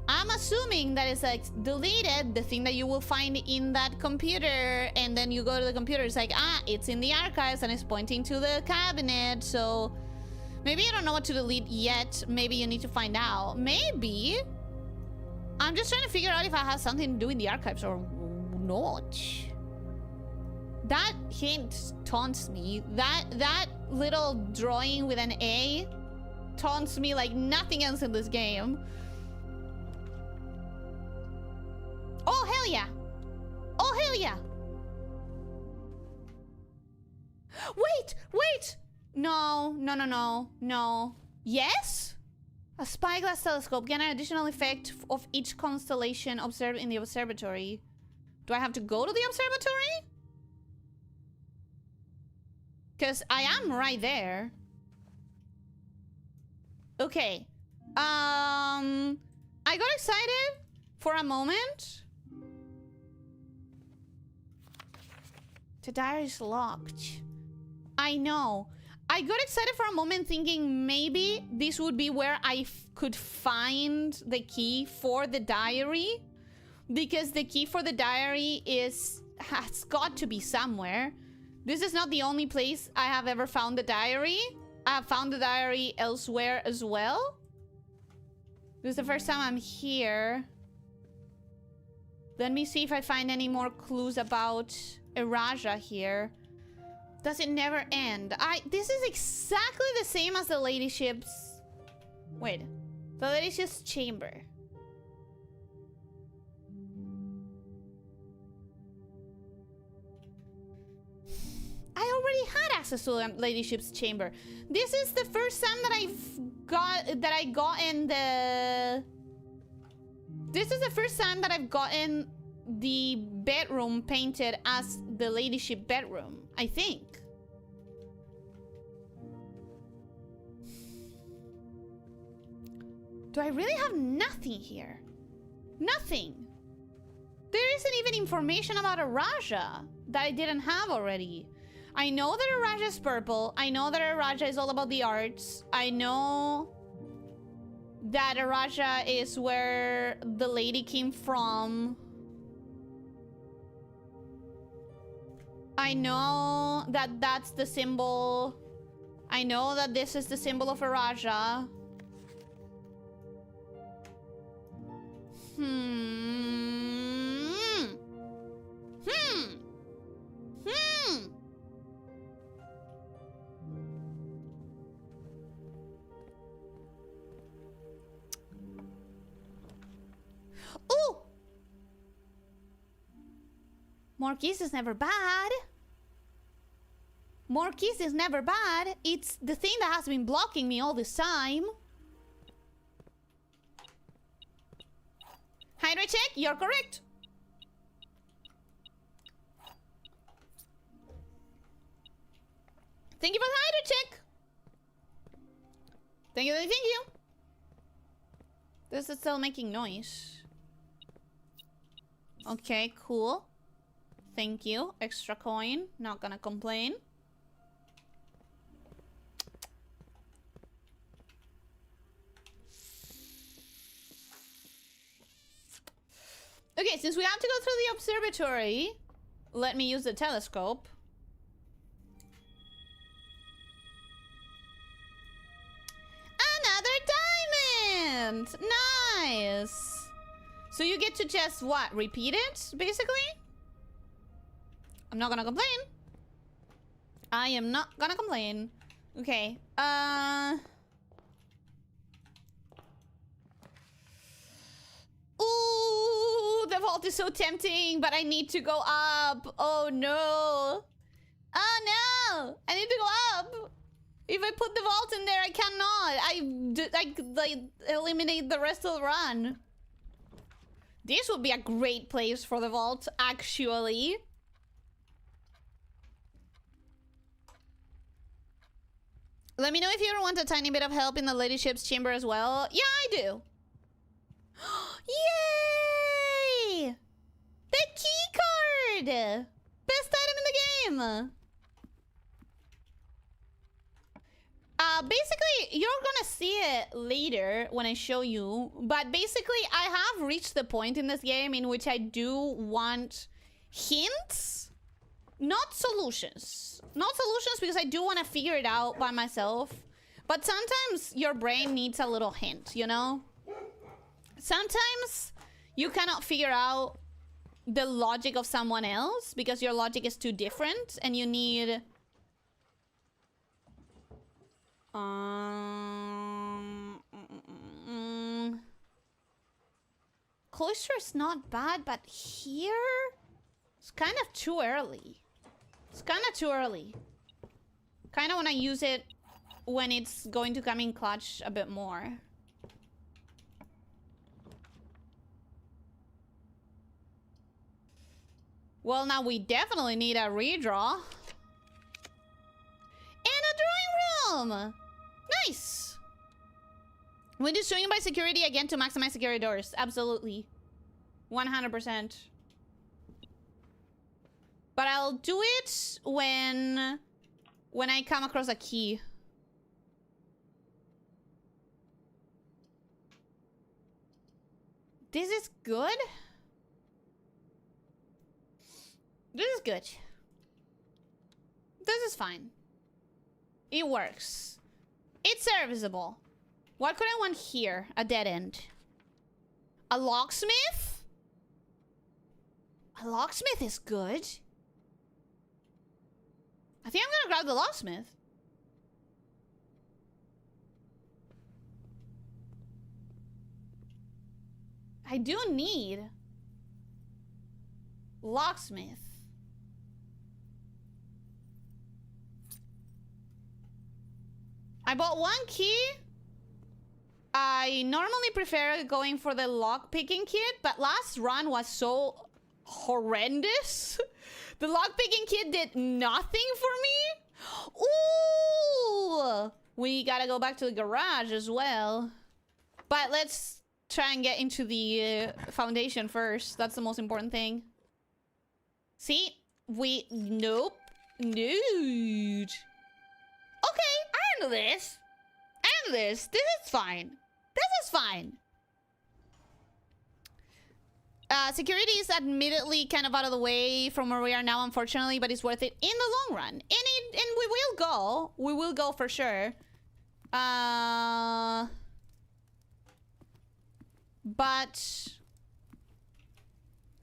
I'm assuming that it's like deleted, the thing that you will find in that computer, and then you go to the computer, it's like, ah, it's in the archives and it's pointing to the cabinet. So maybe you don't know what to delete yet. Maybe you need to find out. Maybe I'm just trying to figure out if I have something to do in the archives or not. That hint taunts me. That little drawing with an A taunts me like nothing else in this game. Oh, hell yeah. Oh, hell yeah. Wait. No. Yes? A spyglass telescope gain an additional effect of each constellation observed in the observatory. Do I have to go to the observatory? Because I am right there. Okay. I got excited for a moment. The diary is locked. I know. I got excited for a moment thinking maybe this would be where I could find the key for the diary. Because the key for the diary has got to be somewhere. This is not the only place I have ever found the diary. I have found the diary elsewhere as well. This is the first time I'm here. Let me see if I find any more clues about Eraja here. Does it never end? This is exactly the same as the ladyship's... Wait. The ladyship's chamber. I already had access to the ladyship's chamber. This is the first time that I got in the... This is the first time that I've gotten the bedroom painted as the ladyship bedroom, I think. Do I really have nothing here? Nothing. There isn't even information about Eraja that I didn't have already. I know that Eraja is purple. I know that Eraja is all about the arts. I know that Eraja is where the lady came from. I know that that's the symbol. I know that this is the symbol of Eraja. Ooh! More keys is never bad. More keys is never bad. It's the thing that has been blocking me all this time. Hydra check, you're correct. Thank you for the hydra check. Thank you. This is still making noise. Okay, cool. Thank you. Extra coin. Not gonna complain. Okay, since we have to go through the observatory, let me use the telescope. Another diamond! Nice! So you get to just, what, repeat it, basically? I'm not gonna complain. I am not gonna complain. Okay, Ooh, the vault is so tempting, but I need to go up. Oh no. Oh no! I need to go up. If I put the vault in there, I cannot. I eliminate the rest of the run. This would be a great place for the vault, actually. Let me know if you ever want a tiny bit of help in the ladyship's chamber as well. Yeah, I do. Yay! The key card! Best item in the game! Basically, you're gonna see it later when I show you. But basically, I have reached the point in this game in which I do want hints. Not solutions. Not solutions because I do want to figure it out by myself. But sometimes your brain needs a little hint, you know? Sometimes you cannot figure out the logic of someone else because your logic is too different and you need... Cloister is not bad, but here... It's kind of too early. It's kind of too early. Kind of want to use it when it's going to come in clutch a bit more. Well, now we definitely need a redraw. And a drawing room! Nice! We do swing by security again to maximize security doors. Absolutely. 100%. But I'll do it when I come across a key. This is good. This is good. This is fine. It works. It's serviceable. What could I want here? A dead end. A locksmith? A locksmith is good. I think I'm gonna grab the locksmith. I do need locksmith. I bought one key. I normally prefer going for the lock-picking kit, but last run was so horrendous. The lock-picking kit did nothing for me. Ooh! We gotta go back to the garage as well. But let's try and get into the foundation first. That's the most important thing. See? Nope. Nude. Okay, I handle this. I handle this. This is fine. This is fine. Security is admittedly kind of out of the way from where we are now, unfortunately, but it's worth it in the long run. And we will go. We will go for sure. But...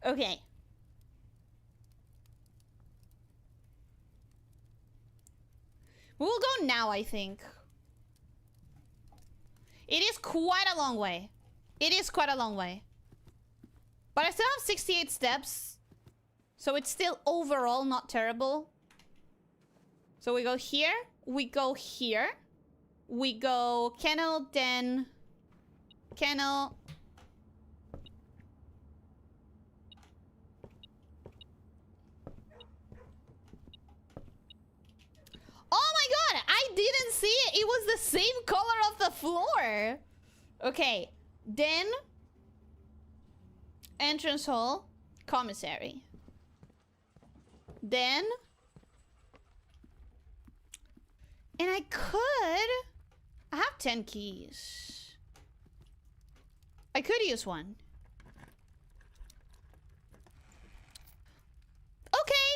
Okay. We'll go now, I think. It is quite a long way. It is quite a long way. But I still have 68 steps. So it's still overall not terrible. So we go here. We go here. We go kennel, den, kennel. Oh my god! I didn't see it. It was the same color of the floor. Okay. Den. Entrance hall. Commissary. Then. And I could... I have 10 keys. I could use one. Okay.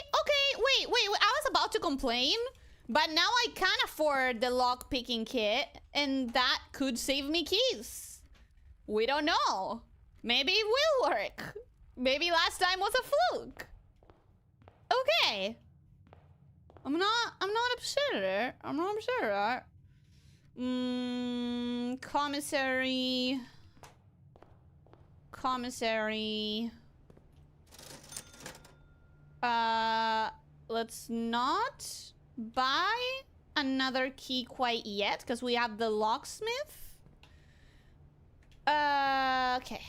Wait. I was about to complain. But now I can afford the lock-picking kit. And that could save me keys. We don't know. Maybe it will work. Maybe last time was a fluke. Okay. I'm not upset. I'm not upset. Commissary. Let's not buy another key quite yet because we have the locksmith. Okay.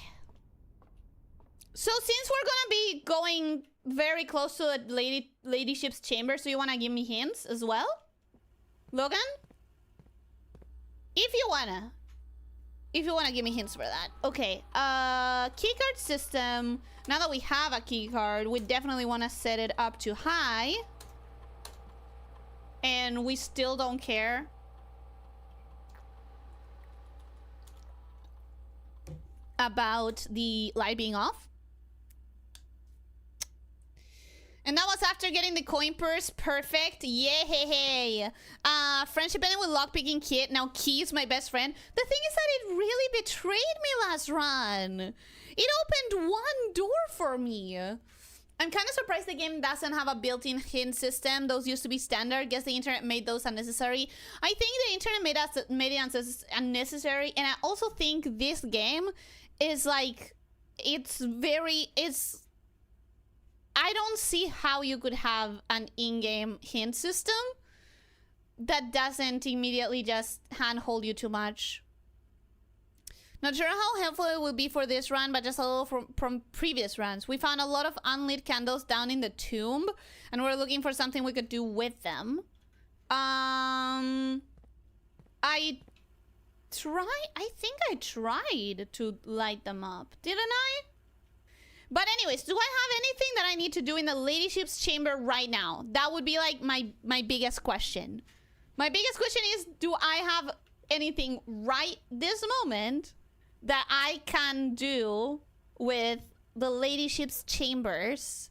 So since we're gonna be going very close to the ladyship's chamber, so you wanna give me hints as well? Logan? If you wanna give me hints for that. Okay, keycard system. Now that we have a keycard, we definitely wanna set it up to high. And we still don't care about the light being off. And that was after getting the coin purse. Perfect. Yay. Friendship ended with lockpicking kit. Now Key is my best friend. The thing is that it really betrayed me last run. It opened one door for me. I'm kind of surprised the game doesn't have a built-in hint system. Those used to be standard. Guess the internet made those unnecessary. I think the internet made it unnecessary. And I also think this game is like, I don't see how you could have an in-game hint system that doesn't immediately just handhold you too much. Not sure how helpful it will be for this run, but just a little from previous runs. We found a lot of unlit candles down in the tomb, and we're looking for something we could do with them. I think I tried to light them up, didn't I? But anyways, do I have anything that I need to do in the ladyship's chamber right now? That would be like my biggest question. My biggest question is, do I have anything right this moment that I can do with the ladyship's chambers?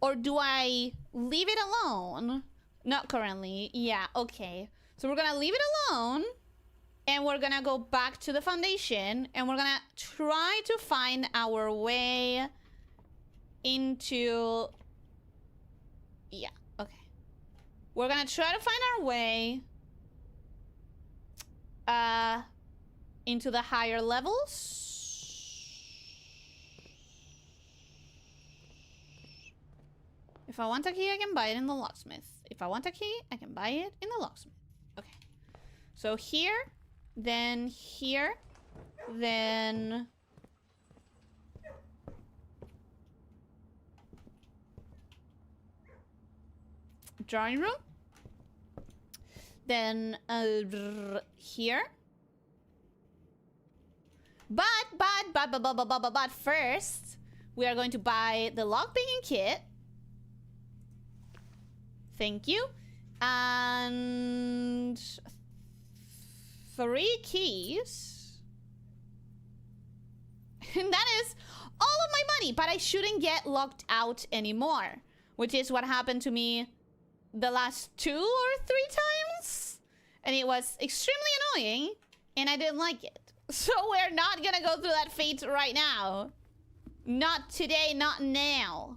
Or do I leave it alone? Not currently. Yeah, okay. So we're gonna leave it alone. And we're gonna go back to the foundation. And we're gonna try to find our way into... Yeah, okay. We're gonna try to find our way into the higher levels. If I want a key, I can buy it in the locksmith. If I want a key, I can buy it in the locksmith. Okay. So here, then here, then... drawing room. Then here. But first, we are going to buy the lockpicking kit. Thank you. And 3 keys. And that is all of my money. But I shouldn't get locked out anymore, which is what happened to me the last 2 or 3 times. And it was extremely annoying. And I didn't like it. So we're not gonna go through that fate right now. Not today, not now.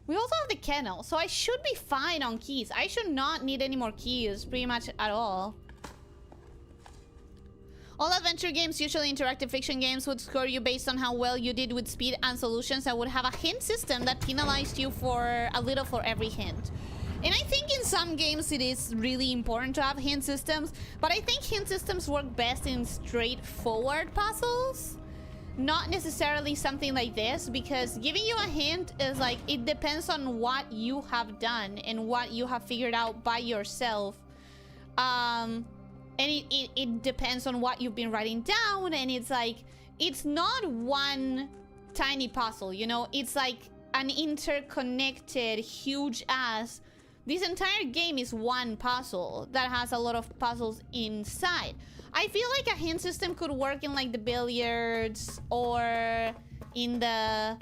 We also have the kennel, so I should be fine on keys. I should not need any more keys, pretty much at all. All adventure games, usually interactive fiction games, would score you based on how well you did with speed and solutions, and would have a hint system that penalized you for a little for every hint. And I think in some games it is really important to have hint systems, but I think hint systems work best in straightforward puzzles. Not necessarily something like this, because giving you a hint is like, it depends on what you have done and what you have figured out by yourself. And it depends on what you've been writing down, and it's like, it's not one tiny puzzle, you know? It's like an interconnected, huge ass... This entire game is one puzzle that has a lot of puzzles inside. I feel like a hint system could work in like the billiards or in the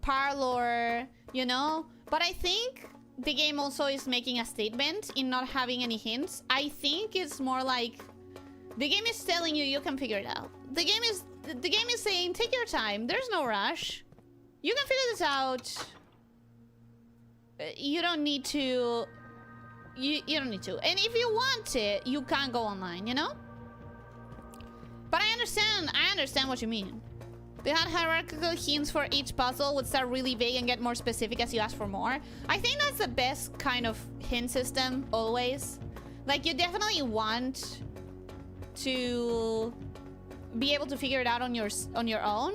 parlor, you know? But I think the game also is making a statement in not having any hints. I think it's more like the game is telling you you can figure it out. The game is saying take your time. There's no rush. You can figure this out. You don't need to. You don't need to. And if you want it, you can go online, you know? But I understand what you mean. They had hierarchical hints for each puzzle, would start really vague and get more specific as you ask for more. I think that's the best kind of hint system, always. Like, you definitely want to be able to figure it out on your own.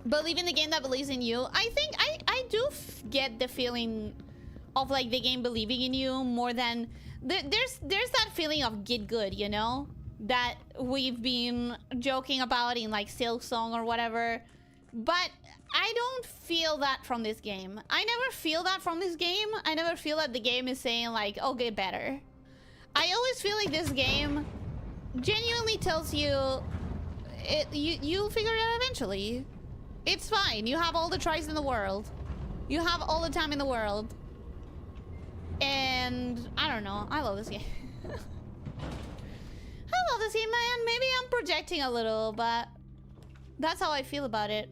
Believe in the game that believes in you. I think I do get the feeling of like the game believing in you more than there's that feeling of get good, you know, that we've been joking about in like Silksong or whatever. But I don't feel that from this game. I never feel that from this game. I never feel that the game is saying like, oh, get better. I always feel like this game genuinely tells you you'll figure it out eventually. It's fine. You have all the tries in the world. You have all the time in the world. And I don't know. I love this game. I love this game, man. Maybe I'm projecting a little, but that's how I feel about it.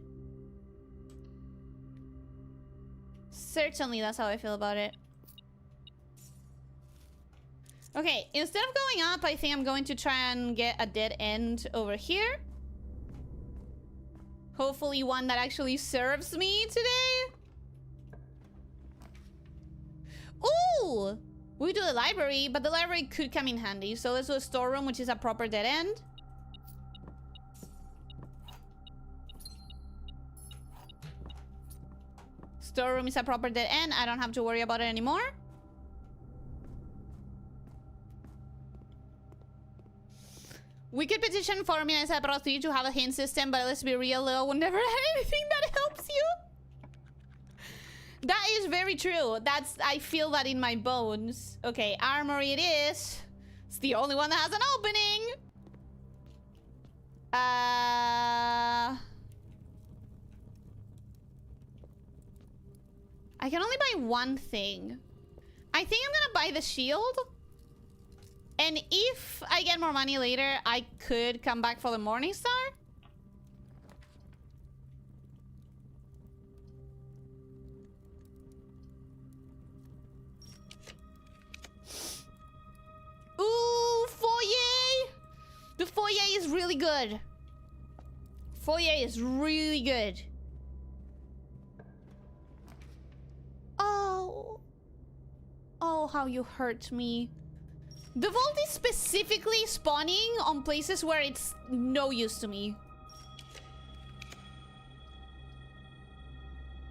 Certainly, that's how I feel about it. Okay, instead of going up, I think I'm going to try and get a dead end over here. Hopefully one that actually serves me today. Ooh! We do the library, but the library could come in handy. So let's do a storeroom, which is a proper dead end. Storeroom is a proper dead end. I don't have to worry about it anymore. We could petition for me as a pro to have a hint system, but let's be real, Leo will never have anything that helps you. That is very true. I feel that in my bones. Okay, armory it is. It's the only one that has an opening. I can only buy one thing. I think I'm gonna buy the shield. And if I get more money later, I could come back for the Morning Star. Ooh, foyer! The foyer is really good. Foyer is really good. Oh. Oh, how you hurt me. The vault is specifically spawning on places where it's no use to me.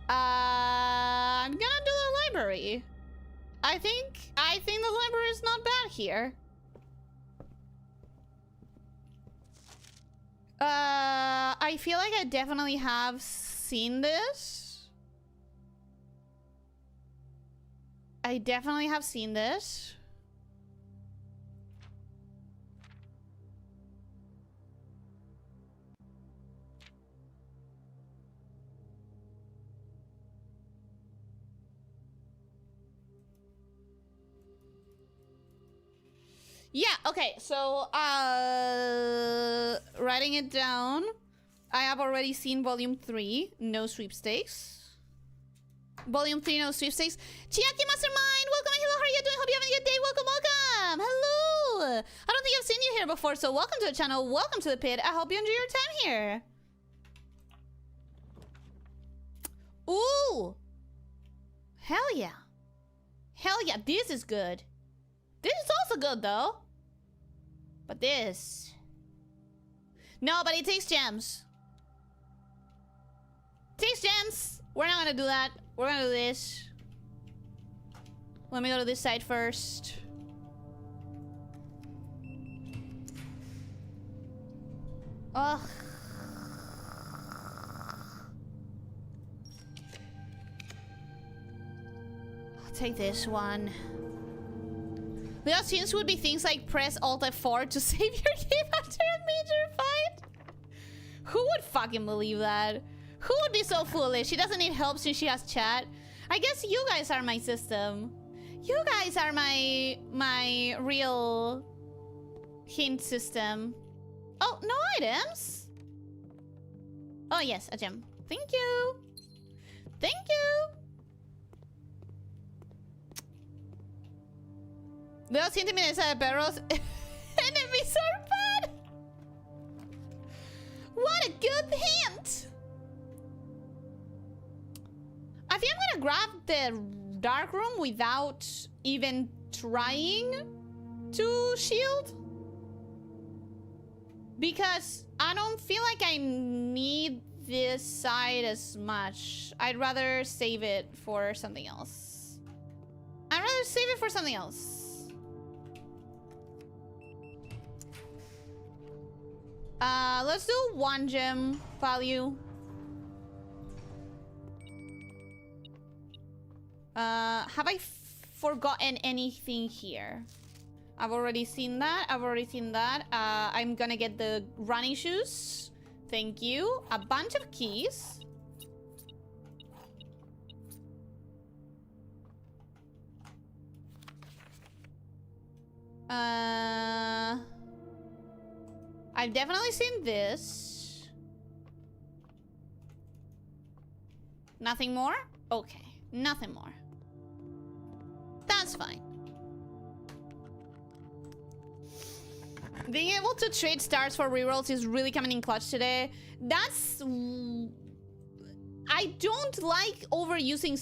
I'm gonna do the library. I think the library is not bad here. I feel like I definitely have seen this. I definitely have seen this. Yeah, okay, so, writing it down. I have already seen Volume 3, no sweepstakes. Volume 3, no sweepstakes. Chiaki Mastermind, welcome and hello, how are you doing? Hope you're having a good day. Welcome, welcome. Hello. I don't think I've seen you here before, so welcome to the channel. Welcome to the pit. I hope you enjoy your time here. Ooh. Hell yeah. Hell yeah, this is good. This is also good, though. But this... No, but it takes gems. Takes gems. We're not gonna do that. We're gonna do this. Let me go to this side first. Ugh. I'll take this one. The options would be things like press Alt F4 to save your game after a major fight. Who would fucking believe that? Who would be so foolish? She doesn't need help since she has chat. I guess you guys are my system. You guys are my real hint system. Oh, no items? Oh, yes, a gem. Thank you. Thank you. Los intimidados de perros enemies are bad. What a good hint. I think I'm gonna grab the dark room without even trying to shield. Because I don't feel like I need this side as much. I'd rather save it for something else. I'd rather save it for something else. Let's do 1 gem value. Have I forgotten anything here? I've already seen that. I've already seen that. I'm gonna get the running shoes. Thank you. A bunch of keys. I've definitely seen this. Nothing more? Okay, nothing more. That's fine. Being able to trade stars for rerolls is really coming in clutch today. That's... I don't like overusing...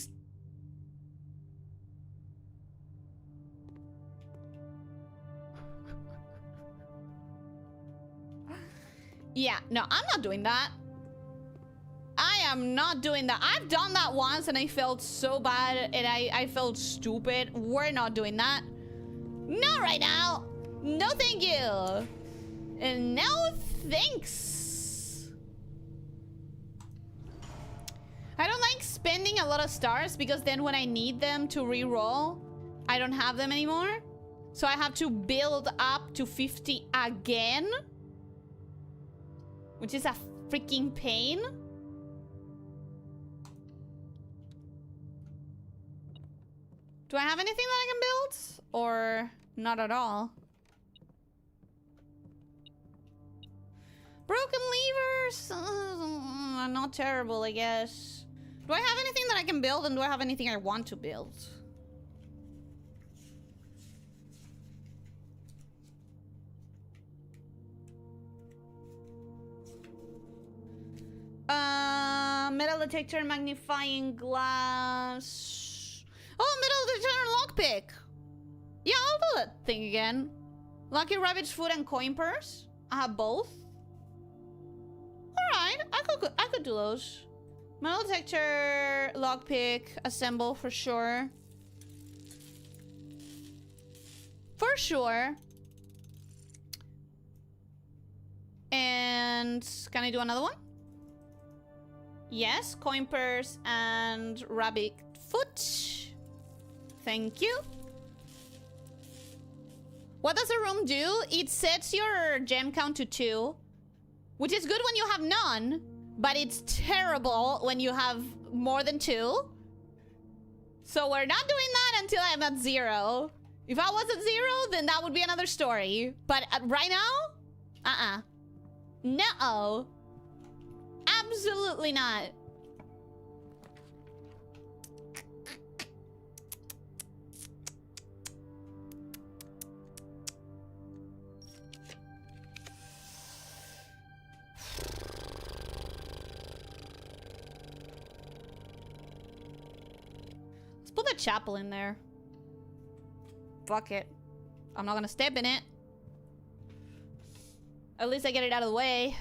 Yeah, no, I'm not doing that. I am not doing that. I've done that once and I felt so bad and I felt stupid. We're not doing that. Not right now. No thank you. And no thanks. I don't like spending a lot of stars because then when I need them to re-roll, I don't have them anymore. So I have to build up to 50 again. Which is a freaking pain. Do I have anything that I can build? Or not at all? Broken levers? Not terrible, I guess. Do I have anything that I can build? And do I have anything I want to build? Metal detector, magnifying glass. Oh, metal detector and lockpick. Yeah, I'll do that thing again. Lucky rabbit's food and coin purse. I have both. Alright, I could do those. Metal detector, lockpick, assemble for sure. For sure. And can I do another one? Yes, coin purse and rabbit foot. Thank you. What does the room do? It sets your gem count to 2, which is good when you have none, but it's terrible when you have more than 2. So we're not doing that until I'm at 0. If I was at 0, then that would be another story. But right now, no. Absolutely not. Let's put the chapel in there. Fuck it. I'm not gonna step in it. At least I get it out of the way.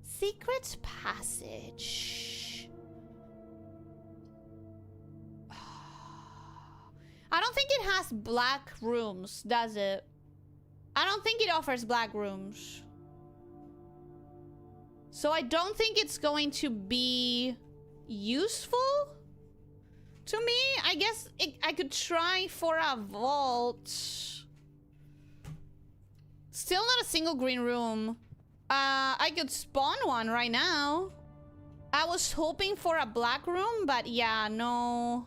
Secret passage. I don't think it has black rooms, does it? I don't think it offers black rooms. So I don't think it's going to be useful to me. I guess I could try for a vault. Still not a single green room. I could spawn one right now. I was hoping for a black room, but yeah, no.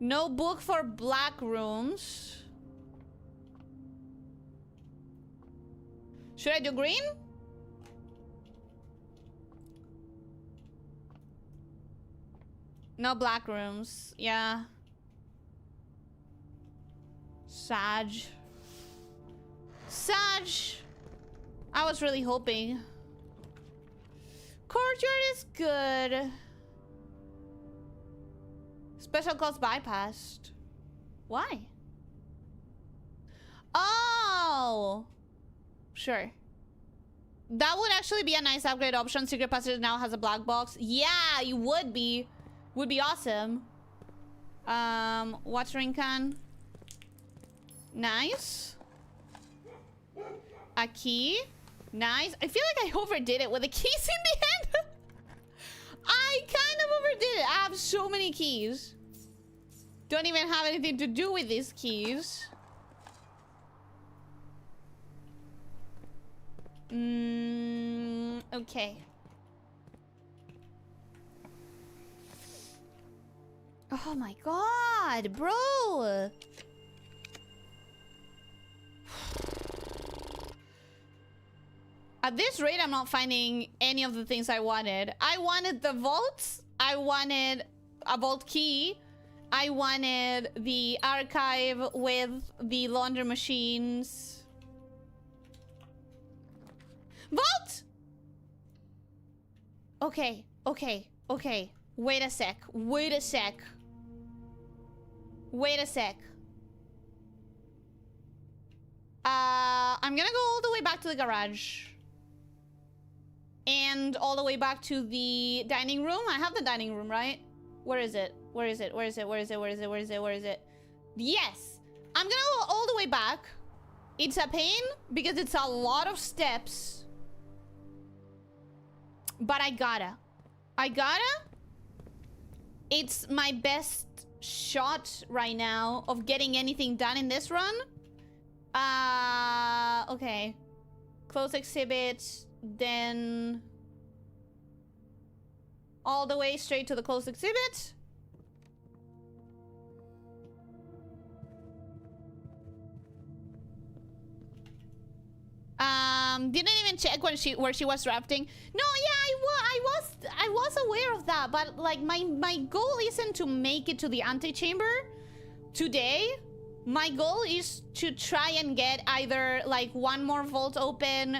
No book for black rooms. Should I do green? No black rooms, yeah. Sag. I was really hoping. Courtyard is good. Special clause bypassed. Why? Oh! Sure. That would actually be a nice upgrade option. Secret passage now has a black box. Yeah, it would be. would be awesome. Watering can. Nice. A key. Nice. I feel like I overdid it with the keys in the end. I kind of overdid it. I have so many keys. Don't even have anything to do with these keys. Okay. Oh my god, bro. At this rate, I'm not finding any of the things I wanted. I wanted the vaults. I wanted a vault key. I wanted the archive with the laundry machines. Vault! Okay, okay, okay. Wait a sec. Wait a sec. Wait a sec. I'm gonna go all the way back to the garage. And all the way back to the dining room. I have the dining room, right? Where is it? Where is it? Where is it? Where is it? Where is it? Where is it? Where is it? Yes! I'm gonna go all the way back. It's a pain because it's a lot of steps. But I gotta. I gotta. It's my best shot right now of getting anything done in this run. Okay. Close exhibit. Then all the way straight to the closed exhibit. Didn't even check when where she was drafting. No, yeah, I was aware of that, but like my goal isn't to make it to the antechamber today. My goal is to try and get either like one more vault open,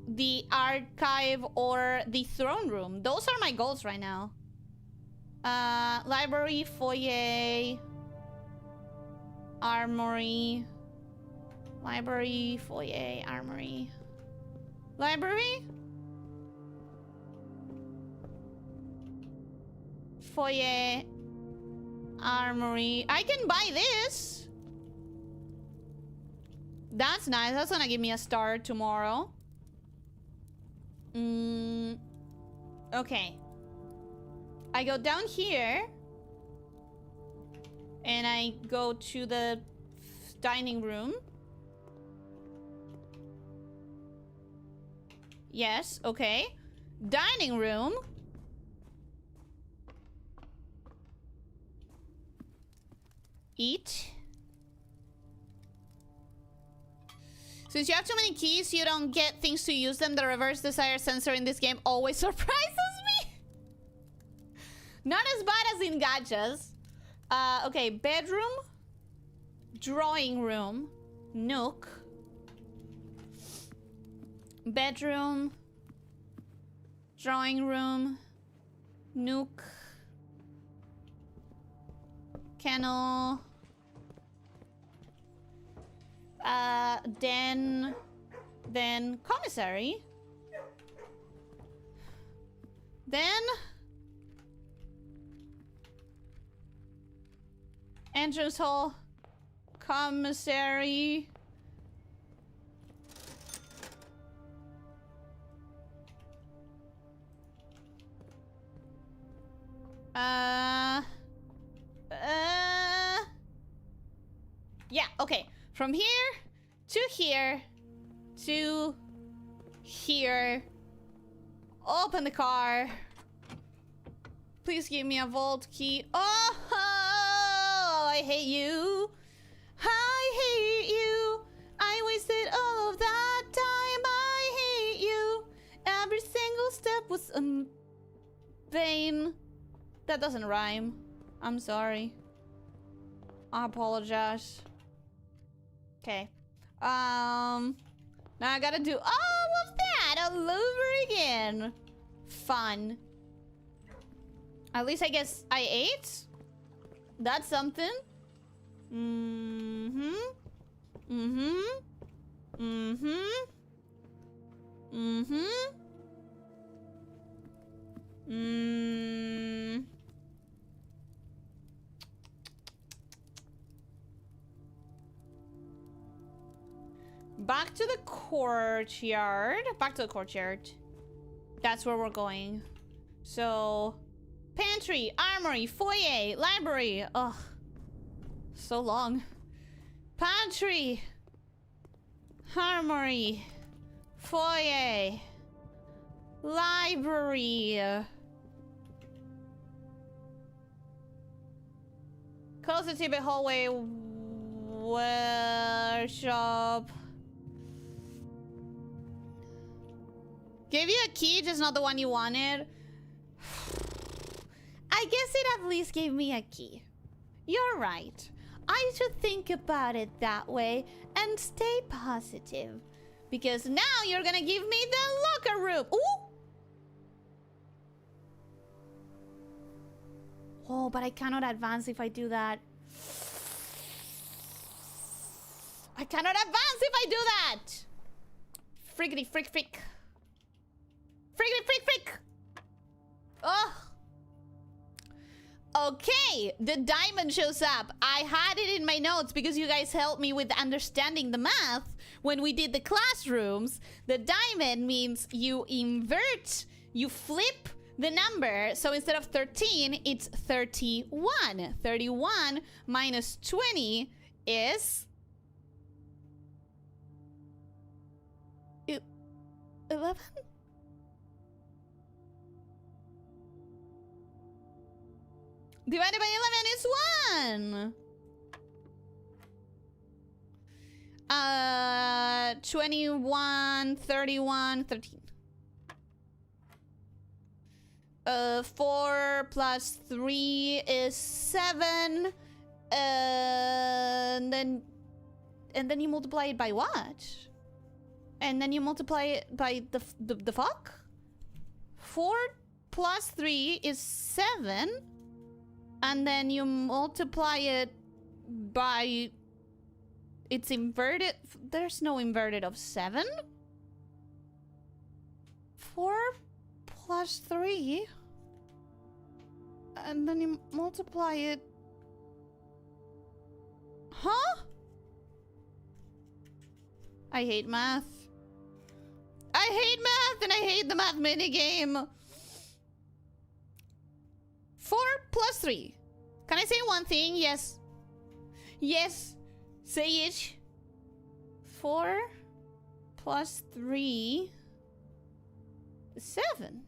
the archive, or the throne room. Those are my goals right now. Library, foyer, armory. Library, foyer, armory. Library? Foyer, armory. I can buy this. That's nice. That's gonna give me a star tomorrow. Okay. I go down here. And I go to the dining room. Yes, okay. Dining room. Eat. Since you have too many keys, you don't get things to use them. The reverse desire sensor in this game always surprises me. Not as bad as in gachas. Okay, bedroom. Drawing room. Nook. Bedroom. Drawing room. Nook. Kennel. Then commissary. Then entrance hall, commissary. Yeah, okay. From here to here to here. Open the car. Please give me a vault key. Oh, I hate you. I hate you. I wasted all of that time. I hate you. Every single step was vain. That doesn't rhyme. I'm sorry. I apologize. Okay. Now I gotta do all of that all over again. Fun. At least I guess I ate. That's something. Mm-hmm. Mm-hmm. Mm-hmm. Mm-hmm. back to the courtyard. Back to the courtyard. That's where we're going. So, pantry, armory, foyer, library. Ugh. So long. Pantry. Armory. Foyer. Library. Closer to the hallway. Workshop. Gave you a key, just not the one you wanted. I guess it at least gave me a key. You're right. I should think about it that way and stay positive. Because now you're gonna give me the locker room. Ooh! Oh, but I cannot advance if I do that. I cannot advance if I do that! Friggity frick frick. Friggity frick frick! Ugh. Okay, the diamond shows up. I had it in my notes because you guys helped me with understanding the math when we did the classrooms. The diamond means you invert, you flip the number. So instead of 13, it's 31. 31 minus 20 is 11? Divided by 11 is 1. 21, 31, 13. 4 plus 3 is 7. And then you multiply it by what? And then you multiply it by the fuck? 4 plus 3 is 7. And then you multiply it by... It's inverted. There's no inverted of 7. 4 plus 3. And then you multiply it... Huh? I hate math. I hate math and I hate the math minigame. 4 plus 3. Can I say one thing? Yes. Yes. Say it. 4 plus 3 is 7.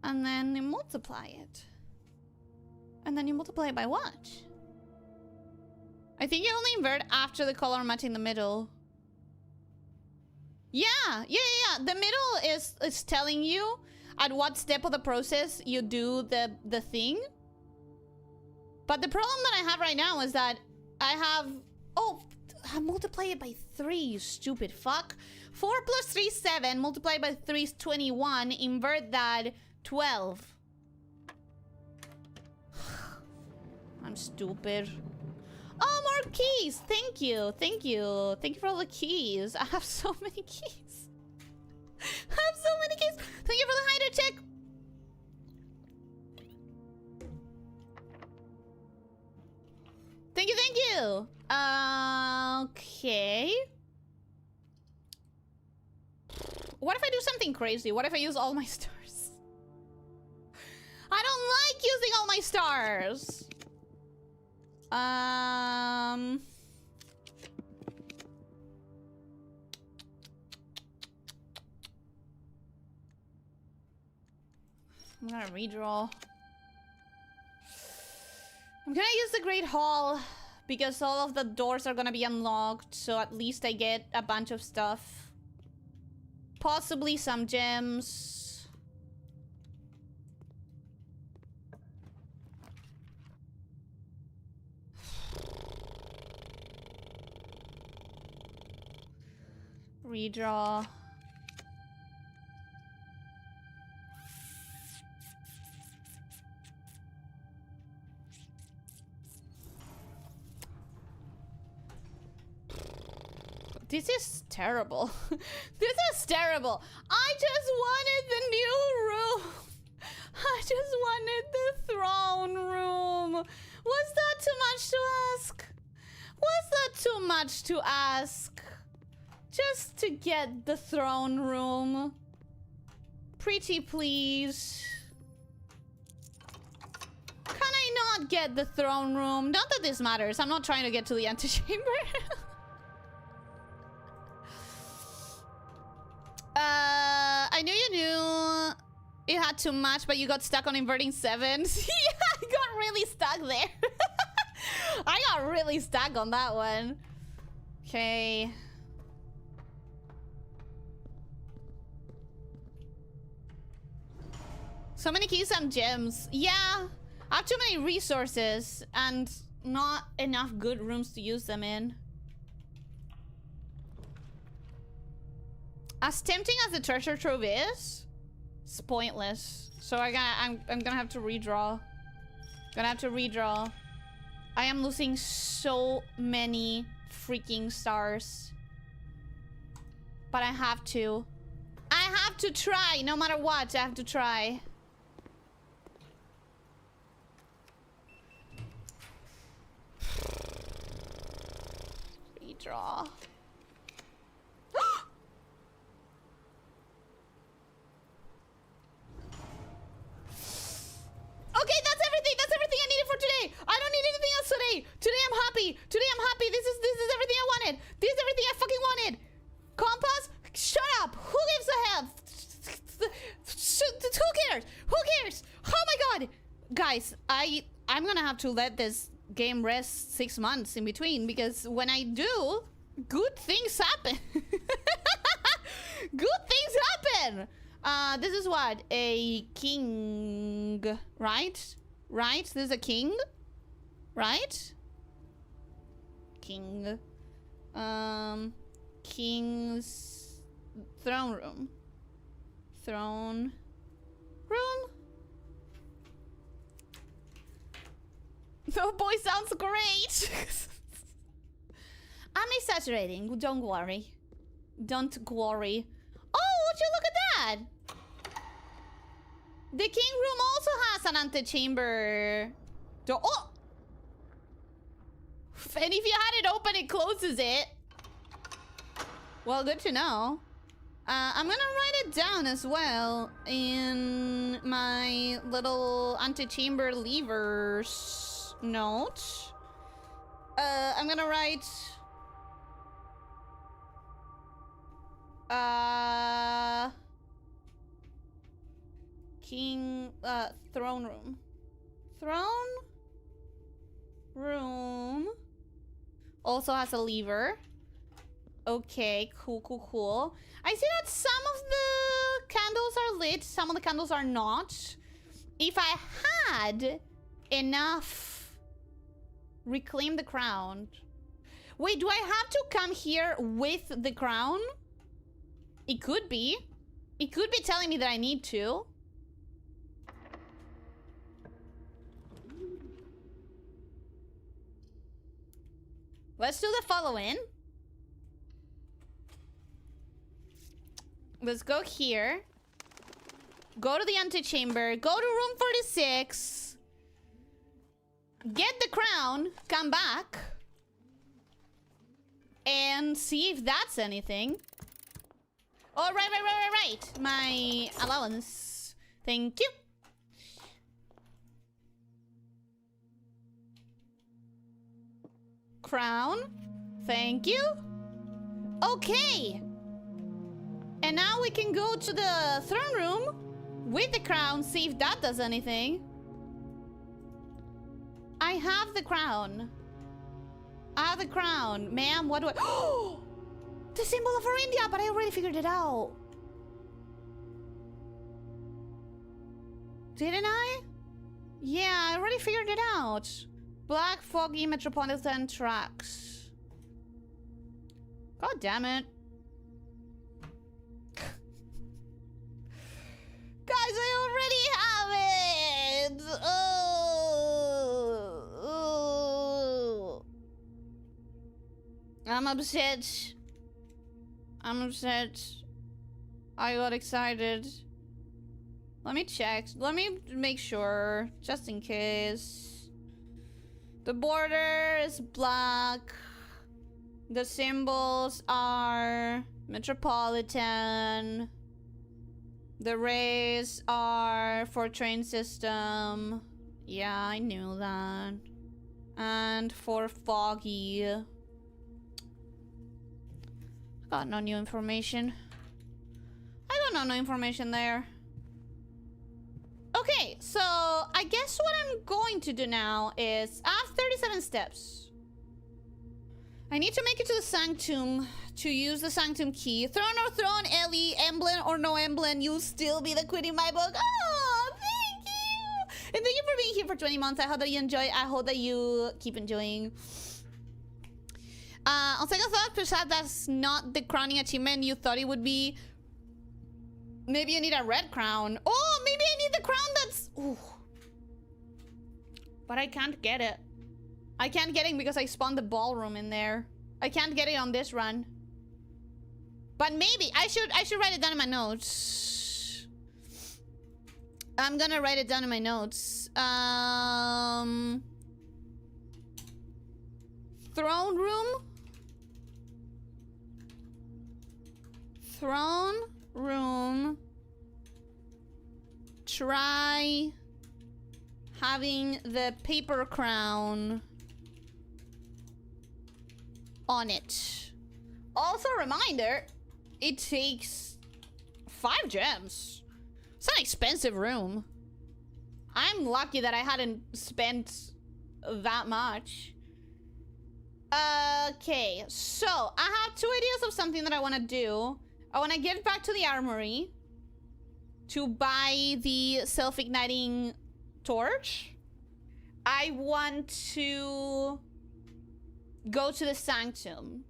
And then you multiply it. And then you multiply it by what? I think you only invert after the color matching the middle. Yeah. The middle is telling you at what step of the process you do the thing. But the problem that I have right now is that I have... Oh, I multiply it by 3, you stupid fuck. 4 plus 3 is 7. Multiply by 3 is 21. Invert that, 12. I'm stupid. Oh, more keys. Thank you. Thank you. Thank you for all the keys. I have so many keys. I have so many keys. Thank you for the hider check. Thank you, thank you. Okay. What if I do something crazy? What if I use all my stars? I don't like using all my stars. I'm gonna redraw. I'm gonna use the Great Hall because all of the doors are gonna be unlocked, so at least I get a bunch of stuff. Possibly some gems. Redraw. This is terrible. This is terrible. I just wanted the new room. I just wanted the throne room. Was that too much to ask? Was that too much to ask? Just to get the throne room. Pretty please. Can I not get the throne room? Not that this matters. I'm not trying to get to the antechamber. I knew you knew it had too much, but you got stuck on inverting 7s. Yeah, I got really stuck there. I got really stuck on that one. Okay. So many keys and gems. Yeah, I have too many resources and not enough good rooms to use them in. As tempting as the treasure trove is, it's pointless. So I'm gonna have to redraw. I am losing so many freaking stars. But I have to. I have to try, no matter what, I have to try. Redraw. Okay, that's everything. That's everything I needed for today. I don't need anything else today. Today I'm happy. This is everything I wanted. This is everything I fucking wanted. Compass? Shut up. Who gives a hell? Who cares? Who cares? Oh my god. Guys, I'm gonna have to let this game rest 6 months in between, because when I do, good things happen. Good things happen. This is what? A king, right? Right? This is a king? Right? King. King's throne room. Throne room? Oh boy, sounds great! I'm exaggerating, don't worry. Don't worry. Oh, would you look at that? The king room also has an antechamber door. Oh! And if you had it open, it closes it. Well, good to know. I'm gonna write it down as well in my little antechamber levers note. I'm gonna write... King, throne room. Throne room also has a lever. Okay, cool. I see that some of the candles are lit, some of the candles are not. If I had enough... Reclaim the crown. Wait, do I have to come here with the crown? It could be. It could be telling me that I need to. Let's do the following. Let's go here. Go to the antechamber. Go to room 46. Get the crown. Come back. And see if that's anything. Oh, right. My allowance. Thank you. Crown. Thank you. Okay. And now we can go to the throne room with the crown, see if that does anything. I have the crown. I have the crown. Ma'am, what do I... Oh! The symbol of our India, but I already figured it out. Didn't I? Yeah, I already figured it out. Black, foggy, metropolitan tracks. God damn it. Guys, I already have it! Oh. I'm upset. I got excited. Let me check. Let me make sure, just in case. The border is black. The symbols are metropolitan. The rays are for train system. Yeah, I knew that. And for foggy. Got no new information. I got no new information there. Okay, so I guess what I'm going to do now is I have 37 steps. I need to make it to the sanctum to use the sanctum key. Throne or throne, Ellie, emblem or no emblem, you'll still be the queen in my book. Oh, thank you. And thank you for being here for 20 months. I hope that you enjoy. I hope that you keep enjoying. On second thought, perhaps that's not the crowning achievement you thought it would be. Maybe you need a red crown. Oh, maybe I need the crown that's... Ooh. But I can't get it. I can't get it because I spawned the ballroom in there. I can't get it on this run. But maybe I should write it down in my notes. I'm gonna write it down in my notes. Throne room. Throne room. Try having the paper crown on it. Also, reminder, it takes 5 gems. It's an expensive room. I'm lucky that I hadn't spent that much. Okay, so I have 2 ideas of something that I want to do. I want to get back to the armory to buy the self-igniting torch. I want to go to the sanctum.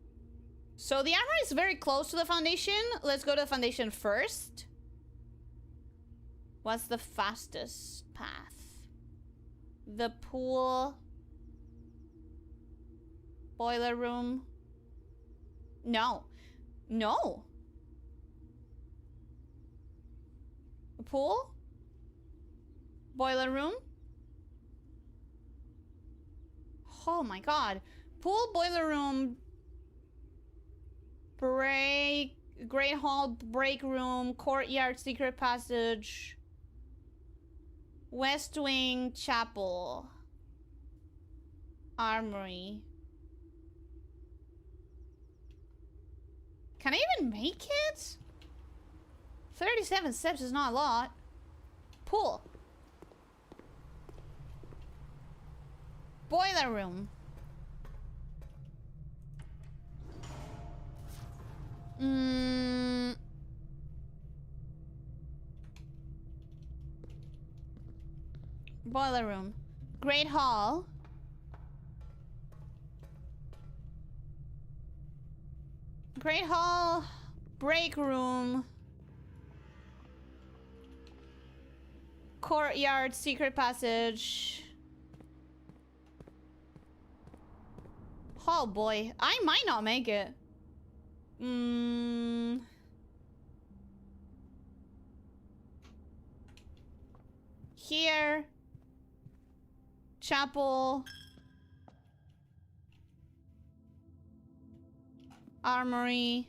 So the armory is very close to the foundation. Let's go to the foundation first. What's the fastest path? The pool. Boiler room. No. No. The pool. Boiler room. Oh my god. Pool, boiler room, break, great hall, break room, courtyard, secret passage, west wing, chapel, armory. Can I even make it? 37 steps is not a lot. Pool. Boiler room. Boiler room. Great hall. Great hall. Break room. Courtyard, secret passage. Oh boy, I might not make it. Here. Chapel. Armory.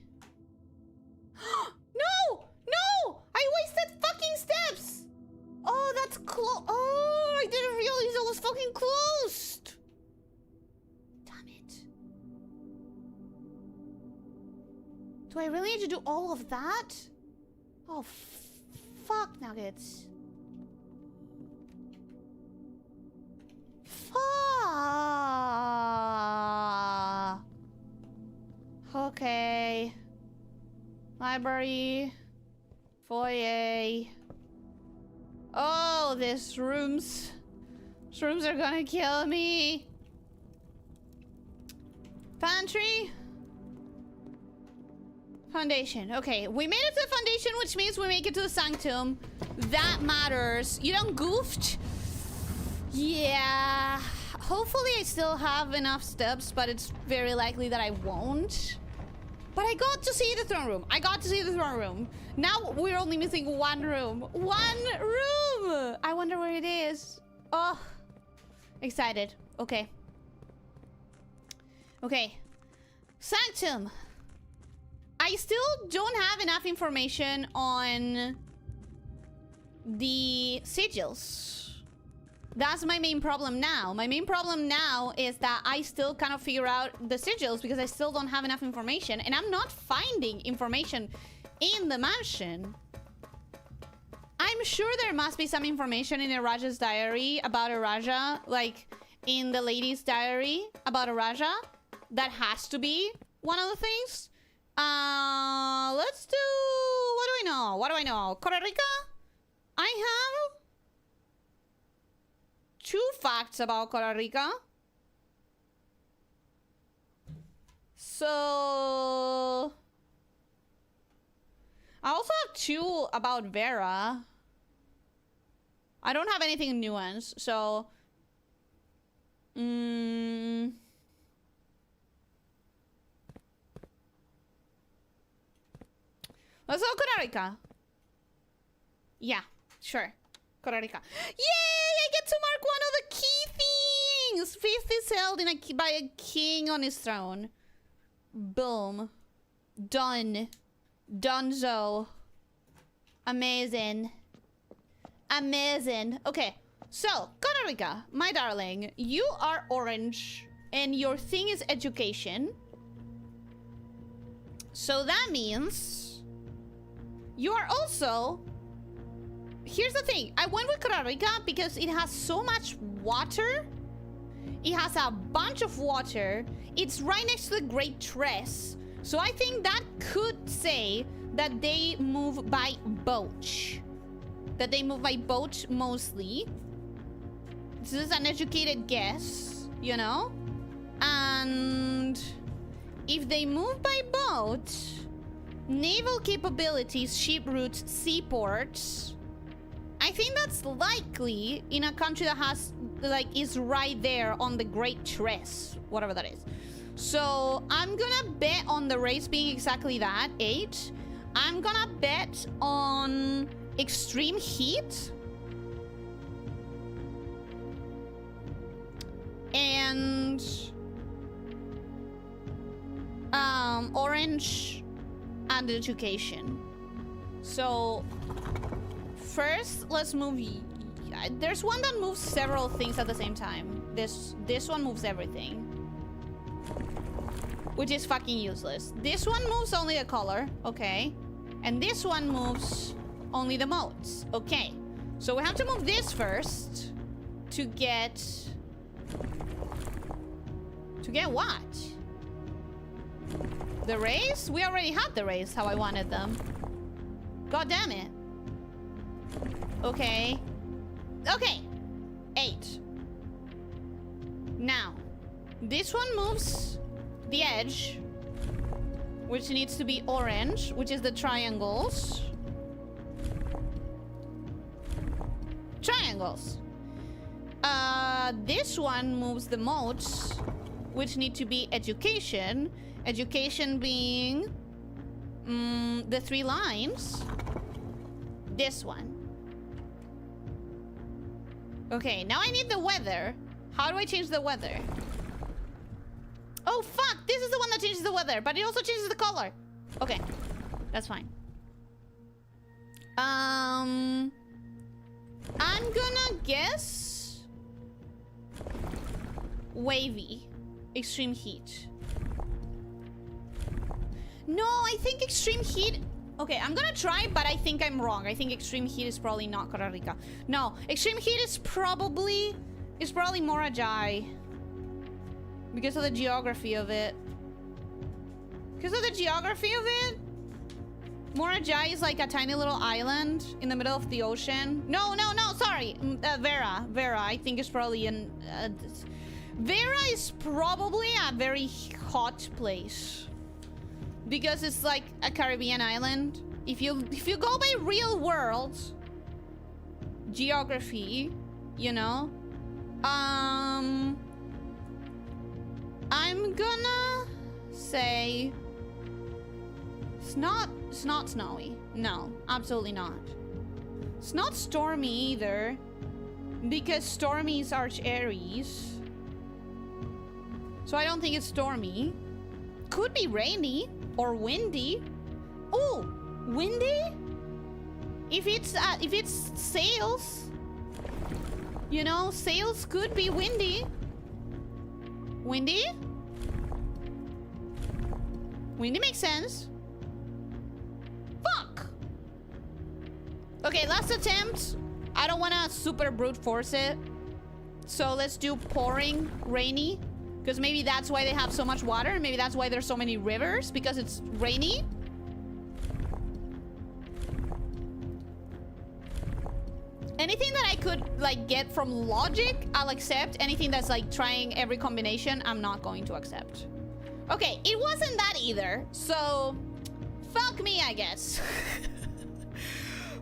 No! No! I wasted fucking steps! Oh, that's close. Oh, I didn't realize it was fucking closed. Damn it. Do I really need to do all of that? Oh, fuck nuggets. Fuck. Okay. Library. Foyer. Oh, these rooms. These rooms are gonna kill me. Pantry. Foundation. Okay, we made it to the foundation, which means we make it to the sanctum. That matters. You done goofed? Yeah. Hopefully I still have enough steps, but it's very likely that I won't. But I got to see the throne room. I got to see the throne room. Now we're only missing 1 room. 1 room! I wonder where it is. Oh. Excited. Okay. Okay. Sanctum. I still don't have enough information on the sigils. That's my main problem now. My main problem now is that I still cannot figure out the sigils because I still don't have enough information. And I'm not finding information in the mansion. I'm sure there must be some information in Araja's diary about Araja. Like, in the lady's diary about Araja. That has to be one of the things. Let's do... What do I know? What do I know? Costa Rica? I have 2 facts about Costa Rica. So... I also have 2 about Vera. I don't have anything nuanced, so... Let's go Costa Rica. Yeah, sure. Costa Rica. Yay! I get to mark one of the key things! Feast is held in by a king on his throne. Boom. Done. Donezo. Amazing. Amazing. Okay, so, Costa Rica, my darling, you are orange, and your thing is education. So that means you are also... Here's the thing. I went with Costa Rica because it has so much water. It has a bunch of water. It's right next to the Great Tress. So I think that could say that they move by boat. That they move by boat mostly. This is an educated guess, you know? And if they move by boat, naval capabilities, ship routes, seaports, I think that's likely in a country that has, like, is right there on the Great Tress, whatever that is. So I'm gonna bet on the race being exactly that, 8. I'm gonna bet on extreme heat. And orange and education. So first, let's move. There's one that moves several things at the same time. This one moves everything, which is fucking useless. This one moves only the color, okay, and this one moves only the modes, okay. So we have to move this first to get what? The race? We already had the race how I wanted them. God damn it. Okay. Okay. 8. Now, this one moves the edge, which needs to be orange, which is the triangles. Triangles. This one moves the modes, which need to be education. Education being the 3 lines. This one. Okay, now I need the weather. How do I change the weather? Oh, fuck! This is the one that changes the weather, but it also changes the color. Okay, that's fine. I'm gonna guess... wavy. Extreme heat. No, I think extreme heat... Okay, I'm gonna try, but I think I'm wrong. I think extreme heat is probably not Costa Rica. No, extreme heat is probably... Morajai. Because of the geography of it. Because of the geography of it? Morajai is like a tiny little island in the middle of the ocean. No, sorry. Vera. I think it's probably in... Vera is probably a very hot place. Because it's like a Caribbean island. If you go by real world geography, you know, I'm gonna say it's not snowy. No, absolutely not. It's not stormy either, because stormy is Arch Aries. So I don't think it's stormy. could be rainy or windy. Oh, windy? If it's sails, you know, sails could be windy. Windy? Windy makes sense. Fuck. Okay, last attempt. I don't want to super brute force it. So let's do pouring rainy. Because maybe that's why they have so much water. Maybe that's why there's so many rivers. Because it's rainy. Anything that I could, like, get from logic, I'll accept. Anything that's, like, trying every combination, I'm not going to accept. Okay, it wasn't that either. So, fuck me, I guess.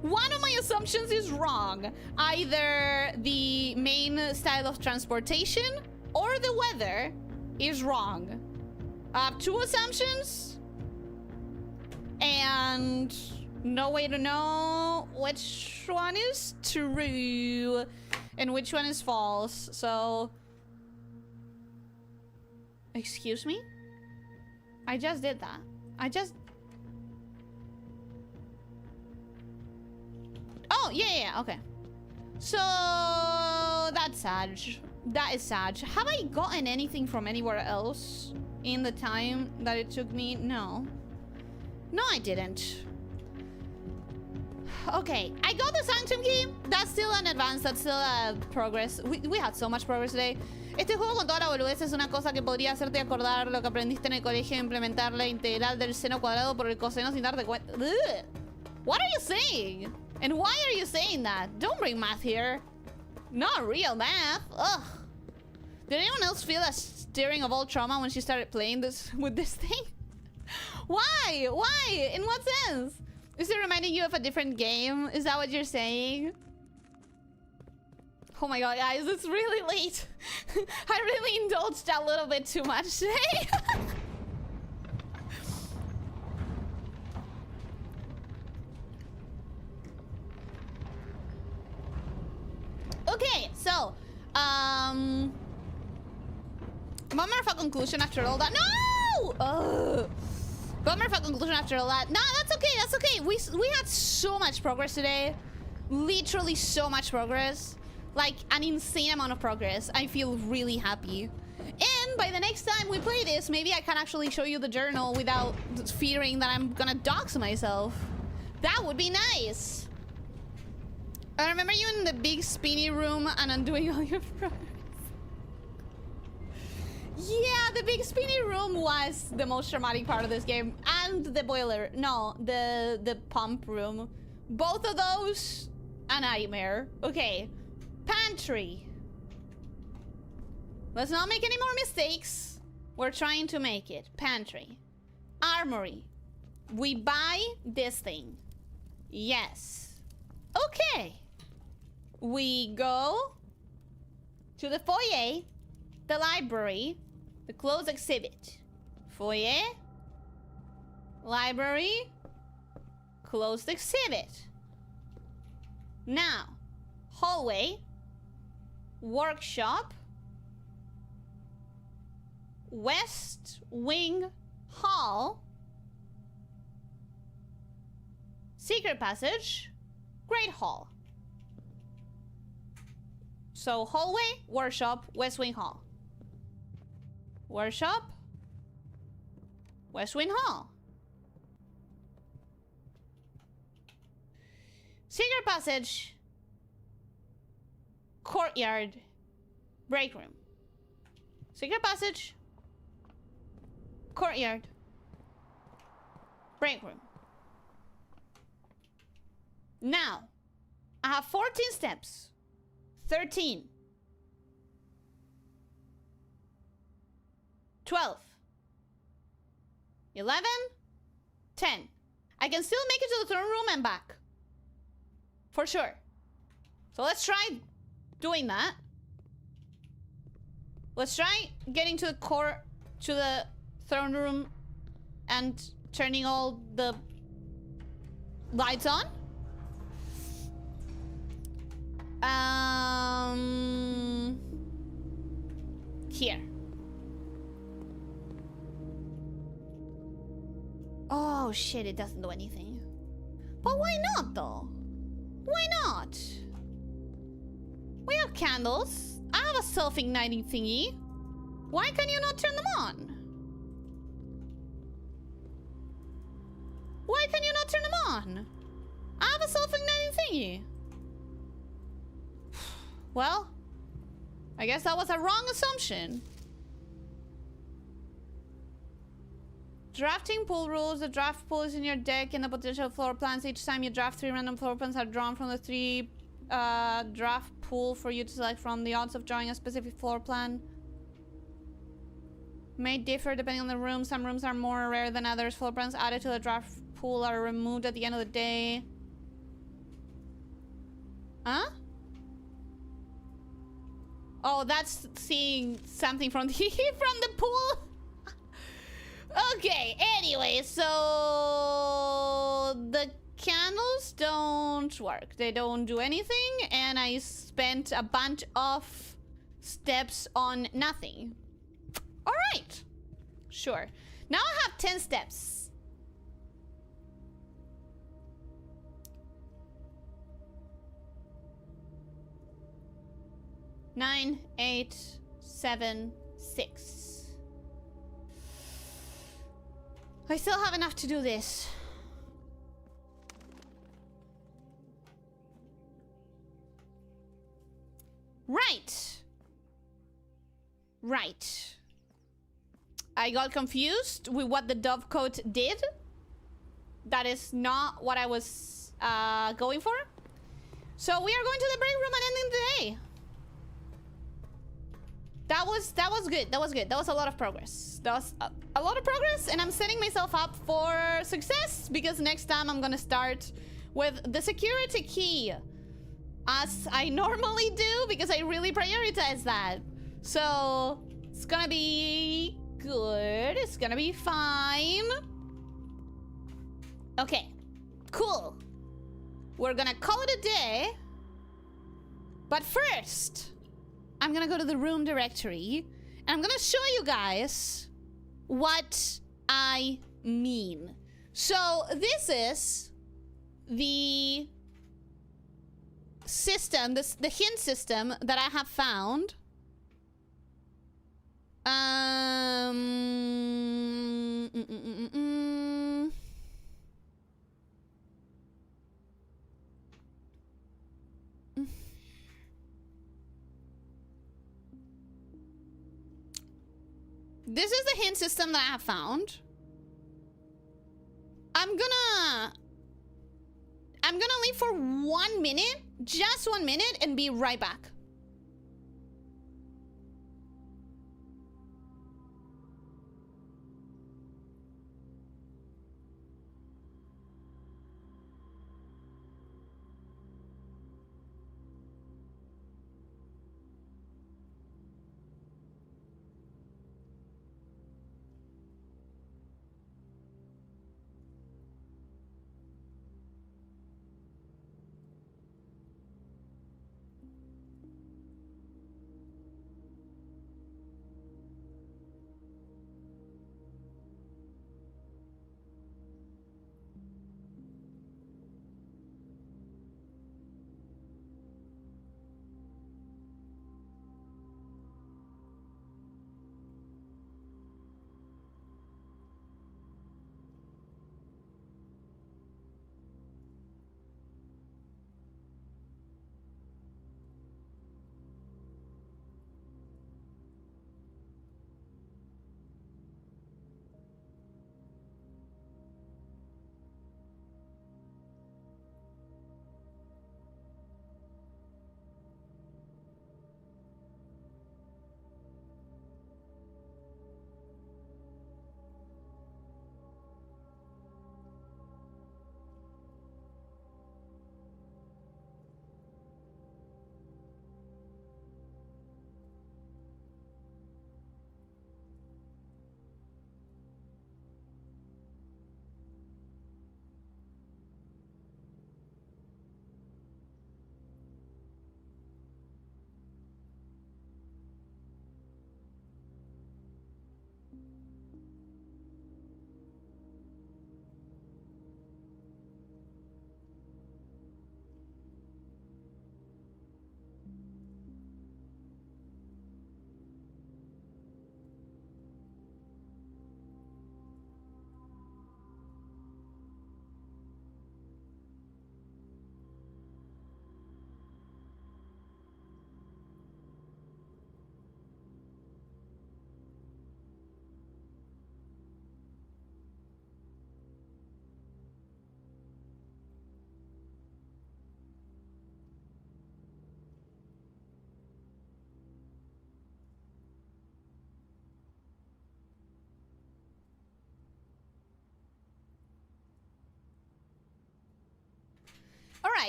One of my assumptions is wrong. Either the main style of transportation or the weather is wrong. I have two assumptions. And no way to know which one is true and which one is false. So... Excuse me? I just did that. Oh, yeah, okay. So, that's sad. That is sad. Have I gotten anything from anywhere else in the time that it took me? No. No, I didn't. Okay, I got the Sanctum Key. That's still an advance. That's still a progress. We had so much progress today. Este juego con toda la boludez es una cosa que podría hacerte acordar lo que aprendiste en el colegio e implementar la integral del seno cuadrado por el coseno sin darte cuenta. Ugh. What are you saying? And why are you saying that? Don't bring math here. Not real math. Ugh. Did anyone else feel a stirring of old trauma when she started playing this with this thing? Why? Why? In what sense? Is it reminding you of a different game? Is that what you're saying? Oh my god, guys, it's really late. I really indulged a little bit too much today. Okay, so, bummer of a conclusion after all that. No! Ugh. Bummer of a conclusion after all that. Nah, that's okay, that's okay. We had so much progress today. Literally so much progress. Like, an insane amount of progress. I feel really happy. And by the next time we play this, maybe I can actually show you the journal without fearing that I'm gonna dox myself. That would be nice. I remember you in the big spinny room and undoing all your progress. Yeah, the big spinny room was the most dramatic part of this game. And the boiler. No, the pump room. Both of those, a nightmare. Okay. Pantry. Let's not make any more mistakes. We're trying to make it. Pantry. Armory. We buy this thing. Yes. Okay. We go to the foyer, the library, the closed exhibit. Foyer, library, closed exhibit. Now, hallway, workshop, West Wing Hall, secret passage, Great Hall. So hallway, workshop, West Wing Hall. Workshop, West Wing Hall. Secret passage, courtyard, break room. Secret passage, courtyard, break room. Now, I have 14 steps. 13. 12. 11. 10. I can still make it to the throne room and back. For sure. So let's try doing that. Let's try getting to the throne room and turning all the lights on. Here. Oh shit, it doesn't do anything. But why not though? Why not? We have candles. I have a self-igniting thingy. Why can you not turn them on? Why can you not turn them on? I have a self-igniting thingy. Well, I guess that was a wrong assumption. Drafting pool rules. The draft pool is in your deck and the potential floor plans. Each time you draft, 3 random floor plans are drawn from the 3 draft pool for you to select from. The odds of drawing a specific floor plan may differ depending on the room. Some rooms are more rare than others. Floor plans added to the draft pool are removed at the end of the day. Huh? Oh, that's seeing something from the from the pool. Okay, anyway, so the candles don't work. They don't do anything, and I spent a bunch of steps on nothing. All right, sure. Now I have 10 steps. 9, 8, 7, 6. I still have enough to do this. Right. Right. I got confused with what the dovecote did. That is not what I was going for. So we are going to the break room and ending the day. That was good. That was good. That was a lot of progress. That was a lot of progress, and I'm setting myself up for success because next time I'm gonna start with the security key, as I normally do, because I really prioritize that. So it's gonna be good. It's gonna be fine. Okay, cool. We're gonna call it a day. But first, I'm gonna go to the room directory and I'm gonna show you guys what I mean. So this is the system, the hint system that I have found. This is the hint system that I have found. I'm gonna leave for 1 minute, just 1 minute, and be right back.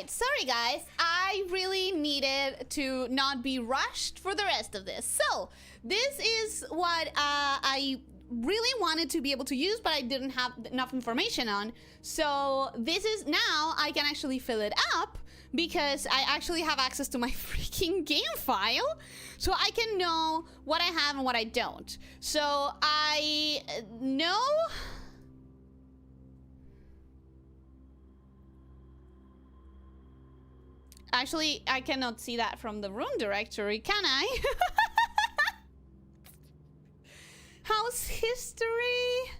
right, sorry guys. I really needed to not be rushed for the rest of this. So, this is what I really wanted to be able to use, but I didn't have enough information on. So, this is now I can actually fill it up because I actually have access to my freaking game file. So, I can know what I have and what I don't. So, I know... Actually, I cannot see that from the room directory, can I? House history?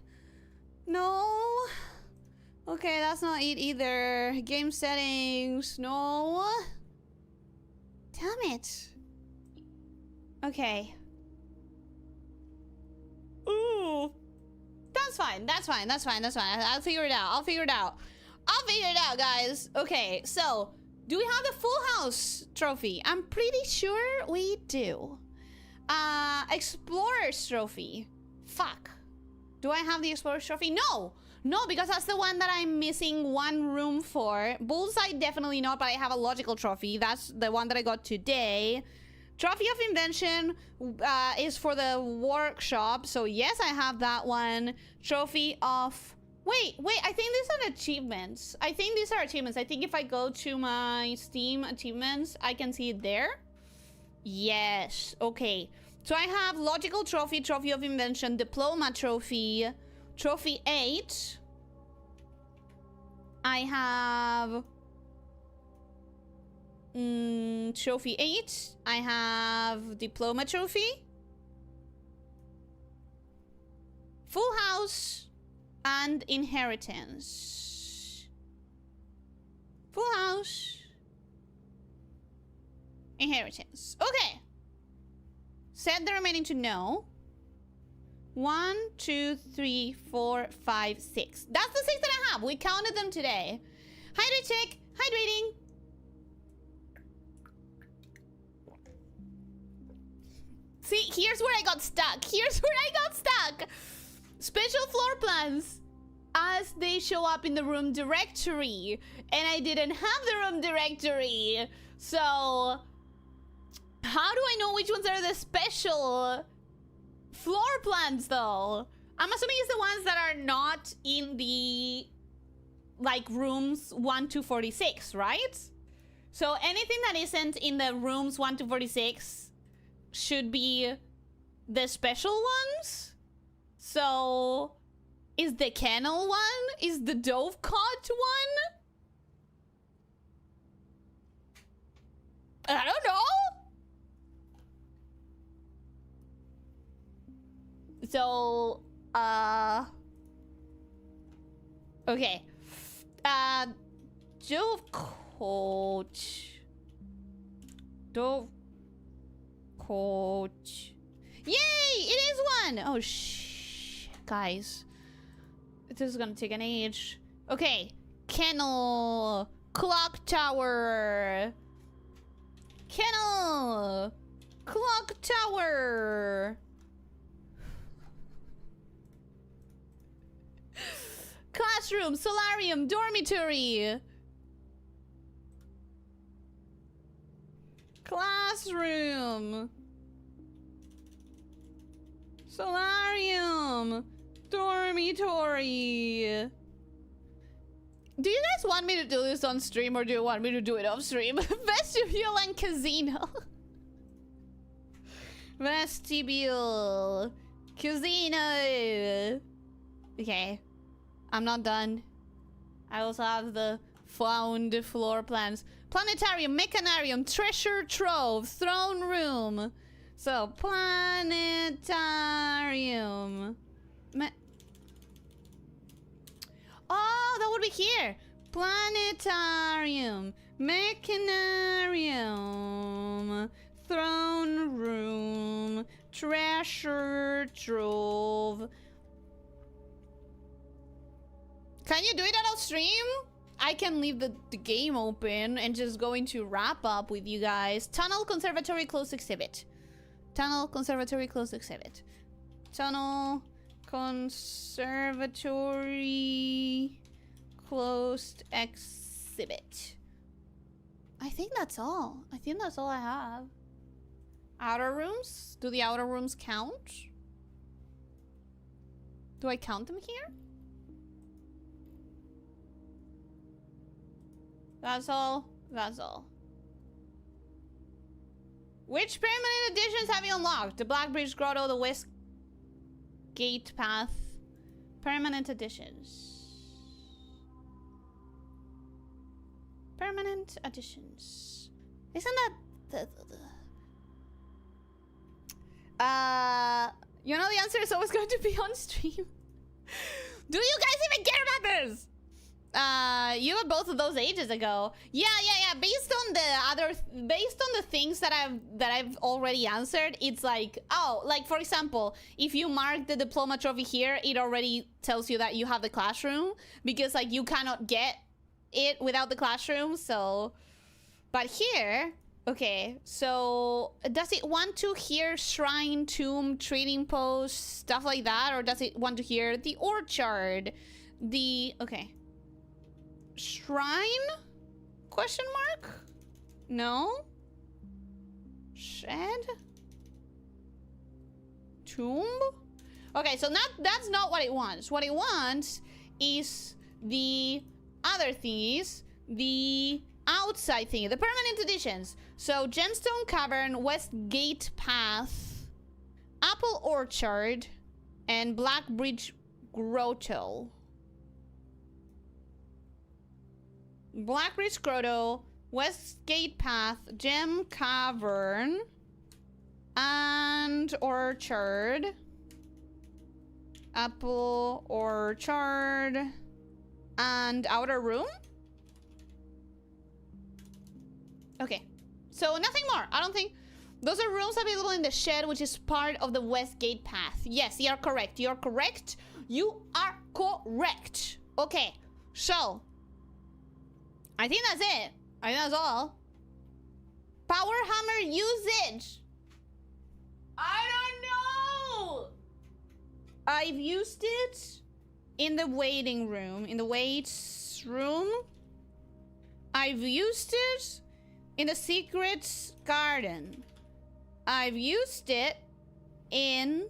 No. Okay, that's not it either. Game settings? No. Damn it. Okay. Ooh. That's fine, that's fine, that's fine, that's fine. I'll figure it out, I'll figure it out. I'll figure it out, guys. Okay, so... do we have the Full House trophy? I'm pretty sure we do. Explorer's trophy. Fuck. Do I have the Explorer's trophy? No! No, because that's the one that I'm missing one room for. Bullseye, definitely not, but I have a logical trophy. That's the one that I got today. Trophy of Invention is for the workshop. So yes, I have that one. Trophy of... Wait, I think these are achievements. I think these are achievements. I think if I go to my Steam achievements, I can see it there. Yes, okay. So I have Logical Trophy, Trophy of Invention, Diploma Trophy, Trophy 8. I have... Trophy 8. I have Diploma Trophy. Full House... and Inheritance. Full House. Inheritance. Okay. Set the remaining to no. 1, 2, 3, 4, 5, 6. That's the 6 that I have. We counted them today. Hydrate check. Hydrating. See, here's where I got stuck. Here's where I got stuck. Special floor plans as they show up in the room directory, and I didn't have the room directory. So how do I know which ones are the special floor plans though? I'm assuming it's the ones that are not in the like rooms 1 to 46, right? So anything that isn't in the rooms 1 to 46 should be the special ones. So, is the kennel one? Is the dovecot one? I don't know. So, okay. Dovecot. Dovecot. Yay! It is one! Oh, guys, this is gonna take an age. Okay, kennel, clock tower, kennel, clock tower, classroom, solarium, dormitory, classroom, solarium, dormitory. Do you guys want me to do this on stream or do you want me to do it off stream? Vestibule and casino. Vestibule. Casino. Okay. I'm not done. I also have the found floor plans. Planetarium, mechanarium, treasure trove, throne room. So, planetarium. Oh, that would be here. Planetarium, mechanarium, throne room, treasure trove. Can you do it on stream? I can leave the game open and just going to wrap up with you guys. Tunnel, conservatory, closed exhibit. Tunnel, conservatory, closed exhibit. Tunnel, conservatory, closed exhibit. I think that's all. I think that's all I have. Outer rooms? Do the outer rooms count? Do I count them here? That's all. That's all. Which permanent additions have you unlocked? The Black Bridge Grotto, the West Gate Path. Permanent additions. Permanent additions. Isn't that you know the answer is always going to be on stream. Do you guys even care about this? You got both of those ages ago. Yeah. Based on the things that I've already answered, it's like, oh, like for example, if you mark the diploma trophy here, it already tells you that you have the classroom because like you cannot get it without the classroom. So, but here, okay, so does it want to hear shrine, tomb, trading post, stuff like that, or does it want to hear the orchard, okay. Shrine? Question mark? No? Shed? Tomb? Okay, so that's not what it wants. What it wants is the other thingies, the outside thingy, the permanent additions. So Gemstone Cavern, West Gate Path, Apple Orchard, and Black Bridge Grotto. Blackbridge Grotto, Westgate Path, Gem Cavern, and Orchard. Apple Orchard, and Outer Room? Okay, so nothing more. I don't think... Those are rooms available in the shed, which is part of the Westgate Path. Yes, you are correct. You're correct. You are correct. Okay, so... I think that's it. I think that's all. Power hammer usage. I don't know. I've used it in the waiting room. In the weights room. I've used it in the secrets garden. I've used it in...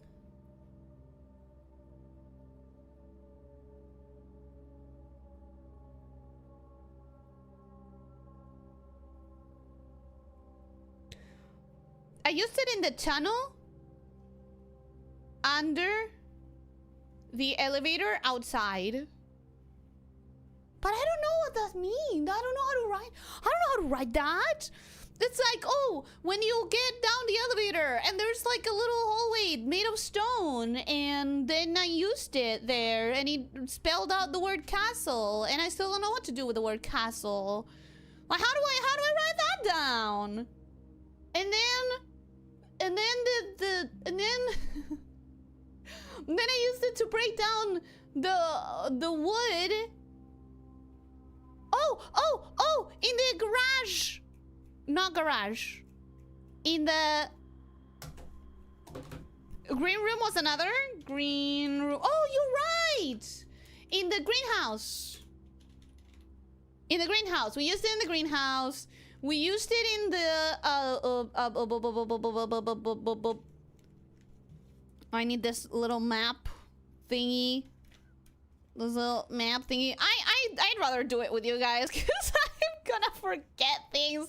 I used it in the tunnel under the elevator outside. But I don't know what that means. I don't know how to write. I don't know how to write that. It's like, oh, when you get down the elevator and there's like a little hallway made of stone, and then I used it there and it spelled out the word castle, and I still don't know what to do with the word castle. Like, how do I write that down? And then then I used it to break down the wood. Oh, in the garage. Not garage. In the green room was another green room. Oh, you're right. In the greenhouse. In the greenhouse. We used it in the greenhouse. We used it in the I need this little map thingy. This little map thingy. I'd rather do it with you guys because I'm gonna forget things.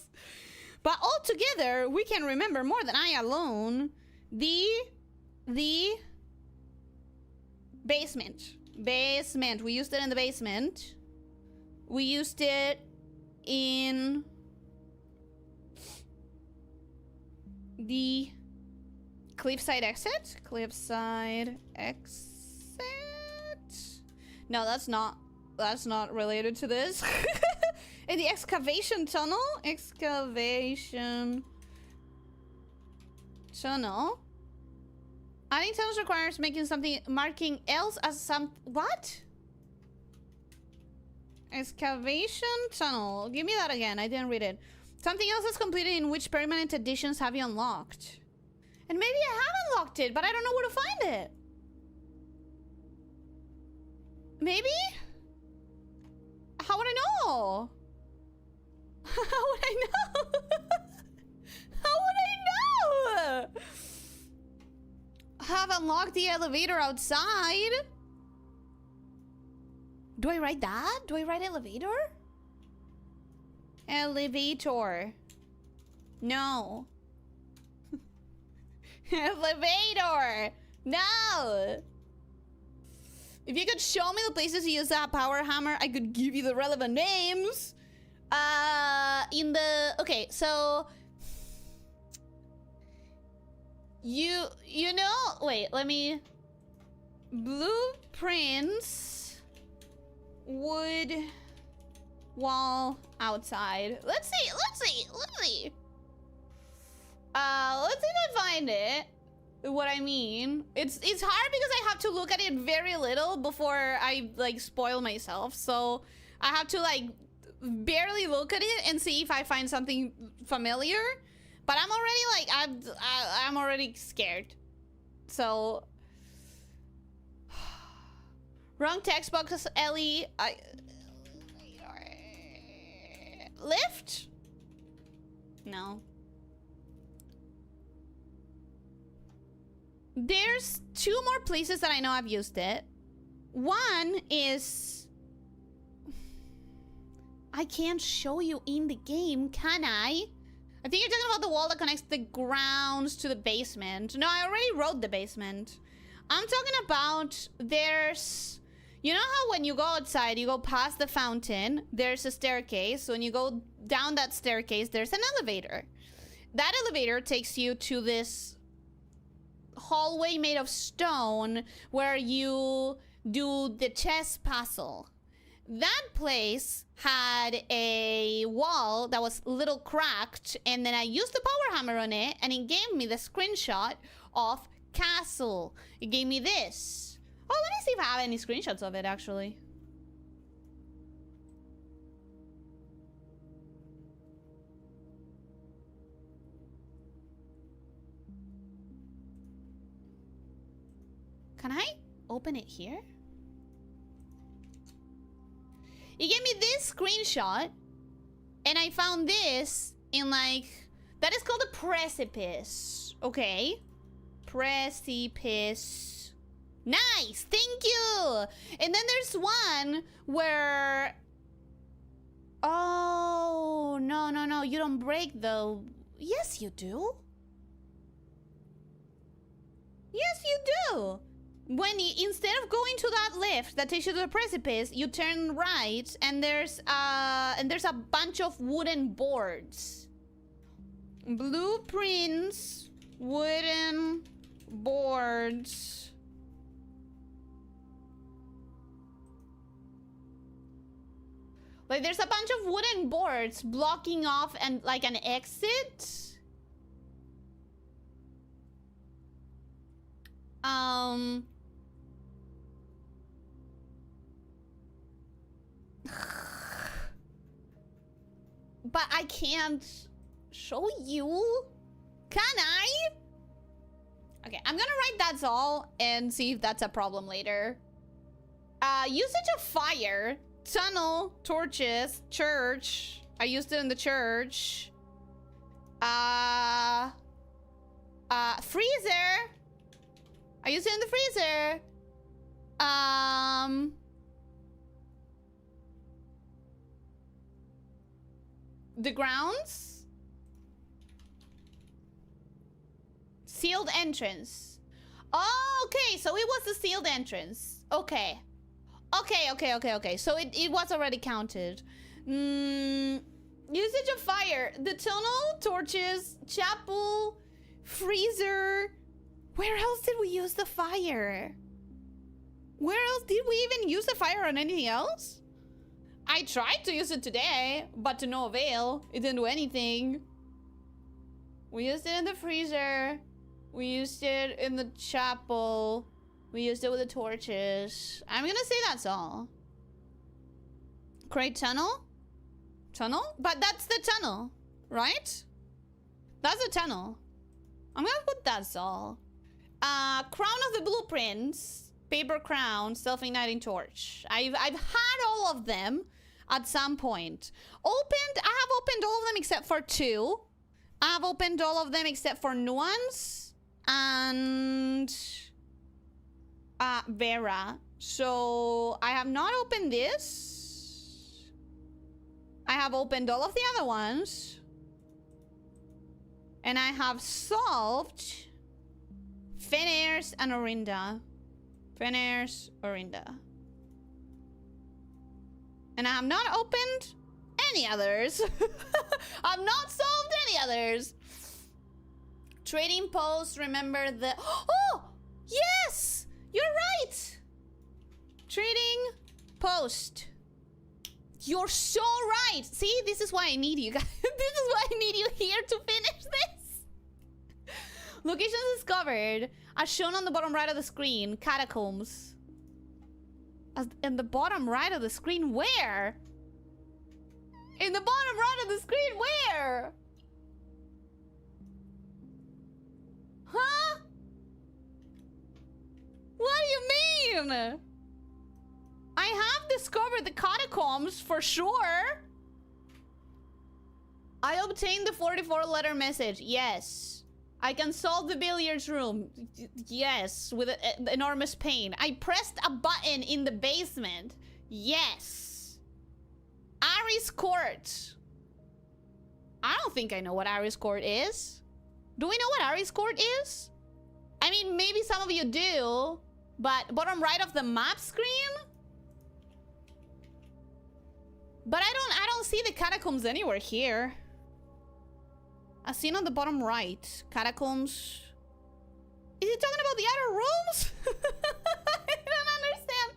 But all together, we can remember more than I alone. The basement. Basement. We used it in the basement. We used it in the cliffside exit. Cliffside exit. No, that's not related to this. In the excavation tunnel. Excavation tunnel. Adding tunnels requires marking else as some... What? Excavation tunnel. Give me that again. I didn't read it. Something else is completed. In which permanent additions have you unlocked? And maybe I have unlocked it, but I don't know where to find it. Maybe? How would I know? How would I know? How would I know? Have unlocked the elevator outside. Do I write that? Do I write elevator? Elevator. No. Elevator. No. If you could show me the places you use that power hammer, I could give you the relevant names. Okay, so you know, wait, let me. Blueprints, wood, wall, outside. Let's see. Let's see if I find it. What I mean, it's hard because I have to look at it very little before I like spoil myself. So I have to like barely look at it and see if I find something familiar. But I'm already like I'm already scared. So wrong text box, Ellie. Lift? No. There's 2 more places that I know I've used it. One is... I can't show you in the game, can I? I think you're talking about the wall that connects the grounds to the basement. No, I already wrote the basement. I'm talking about there's... You know how when you go outside, you go past the fountain, there's a staircase. When you go down that staircase, there's an elevator. That elevator takes you to this hallway made of stone where you do the chess puzzle. That place had a wall that was a little cracked, and then I used the power hammer on it, and it gave me the screenshot of castle. It gave me this. Oh, let me see if I have any screenshots of it, actually. Can I open it here? He gave me this screenshot, and I found this in like... That is called a precipice. Okay. Precipice. Nice! Thank you! And then there's one where... Oh, no, no, no. You don't break the... Yes, you do. Yes, you do. When you, instead of going to that lift that takes you to the precipice, you turn right, and there's a bunch of wooden boards. Blueprints, wooden boards. Like there's a bunch of wooden boards blocking off and like an exit. But I can't show you. Can I? Okay, I'm gonna write that's all and see if that's a problem later. Usage of fire, tunnel, torches, church. I used it in the church. Freezer. I used it in the freezer. The grounds. Sealed entrance. Oh, okay, so it was the sealed entrance. Okay. Okay. So it was already counted. Usage of fire. The tunnel, torches, chapel, freezer. Where else did we use the fire? Where else did we even use the fire on anything else? I tried to use it today, but to no avail. It didn't do anything. We used it in the freezer. We used it in the chapel. We used it with the torches. I'm gonna say that's all. Great tunnel? Tunnel? But that's the tunnel, right? That's the tunnel. I'm gonna put that's all. Crown of the blueprints. Paper crown, self-igniting torch. I've had all of them. at some point. I have opened all of them except for 2. I have opened all of them except for Nuance and Vera. So I have not opened this. I have opened all of the other ones. And I have solved Fenairs and Orinda. Fenairs, Orinda. And I have not opened any others. I've not solved any others. Trading post, remember the... Oh! Yes! You're right! Trading post. You're so right! See, this is why I need you guys. This is why I need you here to finish this. Locations discovered as shown on the bottom right of the screen. Catacombs. As in the bottom right of the screen, where? In the bottom right of the screen, where? Huh? What do you mean? I have discovered the catacombs for sure. I obtained the 44-letter message. Yes. I can solve the billiards room. Yes, with enormous pain. I pressed a button in the basement. Yes. Ares Court. I don't think I know what Ares Court is. Do we know what Ares Court is? I mean, maybe some of you do, but bottom right of the map screen? But I don't see the catacombs anywhere here. I've seen on the bottom right. Catacombs. Is he talking about the other rooms? I don't understand.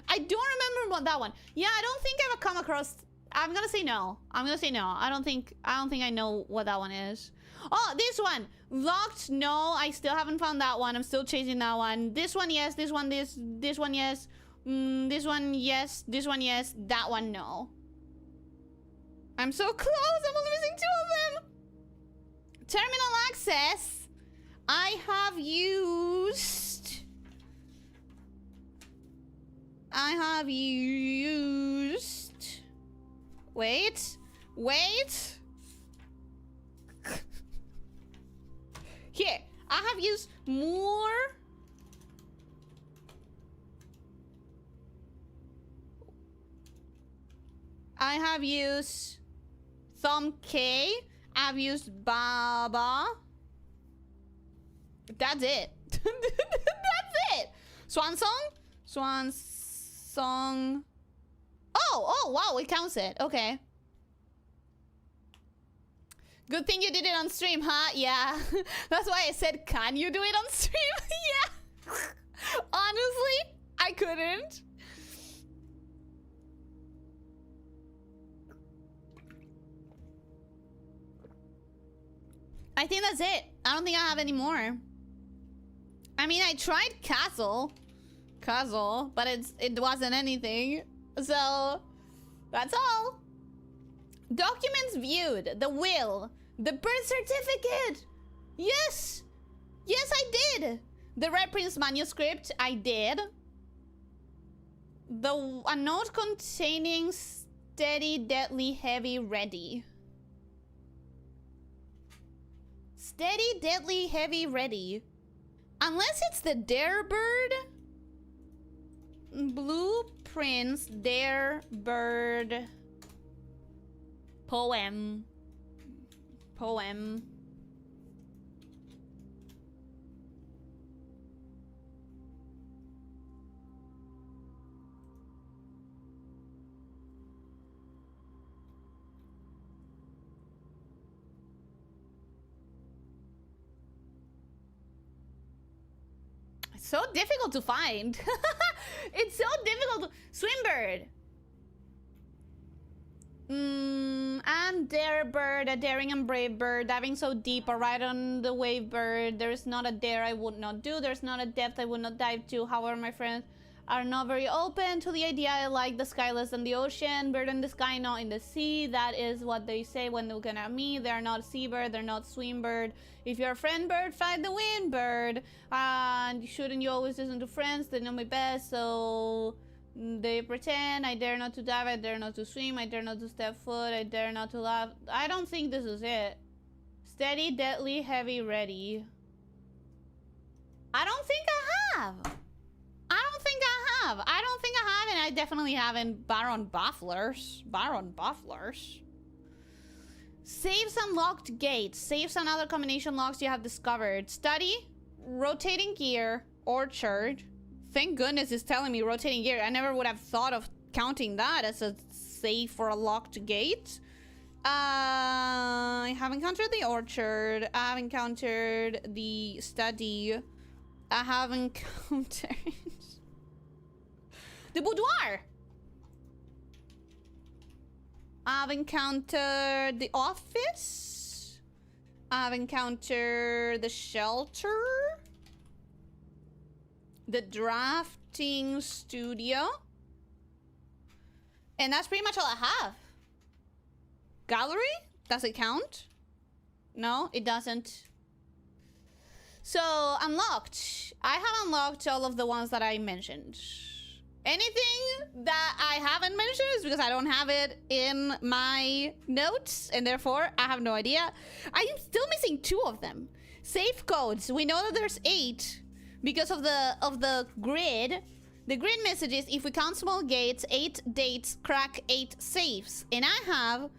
I don't remember about that one. Yeah, I don't think I've come across... I'm gonna say no. I'm gonna say no. I don't think I know what that one is. Oh, this one. Locked, no. I still haven't found that one. I'm still chasing that one. This one, yes. This one, this one, yes. This one, yes. This one, yes. That one, no. I'm so close. I'm only missing 2 of them. Terminal access. I have used... Wait. Here. I have used more... I have used Thumb K. I've used Baba. That's it. That's it. Swan Song. Oh, wow, it counts it. Okay. Good thing you did it on stream, huh? Yeah. That's why I said, can you do it on stream? Yeah. Honestly, I couldn't. I think that's it. I don't think I have any more. I mean, I tried Castle, but it wasn't anything. So, that's all. Documents viewed. The will. The birth certificate. Yes. Yes, I did. The Red Prince manuscript. I did. A note containing steady, deadly, heavy, ready. Steady, deadly, heavy, ready. Unless it's the Dare Bird. Blueprints, Dare Bird. Poem. So difficult to find. It's so difficult to... Swimbird. And Dare Bird, a daring and brave bird, diving so deep, a ride on the wave bird. There is not a dare I would not do. There's not a depth I would not dive to. However, my friends are not very open to the idea. I like the sky less than the ocean. Bird in the sky, not in the sea. That is what they say when they look at me. They're not seabird, they're not swimbird. If you're a friend bird, fight the wind bird. And shouldn't you always listen to friends? They know me best, so They pretend. I dare not to dive. I dare not to swim. I dare not to step foot. I dare not to laugh. I don't think this is it. Steady, deadly, heavy, ready. I don't think I have. I don't think I have. I don't think I have, and I definitely haven't. Baron Bafflers. Baron Bafflers. Saves unlocked gates. Saves and other combination locks you have discovered. Study, rotating gear, orchard. Thank goodness it's telling me rotating gear. I never would have thought of counting that as a save for a locked gate. I have encountered the orchard. I have encountered the study. I have encountered the boudoir. I've encountered the office. I've encountered the shelter. The drafting studio. And that's pretty much all I have. Gallery? Does it count? No, it doesn't. So, unlocked. I have unlocked all of the ones that I mentioned. Anything that I haven't mentioned is because I don't have it in my notes, and therefore I have no idea. I am still missing 2 of them. Safe codes. We know that there's 8 because of the grid. The grid message is if we count small gates, 8 dates, crack 8 safes. And I have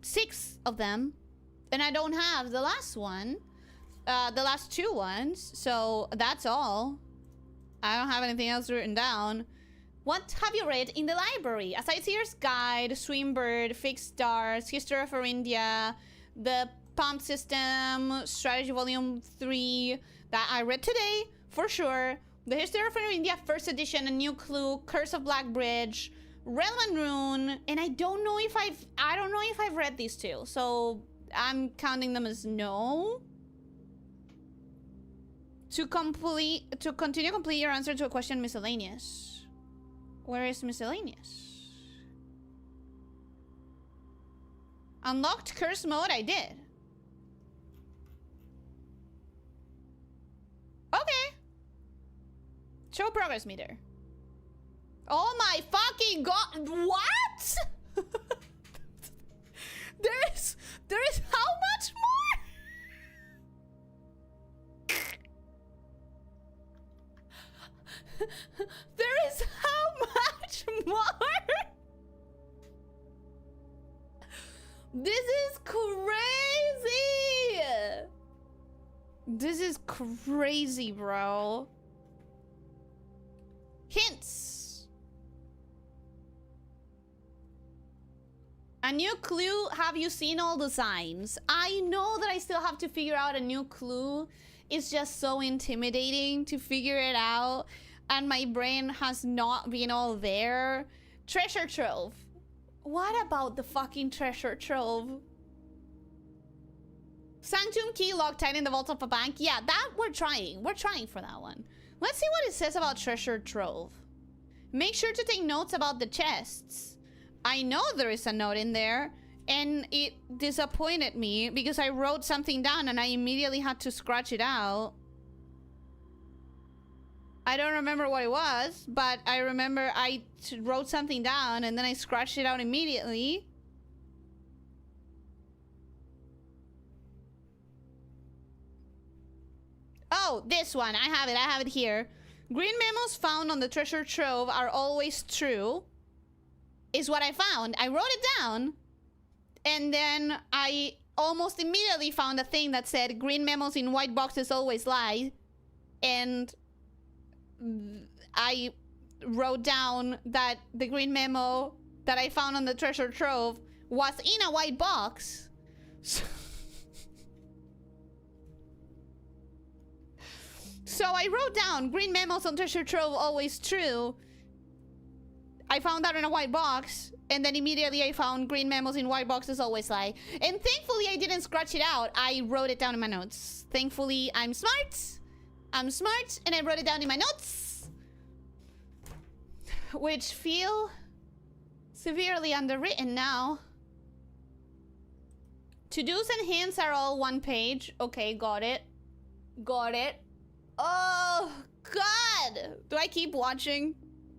6 of them, and I don't have the last one. The last 2 ones, so that's all. I don't have anything else written down. What have you read in the library? A Sightseer's Guide, Swimbird, Fixed Stars, History of India, the Pump System, Strategy Volume 3, that I read today, for sure. The History of India, First Edition, A New Clue, Curse of Black Bridge, Relevant Rune, and I don't know if I've read these 2, so I'm counting them as no. To continue, complete your answer to a question miscellaneous. Where is miscellaneous? Unlocked curse mode, I did. Okay. Show progress meter. Oh my fucking god, what? there is how much more? There is how much more? This is crazy! This is crazy, bro. Hints. A new clue. Have you seen all the signs? I know that I still have to figure out a new clue. It's just so intimidating to figure it out. And my brain has not been all there. Treasure trove. What about the fucking treasure trove? Sanctum key locked tight in the vault of a bank. Yeah, that we're trying. We're trying for that one. Let's see what it says about treasure trove. Make sure to take notes about the chests. I know there is a note in there. And it disappointed me because I wrote something down and I immediately had to scratch it out. I don't remember what it was, but I remember I wrote something down and then I scratched it out immediately. Oh, this one. I have it here. Green memos found on the treasure trove are always true. Is what I found. I wrote it down. And then I almost immediately found a thing that said green memos in white boxes always lie. And I wrote down that the green memo that I found on the treasure trove was in a white box. So I wrote down green memos on treasure trove always true. I found that in a white box, and then immediately I found green memos in white boxes always lie. And thankfully I didn't scratch it out. I wrote it down in my notes. Thankfully I'm smart. I'm smart, and I wrote it down in my notes, which feel severely underwritten now. To-dos and hints are all one page. Okay, got it. Got it. Oh, God! Do I keep watching?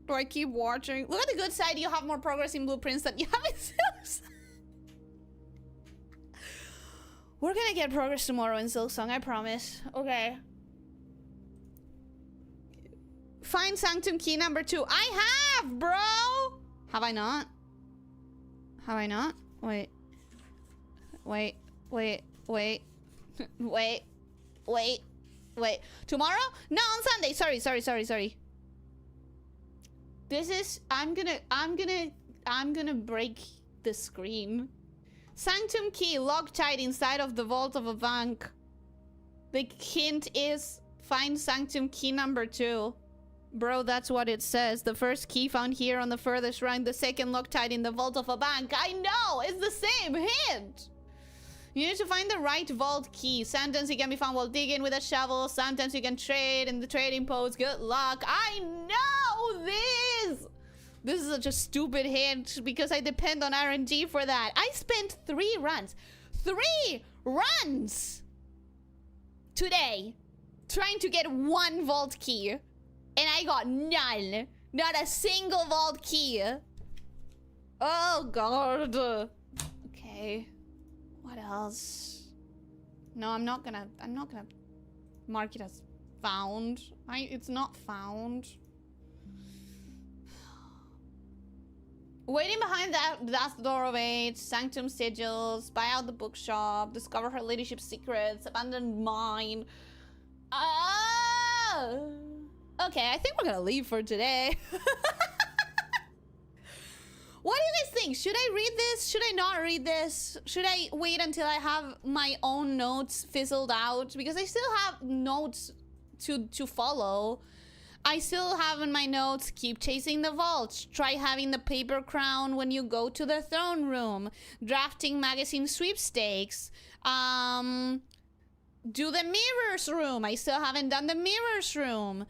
Do I keep watching? Look at the good side. You have more progress in blueprints than you have in Silksong. We're gonna get progress tomorrow in Silksong, I promise. Okay. Find Sanctum Key number 2. I have, bro! Have I not? Have I not? Wait. Wait. Wait. Wait. Wait. Wait. Wait. Tomorrow? No, on Sunday. Sorry. This is... I'm gonna break the screen. Sanctum Key locked tight inside of the vault of a bank. The hint is find Sanctum Key number 2. Bro, that's what it says. The first key found here on the furthest rank. The second locked tight in the vault of a bank. I know! It's the same hint! You need to find the right vault key. Sometimes it can be found while digging with a shovel. Sometimes you can trade in the trading post. Good luck. I know this! This is such a stupid hint because I depend on RNG for that. I spent 3 runs. 3 runs! Today. Trying to get 1 vault key. And I got none. Not a single vault key. Oh, God. Okay. What else? No, I'm not gonna mark it as found. It's not found. Waiting behind that door of 8, Sanctum Sigils, buy out the bookshop, discover her ladyship's secrets, abandoned mine. Okay, I think we're gonna leave for today. What do you guys think? Should I read this? Should I not read this? Should I wait until I have my own notes fizzled out? Because I still have notes to follow. I still have in my notes, keep chasing the vaults, try having the paper crown when you go to the throne room, drafting magazine sweepstakes, do the mirrors room. I still haven't done the mirrors room.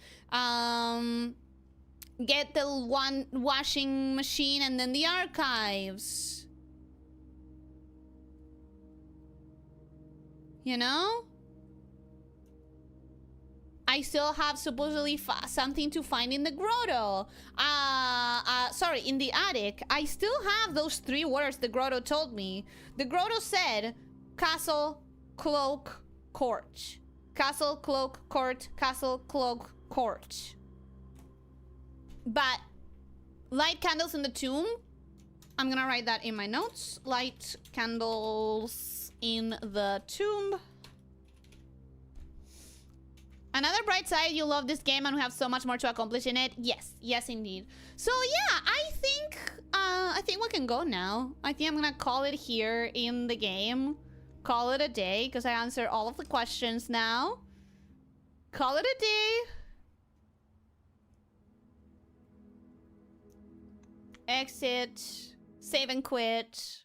Get the one washing machine and then the archives. You know? I still have supposedly something to find in the grotto. Sorry, in the attic. I still have those 3 words the grotto told me. The grotto said, castle, cloak, court. Castle, cloak, court. Castle, cloak, court. But light candles in the tomb. I'm gonna write that in my notes. Light candles in the tomb. Another bright side, you love this game and we have so much more to accomplish in it. Yes indeed. So yeah, I think we can go now. I think I'm gonna call it here in the game. Call it a day because I answered all of the questions now. Call it a day. Exit. Save and quit.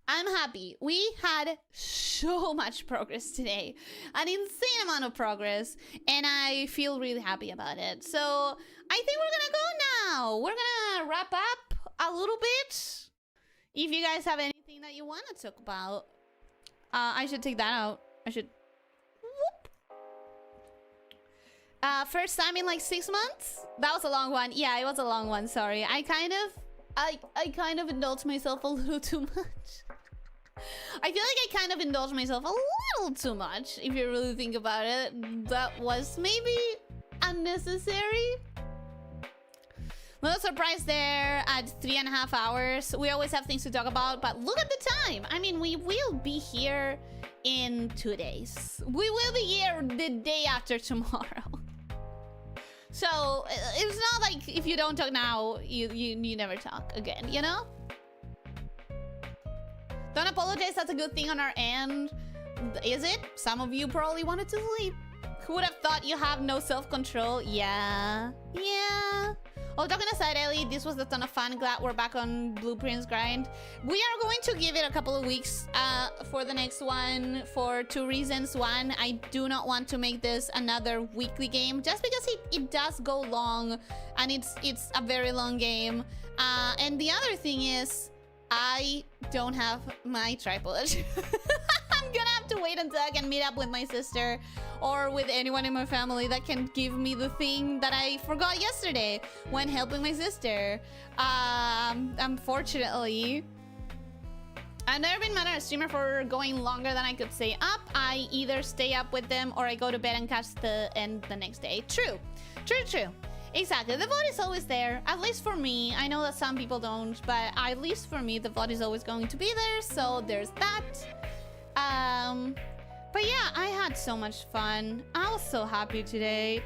I'm happy. We had so much progress today. An insane amount of progress. And I feel really happy about it. So I think we're gonna go now. We're gonna wrap up a little bit. If you guys have anything that you want to talk about. I should take that out. I should... Whoop. First time in like 6 months? That was a long one. Yeah, it was a long one. Sorry. I kind of indulged myself a little too much. I feel like I kind of indulged myself a little too much. If you really think about it. That was maybe unnecessary. Little surprise there at 3.5 hours. We always have things to talk about, but look at the time. I mean, we will be here in 2 days. We will be here the day after tomorrow. So it's not like if you don't talk now, you never talk again, you know? Don't apologize, that's a good thing on our end. Is it? Some of you probably wanted to sleep. Who would have thought you have no self-control? Yeah. All talking aside, Ellie, this was a ton of fun. Glad we're back on Blueprints grind. We are going to give it a couple of weeks for the next one for 2 reasons. One, I do not want to make this another weekly game just because it does go long and it's a very long game. And the other thing is I don't have my tripod. I'm gonna have to wait until I can meet up with my sister or with anyone in my family that can give me the thing that I forgot yesterday when helping my sister. Unfortunately, I've never been mad at a streamer for going longer than I could stay up. I either stay up with them or I go to bed and catch the end the next day. True. Exactly. The VOD is always there, at least for me. I know that some people don't, but at least for me, the VOD is always going to be there. So there's that. But yeah, I had so much fun. I was so happy today.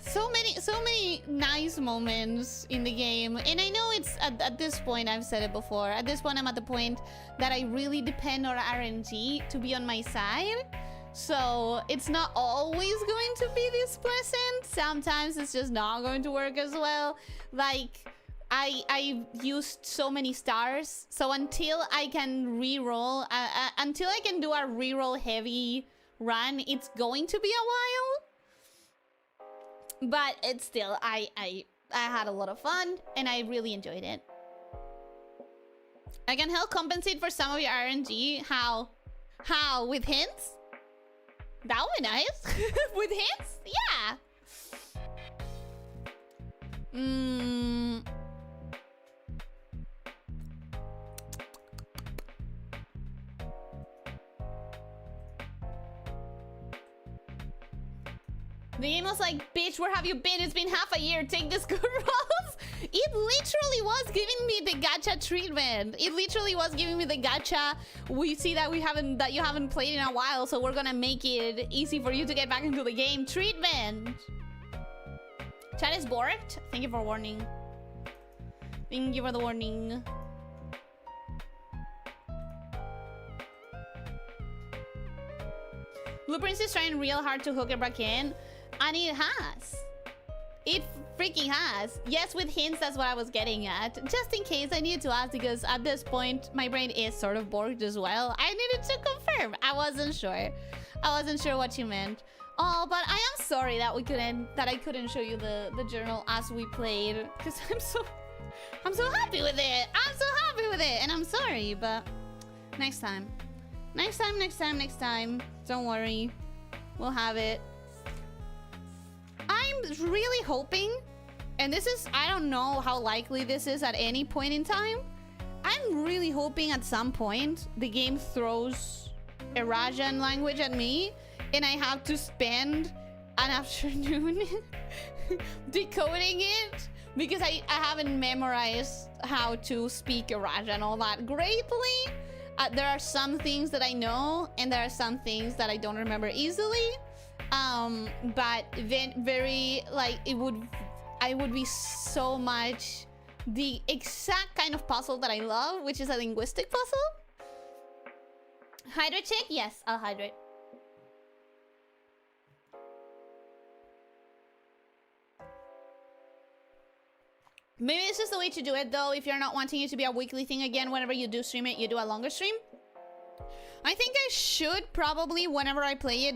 So many nice moments in the game. And I know it's at this point, I've said it before, at this point I'm at the point that I really depend on RNG to be on my side. So it's not always going to be this pleasant. Sometimes it's just not going to work as well. Like I used so many stars, so until I can reroll, until I can do a reroll heavy run, it's going to be a while. But it's still, I had a lot of fun and I really enjoyed it. I can help compensate for some of your RNG. How? With hints? That would be nice. With hints? Yeah. The game was like, bitch, where have you been? It's been half a year. Take this good rolls. It literally was giving me the gacha treatment. It literally was giving me the gacha. We see that you haven't played in a while, so we're gonna make it easy for you to get back into the game treatment. Chat is borked. Thank you for warning. Thank you for the warning. Blueprints is trying real hard to hook it back in. And it has. It freaking has. Yes, with hints, that's what I was getting at. Just in case, I needed to ask because at this point, my brain is sort of borked as well. I needed to confirm. I wasn't sure. I wasn't sure what you meant. Oh, but I am sorry that I couldn't show you the journal as we played. Because I'm so happy with it. I'm so happy with it. And I'm sorry, but next time. Next time. Don't worry. We'll have it. I'm really hoping, and this is, I don't know how likely this is at any point in time. I'm really hoping at some point the game throws Eurasian language at me and I have to spend an afternoon decoding it because I haven't memorized how to speak Eurasian all that greatly. There are some things that I know and there are some things that I don't remember easily. But then very, like, I would be so much the exact kind of puzzle that I love, which is a linguistic puzzle. Hydrate check? Yes, I'll hydrate. Maybe this is the way to do it, though. If you're not wanting it to be a weekly thing again, whenever you do stream it, you do a longer stream. I think I should probably, whenever I play it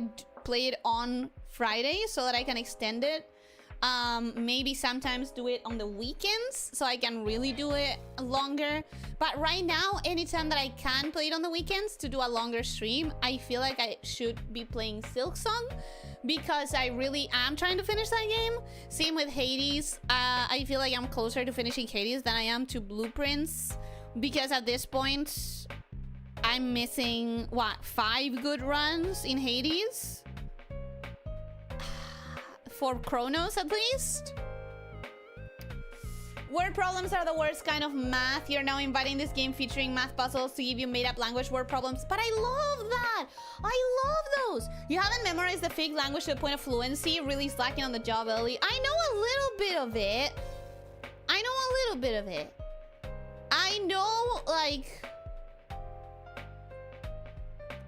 on Friday so that I can extend it. Maybe sometimes do it on the weekends so I can really do it longer. But right now, anytime that I can play it on the weekends to do a longer stream, I feel like I should be playing Silksong because I really am trying to finish that game. Same with Hades. I feel like I'm closer to finishing Hades than I am to Blueprints because at this point, I'm missing, what, 5 good runs in Hades? For Chronos, at least? Word problems are the worst kind of math. You're now inviting this game featuring math puzzles to give you made-up language word problems. But I love that! I love those! You haven't memorized the fake language to the point of fluency, really slacking on the job, Ellie. I know a little bit of it. I know, like...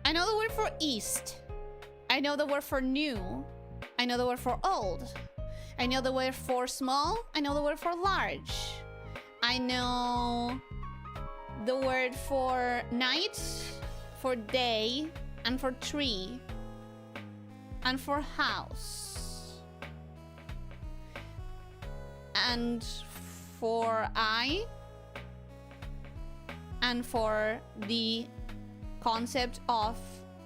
I know the word for east. I know the word for new. I know the word for old. I know the word for small. I know the word for large. I know the word for night, for day, and for tree, and for house, and for eye, and for the concept of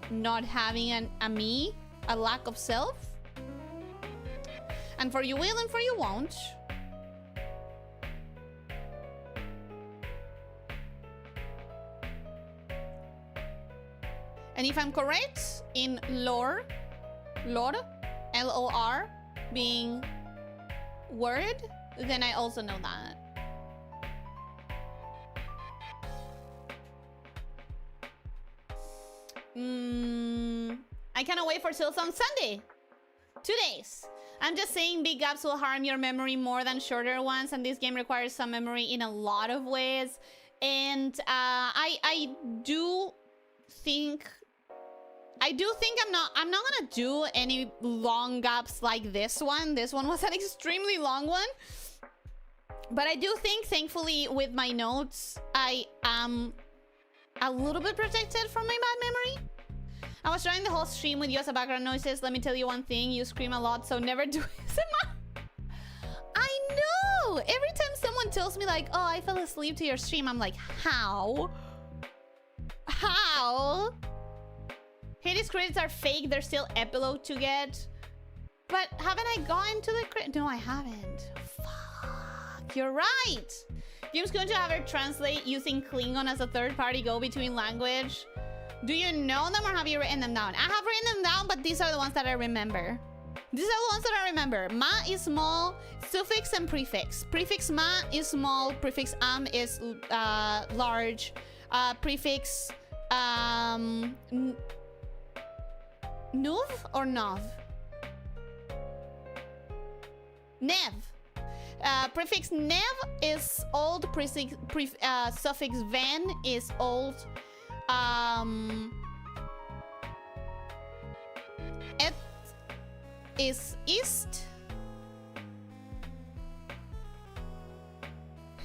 not having a me, a lack of self. And for you will and for you won't. And if I'm correct in lore, L-O-R, being word, then I also know that. I cannot wait for sales on Sunday. 2 days. I'm just saying big gaps will harm your memory more than shorter ones, and this game requires some memory in a lot of ways. And I do think I'm not gonna do any long gaps like this one. This one was an extremely long one. But I do think, thankfully, with my notes, I am a little bit protected from my bad memory. I was trying the whole stream with you as a background noises. Let me tell you one thing, you scream a lot, so never do ASMR. I know! Every time someone tells me like, oh, I fell asleep to your stream, I'm like, how? How? Hey, these credits are fake, they're still epilogue to get. But haven't I gone to the credit? No, I haven't. Fuck, you're right. Game's going to have her translate using Klingon as a third-party go-between language. Do you know them or have you written them down? I have written them down, but these are the ones that I remember. These are the ones that I remember. Ma is small, suffix and prefix. Prefix ma is small, prefix am is large. Prefix nuv or nov? Nev. Prefix nev is old, suffix ven is old. Et is east.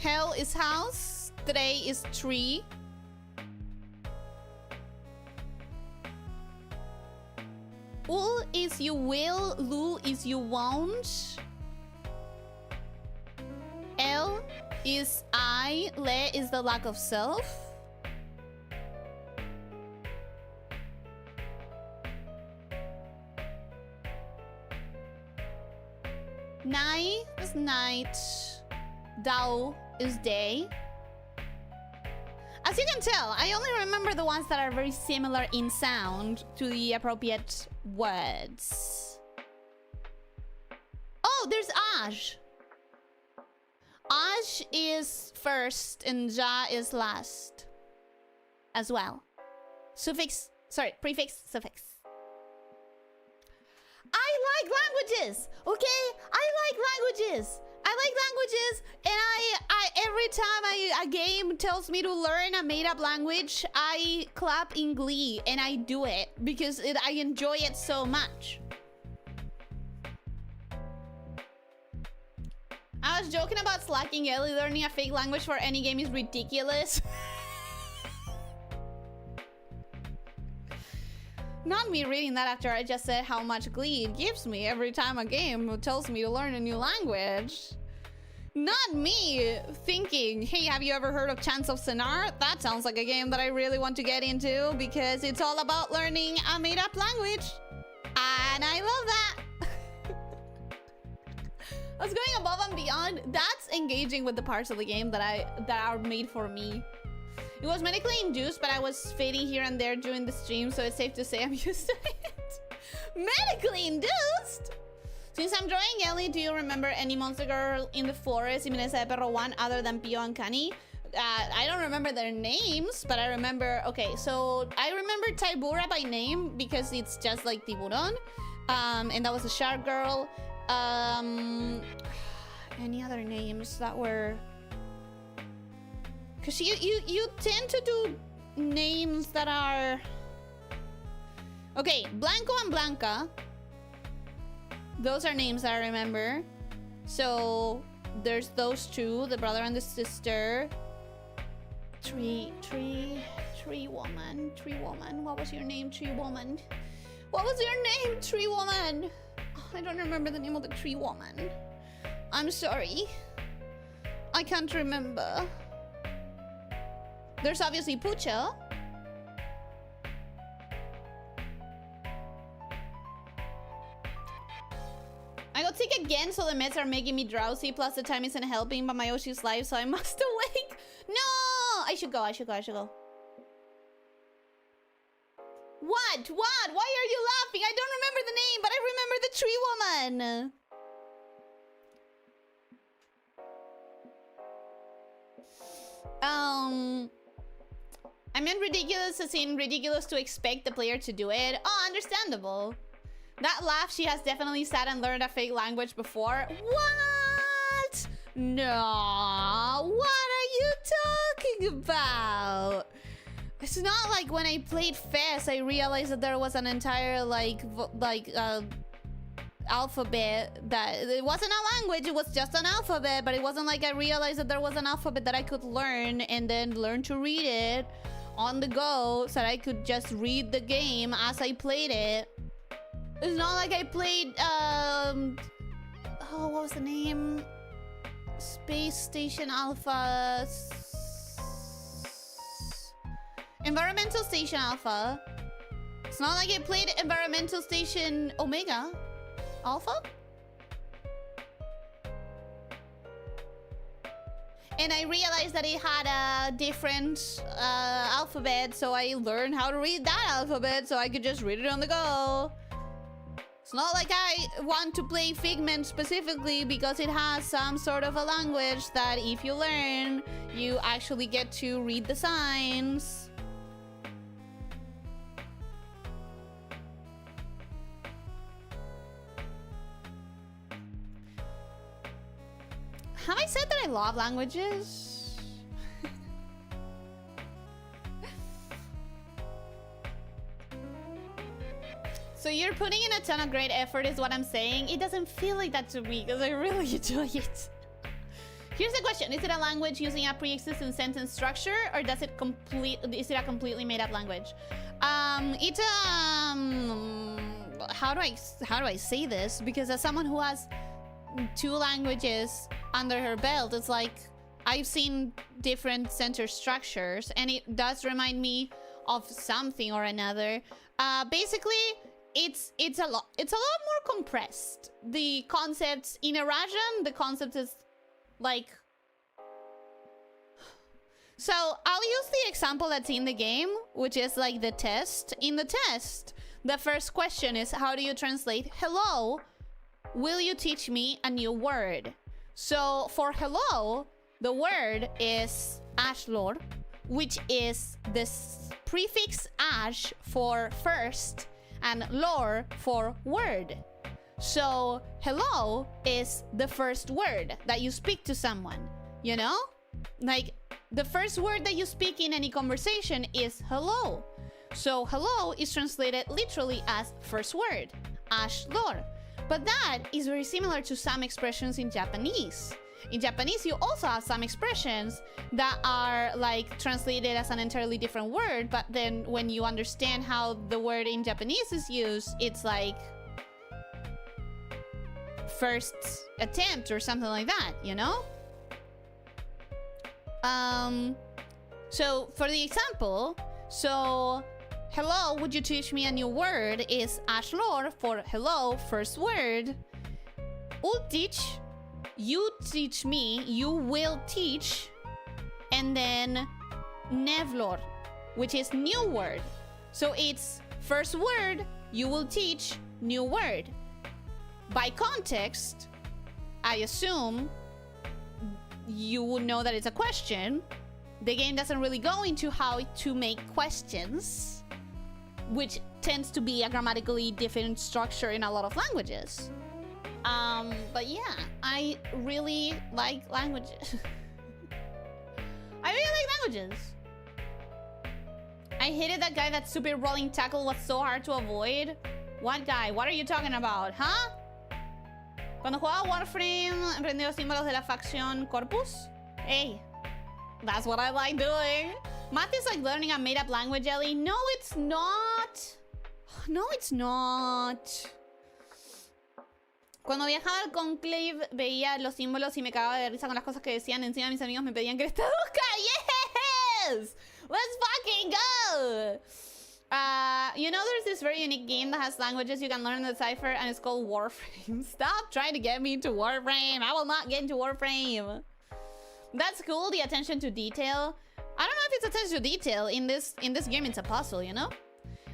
Hell is house. Tre is tree. Ul is you will. Lu is you won't. El is I. Le is the lack of self. Nai is night. Dao is day. As you can tell, I only remember the ones that are very similar in sound to the appropriate words. Oh, there's Aj. Aj is first and Ja is last as well. Prefix, suffix. I like languages, okay? I like languages. And I every time a game tells me to learn a made-up language, I clap in glee and I do it because I enjoy it so much. I was joking about slacking Ellie. Learning a fake language for any game is ridiculous. Not me reading that after I just said how much glee it gives me every time a game tells me to learn a new language. Not me thinking, hey, have you ever heard of Chants of Sonar? That sounds like a game that I really want to get into because it's all about learning a made-up language. And I love that. I was going above and beyond. That's engaging with the parts of the game that are made for me. It was medically induced, but I was fading here and there during the stream, so it's safe to say I'm used to it. Medically induced? Since I'm drawing Ellie, do you remember any monster girl in the forest in Mesa de Perro 1 other than Pio and Cani? I don't remember their names, but I remember... Okay, so I remember Taibura by name because it's just like Tiburon. And that was a shark girl. Any other names that were... Because you tend to do names that are... Okay, Blanco and Blanca. Those are names that I remember. So there's those two, the brother and the sister. Tree woman. What was your name, Tree woman? What was your name, Tree woman? Oh, I don't remember the name of the tree woman. I'm sorry. I can't remember. There's obviously Pucha. sick again, so the meds are making me drowsy, plus the time isn't helping, but my Oshi's live, so I must awake. No! I should go. What? Why are you laughing? I don't remember the name, but I remember the tree woman. I meant ridiculous as in ridiculous to expect the player to do it. Oh, understandable. That laugh, she has definitely sat and learned a fake language before. What? No. What are you talking about? It's not like when I played Fez, I realized that there was an entire alphabet that it wasn't a language, it was just an alphabet, but it wasn't like I realized that there was an alphabet that I could learn and then learn to read it on the go so that I could just read the game as I played it. It's not like I played oh, what was the name? Space Station Alpha, Environmental Station Alpha. It's not like I played Environmental Station Omega Alpha. And I realized that it had a different alphabet, so I learned how to read that alphabet so I could just read it on the go. It's not like I want to play Figment specifically because it has some sort of a language that if you learn, you actually get to read the signs. Have I said that I love languages? So you're putting in a ton of great effort is what I'm saying. It doesn't feel like that to me because I really enjoy it. Here's the question. Is it a language using a pre-existing sentence structure or is it a completely made up language? It's how do I say this? Because as someone who has 2 languages under her belt, it's like I've seen different sentence structures and it does remind me of something or another. Basically, it's a lot more compressed. The concepts in a Russian, the concept is like, so I'll use the example that's in the game, which is like the test. In the test, the first question is, how do you translate hello? Will you teach me a new word? So for hello, the word is ashlor, which is this prefix ash for first and lore for word. So hello is the first word that you speak to someone, you know? Like the first word that you speak in any conversation is hello. So hello is translated literally as first word, ashlor. But that is very similar to some expressions in Japanese. In Japanese, you also have some expressions that are like translated as an entirely different word, but then when you understand how the word in Japanese is used, it's like first attempt or something like that, you know? So for the example, so hello, would you teach me a new word is ashlor for hello, first word. Teach, you teach me, you will teach, and then nevlor, which is new word. So it's first word, you will teach, new word. By context, I assume you would know that it's a question. The game doesn't really go into how to make questions, which tends to be a grammatically different structure in a lot of languages. But yeah, I really like languages. I really like languages. I hated that guy that stupid rolling tackle was so hard to avoid. What guy? What are you talking about, huh? Cuando jugaba Warframe, aprendí los símbolos de la facción Corpus. Hey, that's what I like doing. Math is like learning a made-up language, Ellie. No, it's not. No, it's not. Cuando viajaba al conclave, veía los símbolos y me cagaba de risa con las cosas que decían. Encima mis amigos me pedían que les traduzca. Yes! Let's fucking go! You know, there's this very unique game that has languages you can learn in the cipher, and it's called Warframe. Stop trying to get me into Warframe. I will not get into Warframe. That's cool, the attention to detail. I don't know if it's attention to detail. In this game, it's a puzzle, you know?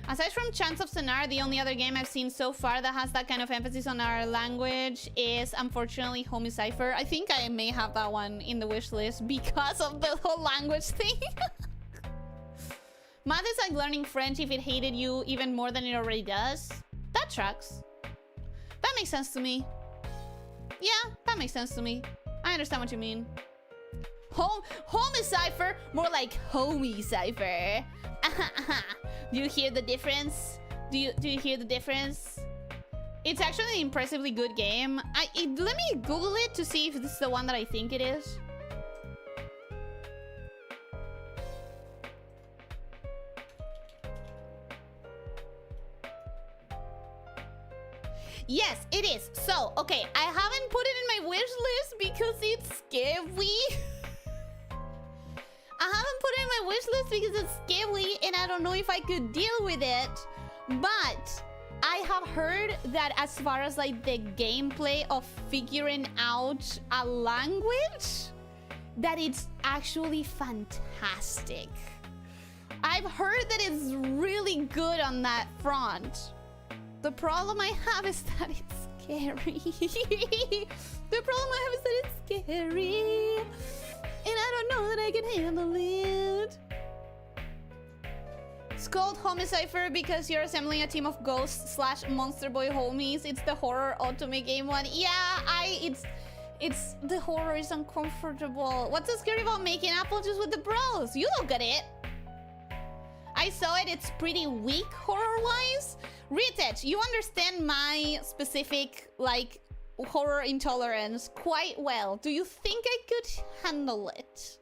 Aside from Chance of Sonar, the only other game I've seen so far that has that kind of emphasis on our language is, unfortunately, Homie Cipher. I think I may have that one in the wish list because of the whole language thing. Math is like learning French if it hated you even more than it already does. That tracks. That makes sense to me. Yeah, that makes sense to me. I understand what you mean. Homie Cipher, more like Homie Cipher. Do you hear the difference? Do you hear the difference? It's actually an impressively good game. Let me Google it to see if this is the one that I think it is. Yes, it is. So, okay, I haven't put it in my wish list because it's scary. I haven't put it in my wish list because it's scary and I don't know if I could deal with it. But I have heard that as far as like the gameplay of figuring out a language, that it's actually fantastic. I've heard that it's really good on that front. The problem I have is that it's scary. The problem I have is that it's scary. And I don't know that I can handle it. It's called Homie Cipher because you're assembling a team of ghosts / monster boy homies. It's the horror otome game one. Yeah, it's the horror is uncomfortable. What's so scary about making apple juice with the bros? You look at it. I saw it. It's pretty weak horror-wise. Ritech, you understand my specific, like, horror intolerance quite well. Do you think I could handle it?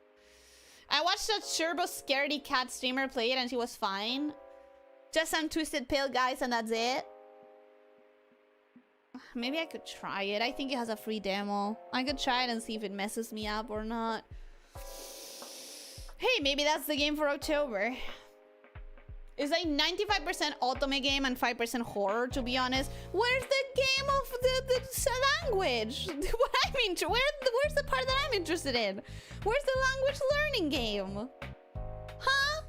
I watched a Turbo Scaredy Cat streamer play it and she was fine. Just some twisted pale guys and that's it. Maybe I could try it. I think it has a free demo. I could try it and see if it messes me up or not. Hey, maybe that's the game for October. It's like 95% otome game and 5% horror, to be honest. Where's the game of the language? What I mean, where's the part that I'm interested in? Where's the language learning game? Huh?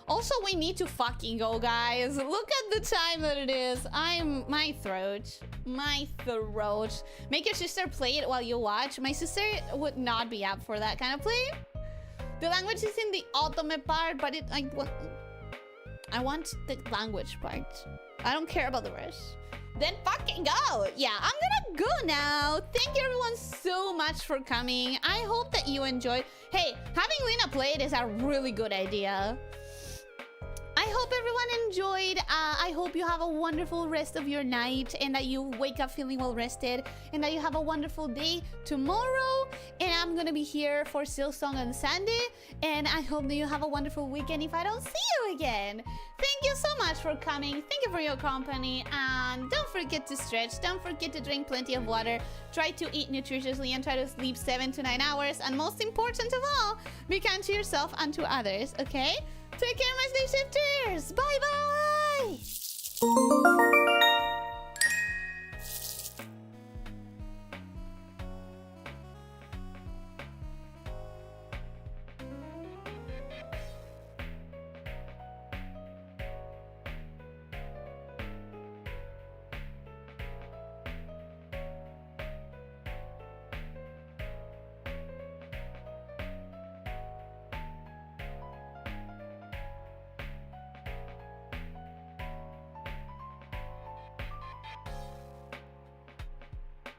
Also, we need to fucking go, guys. Look at the time that it is. My throat. Make your sister play it while you watch. My sister would not be up for that kind of play. The language is in the otome part, but I want the language part. I don't care about the rest. Then fucking go! Yeah, I'm gonna go now. Thank you everyone so much for coming. I hope that you enjoyed. Hey, having Lena play it is a really good idea. I hope everyone enjoyed. I hope you have a wonderful rest of your night and that you wake up feeling well rested and that you have a wonderful day tomorrow. And I'm gonna be here for Silksong on Sunday. And I hope that you have a wonderful weekend if I don't see you again. Thank you so much for coming. Thank you for your company. And don't forget to stretch. Don't forget to drink plenty of water. Try to eat nutritiously and try to sleep 7 to 9 hours. And most important of all, be kind to yourself and to others, okay? Take care, my day shifters. Bye bye.